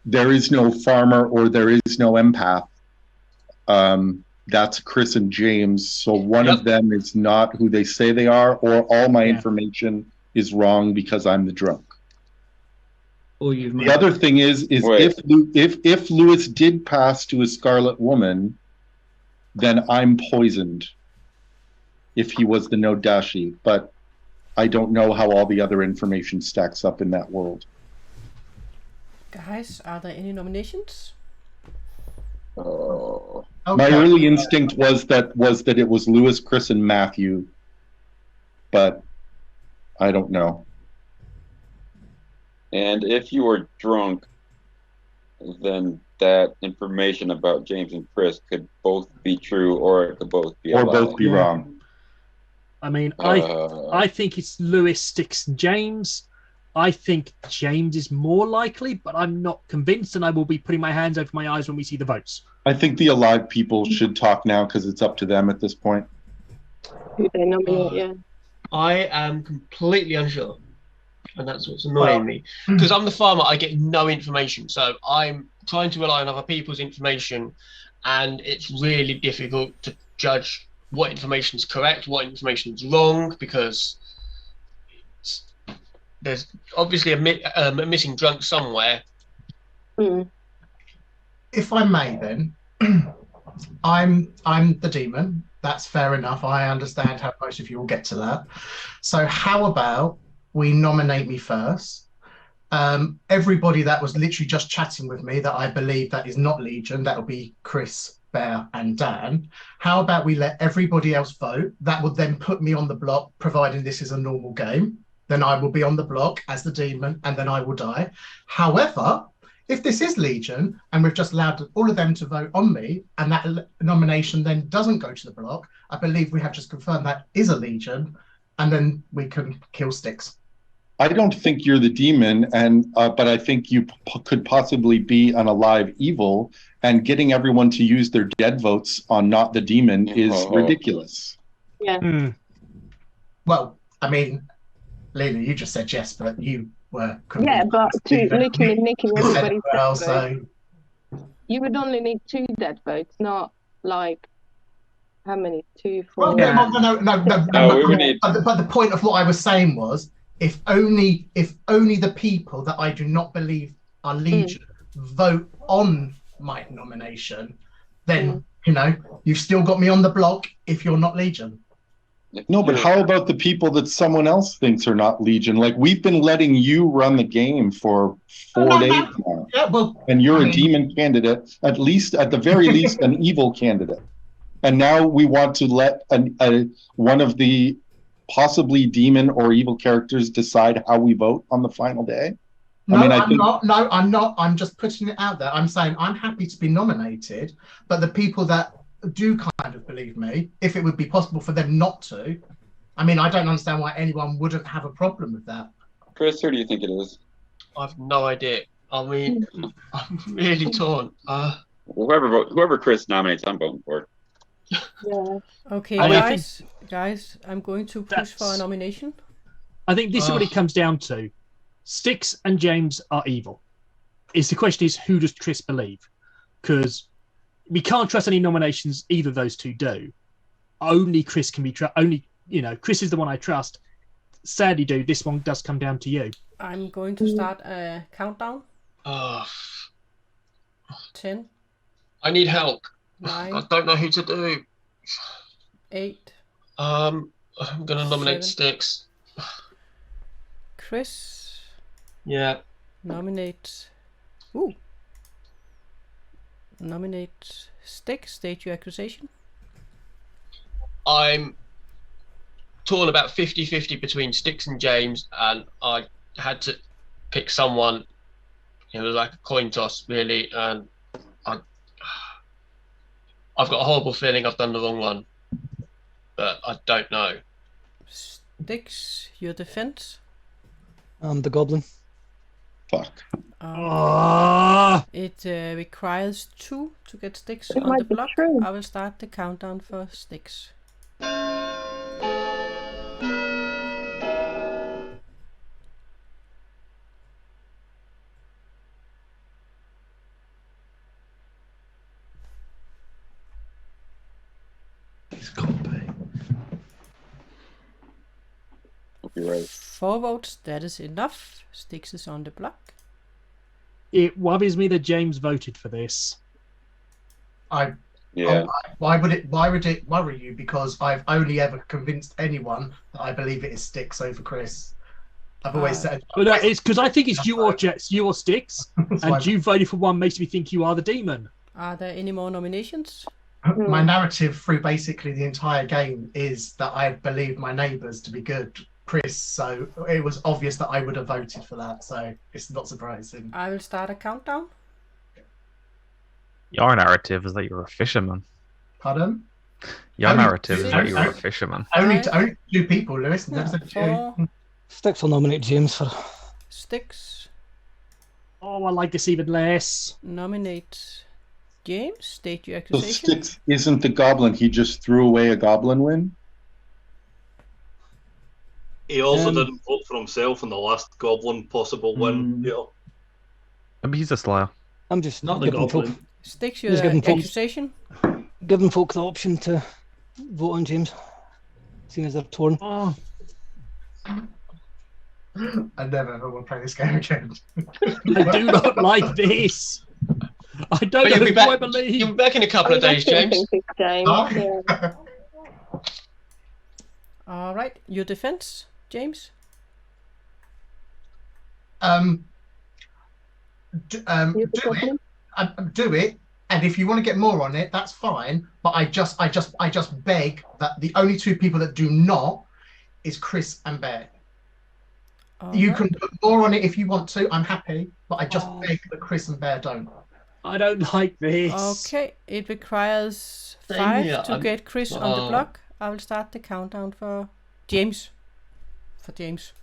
there is no farmer or there is no empath. That's Chris and James. So one of them is not who they say they are, or all my information is wrong because I'm the drunk. The other thing is if Lewis did pass to a Scarlet Woman, then I'm poisoned if he was the Nodashi. But I don't know how all the other information stacks up in that world. Guys, are there any nominations? My early instinct was that it was Lewis, Chris, and Matthew, but I don't know. And if you were drunk, then that information about James and Chris could both be true, or it could both be a lie. both be wrong. I mean, I think it's Lewis, Sticks, and James. I think James is more likely, but I'm not convinced, and I will be putting my hands over my eyes when we see the votes. I think the alive people should talk now because it's up to them at this point. Who they nominate, yeah. I am completely unsure, and that's what's annoying me. Because I'm the farmer, I get no information, so I'm trying to rely on other people's information, and it's really difficult to judge what information is correct, what information is wrong, because there's obviously a missing drunk somewhere. If I may, then, I'm the demon. That's fair enough. I understand how most of you will get to that. So how about we nominate me first? Everybody that was literally just chatting with me that I believe that is not Legion, that will be Chris, Bear, and Dan. How about we let everybody else vote? That would then put me on the block, providing this is a normal game. Then I will be on the block as the demon, and then I will die. However, if this is Legion, and we've just allowed all of them to vote on me, and that nomination then doesn't go to the block, I believe we have just confirmed that is a Legion, and then we can kill Sticks. I don't think you're the demon, but I think you could possibly be an alive evil, and getting everyone to use their dead votes on not the demon is ridiculous. Yeah. Well, I mean, Lena, you just said yes, but you were... Yeah, but nicking everybody's well, dead vote. You would only need 2 dead votes, not like... How many? 2, 4... Well, no. We would need... But the point of what I was saying was, if only the people that I do not believe are Legion vote on my nomination, then, you've still got me on the block if you're not Legion. No, but how about the people that someone else thinks are not Legion? Like, we've been letting you run the game for 4 days now. Yeah, well, and you're a demon candidate, at the very least, an evil candidate. And now we want to let one of the possibly demon or evil characters decide how we vote on the final day? I'm not. I'm just putting it out there. I'm saying I'm happy to be nominated, but the people that do kind of believe me, if it would be possible for them not to, I don't understand why anyone wouldn't have a problem with that. Chris, who do you think it is? I've no idea. I'm really torn. Whoever Chris nominates, I'm voting for. Yeah. Okay, guys, I'm going to push for a nomination. I think this is what it comes down to. Sticks and James are evil. The question is, who does Chris believe? Because we can't trust any nominations either of those two do. Only Chris can be trusted. Chris is the one I trust. Sadly, dude, this one does come down to you. I'm going to start a countdown. 10. I need help. 9. I don't know who to do. 8. I'm going to nominate 7. Sticks. Chris. Yeah. Nominate Sticks. State your accusation. I'm torn about 50-50 between Sticks and James, and I had to pick someone. It was like a coin toss, really, and I've got a horrible feeling I've done the wrong one, but I don't know. Sticks, your defense? The goblin. Fuck. It requires 2 to get Sticks It on might the be block. true. I will start the countdown for Sticks. Right. 4 votes, that is enough. Sticks is on the block. It worries me that James voted for this. Yeah. Why would it worry you? Because I've only ever convinced anyone that I believe it is Sticks over Chris. I've always said. But it's because I think it's you or Sticks, why- and you voting for one makes me think you are the demon. Are there any more nominations? My narrative through basically the entire game is that I believe my neighbours to be good, Chris. So it was obvious that I would have voted for that. So it's not surprising. I will start a countdown. Your narrative is that you're a fisherman. Pardon? Your Only narrative is two- that you're a fisherman. Only 2 people, Lewis. Never said 2. 4. Sticks will nominate James for. Sticks. Oh, I like this even less. Nominate James. State your So accusation. Sticks isn't the goblin. He just threw away a goblin win. He also didn't vote for himself in the last goblin possible win. Yeah. I mean, he's a slayer. I'm just Not the giving goblin. folk, Sticks your Just give him full- accusation. giving folk the option to vote on James, seeing as they're torn. Oh. I never ever want to play this game again. I do not like this. I don't But know you'll be who back. I believe. You'll be back in a couple of days, James. All right, your defense, James. Do it, and if you want to get more on it, that's fine. But I just beg that the only 2 people that do not is Chris and Bear. You can put more on it if you want to. I'm happy, but I just beg that Chris and Bear don't. I don't like this. Okay, it requires Same 5 here. to get Chris on the Oh. block. I will start the countdown for James. For James.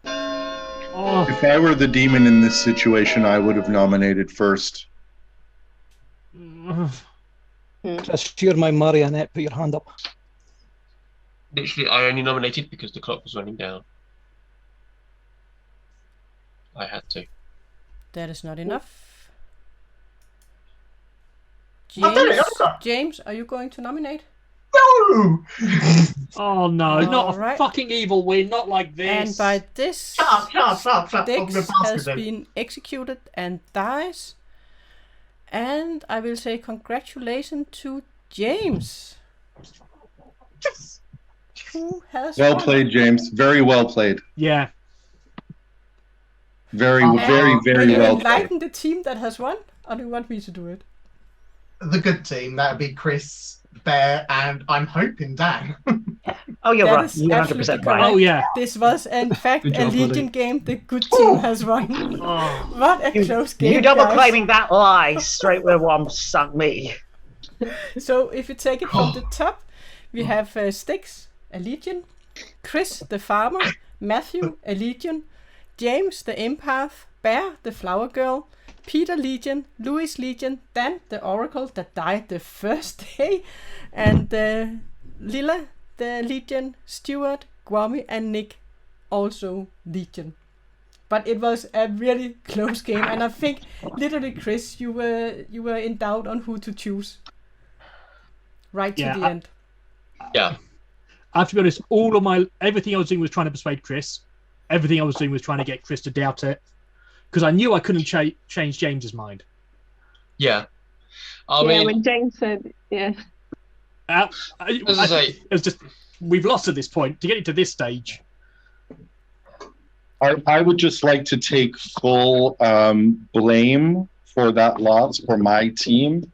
Oh. If I were the demon in this situation, I would have nominated first. Chris, you're my marionette. Put your hand up. Literally, I only nominated because the clock was running down. I had to. That is not enough. I've done it, James, haven't I? James, are you going to nominate? No! Oh no, not a Alright. fucking evil win, not like this. And by this, Shut up. Sticks I'm has gonna been executed and dies. And I will say congratulations to James. Who has Well won. played, James. Very well played. Yeah. Very, And very, very will you well played. enlighten the team that has won? Or do you want me to do it? The good team, that would be Chris, Bear, and I'm hoping Dan. Oh, you're That right. is You're 100% absolutely right. correct. Oh yeah. This was, in fact, Good a job, Legion buddy. game. The good team has won. What a close game, You double guys. claiming that lie straight where one sunk me. So if you take it from the top, we have Sticks, a Legion, Chris, the farmer, Matthew, a Legion, James, the empath, Bear, the flower girl, Peter, Legion, Louis, Legion, Dan, the oracle that died the first day, and Lila, the Legion, Stuart, Gwami, and Nick, also Legion. But it was a really close game, and I think literally, Chris, you were in doubt on who to choose. Right to Yeah, the end. Yeah. I have to be honest, everything I was doing was trying to persuade Chris. Everything I was doing was trying to get Chris to doubt it. Because I knew I couldn't change James's mind. Yeah. I mean, when James said, As I say, it was just, we've lost at this point. To get it to this stage. I would just like to take full blame for that loss for my team.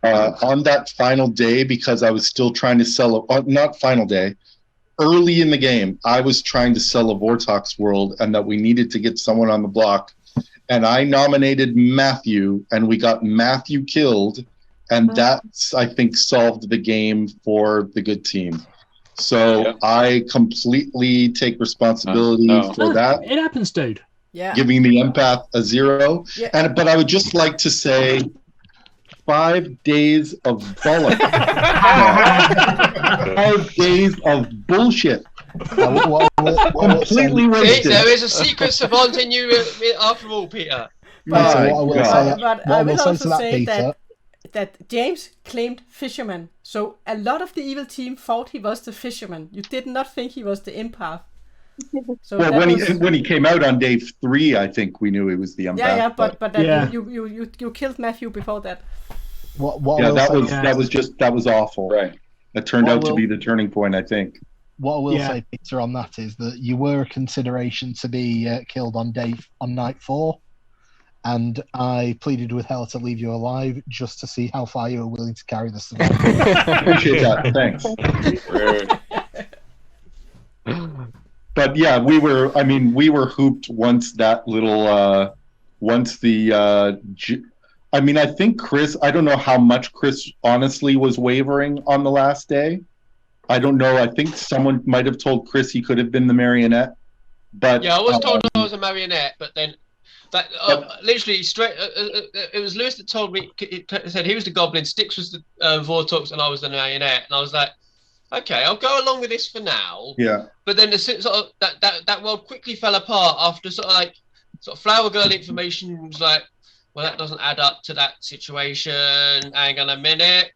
On that final day, because I was still trying to sell not final day, early in the game, I was trying to sell a Vortox world and that we needed to get someone on the block. And I nominated Matthew, and we got Matthew killed, and that's, I think, solved the game for the good team. So I completely take responsibility for that. It happens, dude. Yeah. Giving the empath a 0. Yeah. But I would just like to say 5 days of bollocks. 5 days of bullshit. Completely See, wasted. there is a secret savant in you after all, Peter. But I will also say that James claimed fisherman. So a lot of the evil team thought he was the fisherman. You did not think he was the empath. So well, that when he came out on day 3, I think we knew he was the empath. but you killed Matthew before that. What Yeah, I will say- that was awful. Right. That turned What I out to will- be the turning point, I think. What I will say, Peter, on that is that you were a consideration to be killed on night 4, and I pleaded with Helle to leave you alive just to see how far you were willing to carry the survival. Appreciate that. Thanks. But yeah, we were hooped once that little, I think Chris, I don't know how much Chris honestly was wavering on the last day. I don't know. I think someone might have told Chris he could have been the marionette. But yeah, I was told I was a marionette, but then that literally straight. It was Lewis that told me. He said he was the goblin, Styx was the Vortox, and I was the marionette. And I was like, okay, I'll go along with this for now. Yeah. But then the sort of that world quickly fell apart after sort of Flower Girl information was like, well, that doesn't add up to that situation. Hang on a minute.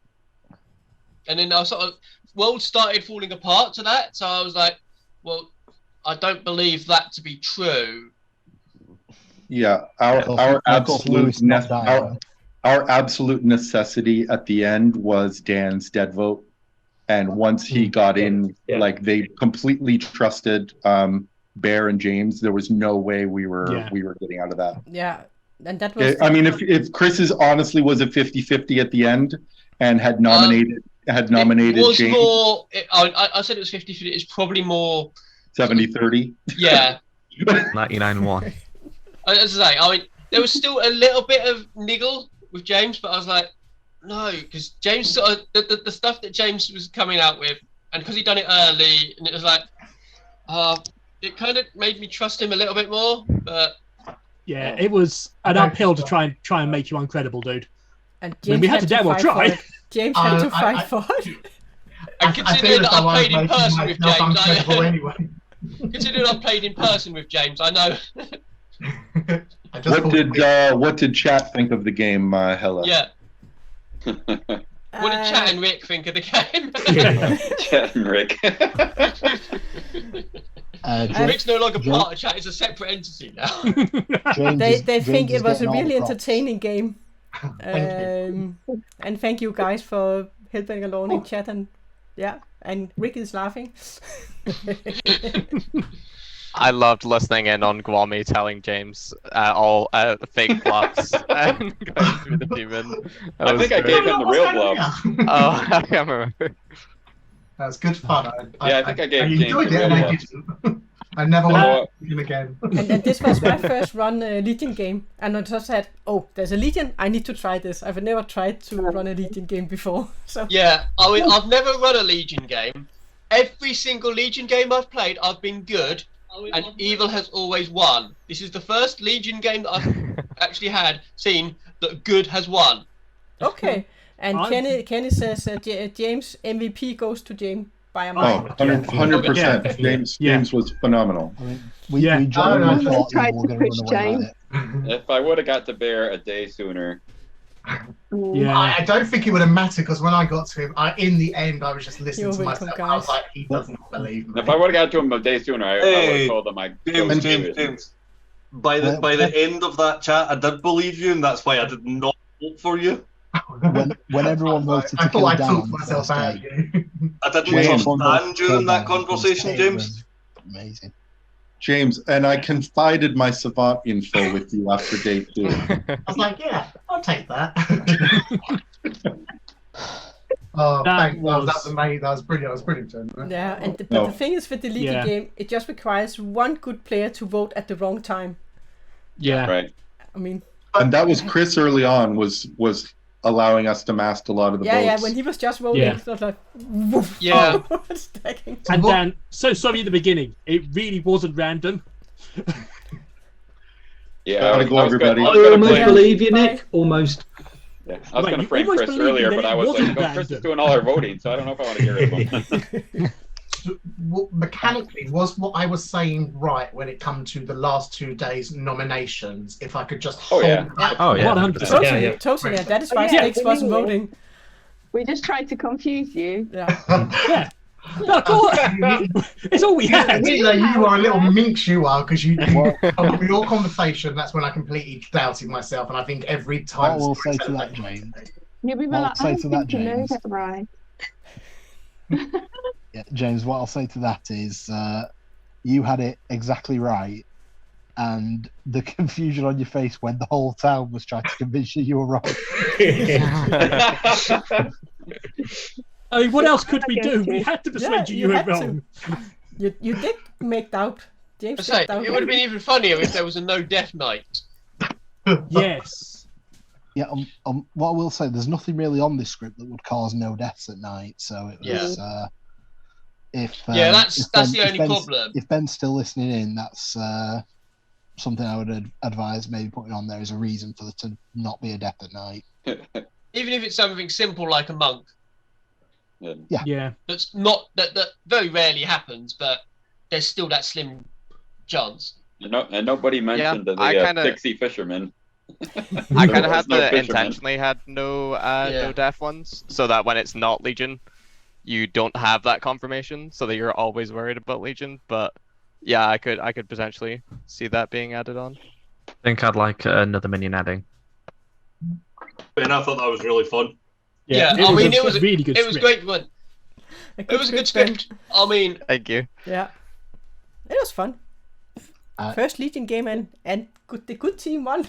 And then I sort of world started falling apart to that. So I was like, well, I don't believe that to be true. Yeah, our absolute necessity at the end was Dan's dead vote, and once he got in, like they completely trusted Bear and James. There was no way we were getting out of that. Yeah, and that was. I mean, if Chris's honestly was a 50-50 at the end and had nominated it was James, more. I said it was 50-50. It's probably more 70-30. Yeah. 99-1. As I say, I mean, there was still a little bit of niggle with James, but I was like, no, because James sort of the stuff that James was coming out with, and because he'd done it early, and it was like, it kind of made me trust him a little bit more. But yeah, it was an uphill to try and make you uncredible, dude. And James we had to damn well try. James had to fight for it. And considering that I played in person with James, considering I played in person with James, I know. What did chat think of the game, Helle? Yeah. What did Chat and Rick think of the game? Chat and Rick. Rick's no longer part of Chat; it's a separate entity now. They think it was a really entertaining game, and thank you guys for helping along in chat and Rick is laughing. I loved listening in on Gwami telling James all fake bluffs and going through the demon. I think I gave him the real bluffs. Oh, I can't remember. That was good fun. I think I gave James enjoyed the it, real and bluffs. I never want to do it again. And this was my first run Legion game, and I just said, "Oh, there's a Legion. I need to try this. I've never tried to run a Legion game before." So yeah, I mean, I've never run a Legion game. Every single Legion game I've played, I've been good. And evil has always won. This is the first Legion game that I've actually seen that good has won. Okay, and Kenny says James MVP goes to James by a mile. 100%. James was phenomenal. We genuinely thought we were going to run away with it. If I would have got to Bear a day sooner. I don't think it would have mattered because when I got to him, in the end, I was just listening to myself. I was like, he doesn't believe me. If I would have got to him a day sooner, I would have told him James. By the end of that chat, I did believe you, and that's why I did not vote for you. When everyone voted to kill Dan, myself out. I didn't trust Dan during that conversation, James. Amazing. James, and I confided my savant info with you after day 2. I was like, yeah, I'll take that. That was amazing. That was brilliant. That was brilliant. Yeah, but the thing is with the Legion game, it just requires one good player to vote at the wrong time. Yeah. Right. I mean. And that was Chris early on was allowing us to mask a lot of the votes. Yeah, when he was just voting, it was like, woof, stacking. And Dan, so sorry at the beginning. It really wasn't random. Gotta go, everybody. I almost believe you, Nick. Almost. Yeah, I was going to frame Chris earlier, but I was like, Chris is doing all our voting, so I don't know if I want to hear it. Mechanically, was what I was saying right when it come to the last 2 days nominations? If I could just hold that. Oh yeah, 100%. Totally. That is why Styx wasn't voting. We just tried to confuse you. Yeah. No, cool. It's all we had. You are a little minx, you are, because with your conversation, that's when I completely doubted myself, and I think every time. I will say to that, James, You'll be Well, like, say I to don't that, think you know James. that right. Yeah, James, what I'll say to that is you had it exactly right, and the confusion on your face when the whole town was trying to convince you were wrong. I mean, what else could we do? We had to persuade you were had to. wrong. You did make doubt. James I say, did doubt. it would have been even funnier if there was a no death night. Yes. Yeah, what I will say, there's nothing really on this script that would cause no deaths at night. So it was, that's the only problem. If Ben's still listening in, that's something I would advise maybe putting on there as a reason for there to not be a death at night. Even if it's something simple like a monk. Yeah. That's not that very rarely happens, but there's still that slim chance. And nobody mentioned the pixie fisherman. I kind of had no fisherman. intentionally had no death ones, so that when it's not Legion, you don't have that confirmation, so that you're always worried about Legion. But yeah, I could potentially see that being added on. I think I'd like another minion adding. Ben, I thought that was really fun. Yeah, it I was mean, a it was really good It was script. great fun. It was a good script. I mean, Thank you. Yeah, it was fun. First Legion game and the good team won.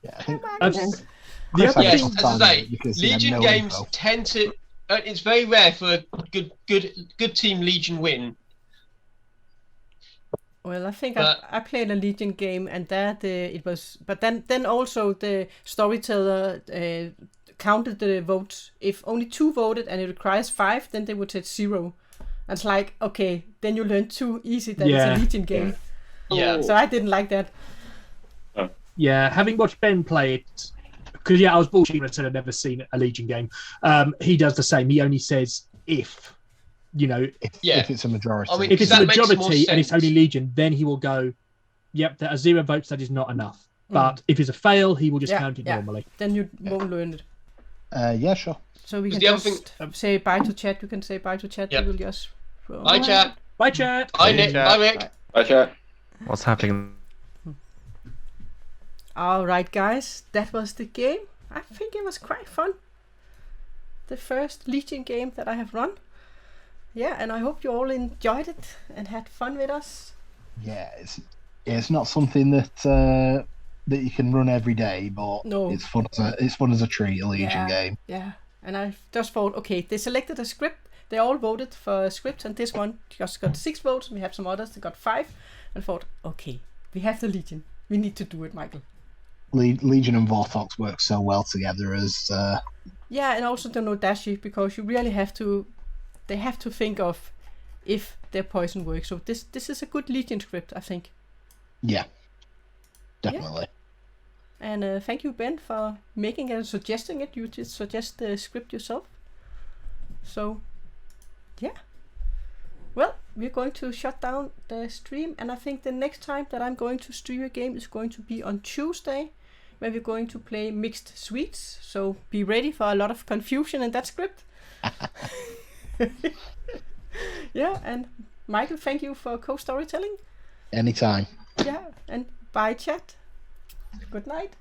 Yes, as I say, Legion games tend to. It's very rare for a good team Legion win. Well, I think I played a Legion game, and that it was. But then also the Storyteller counted the votes. If only 2 voted and it requires 5, then they would say 0. And it's like, okay, then you learn too easy that it's a Legion game. Yeah. So I didn't like that. Yeah, having watched Ben play it, because I was bullshitting when I said I'd never seen a Legion game. He does the same. He only says if, if it's a majority. I mean, if it's a that makes more majority and it's sense. only Legion, then he will go, yep, there are 0 votes, that is not enough. But if it's a fail, he will just count it normally. Then you won't learn it. Yeah, sure. So we can the other just say bye to chat. You can say bye to chat. Yep. We will just. Bye, chat. Bye, chat. Bye, Nick. Bye, Mick. Bye, chat. What's happening? All right, guys, that was the game. I think it was quite fun. The first Legion game that I have run. Yeah, and I hope you all enjoyed it and had fun with us. Yeah, it's not something that you can run every day, but it's fun as a treat, a Legion game. Yeah, and I just thought, okay, they selected a script. They all voted for a script, and this one just got 6 votes. We have some others that got 5, and thought, okay, we have the Legion. We need to do it, Michael. Legion and Vortox work so well together as. Yeah, and also the Nodashi, because you really have to. They have to think of if their poison works. So this is a good Legion script, I think. Yeah, definitely. Yeah. And thank you, Ben, for making it and suggesting it. You did suggest the script yourself. So, yeah. Well, we're going to shut down the stream, and I think the next time that I'm going to stream a game is going to be on Tuesday, where we're going to play Mixed Sweets. So be ready for a lot of confusion in that script. Yeah, and Michael, thank you for co-storytelling. Anytime. Yeah, and bye, chat. Good night.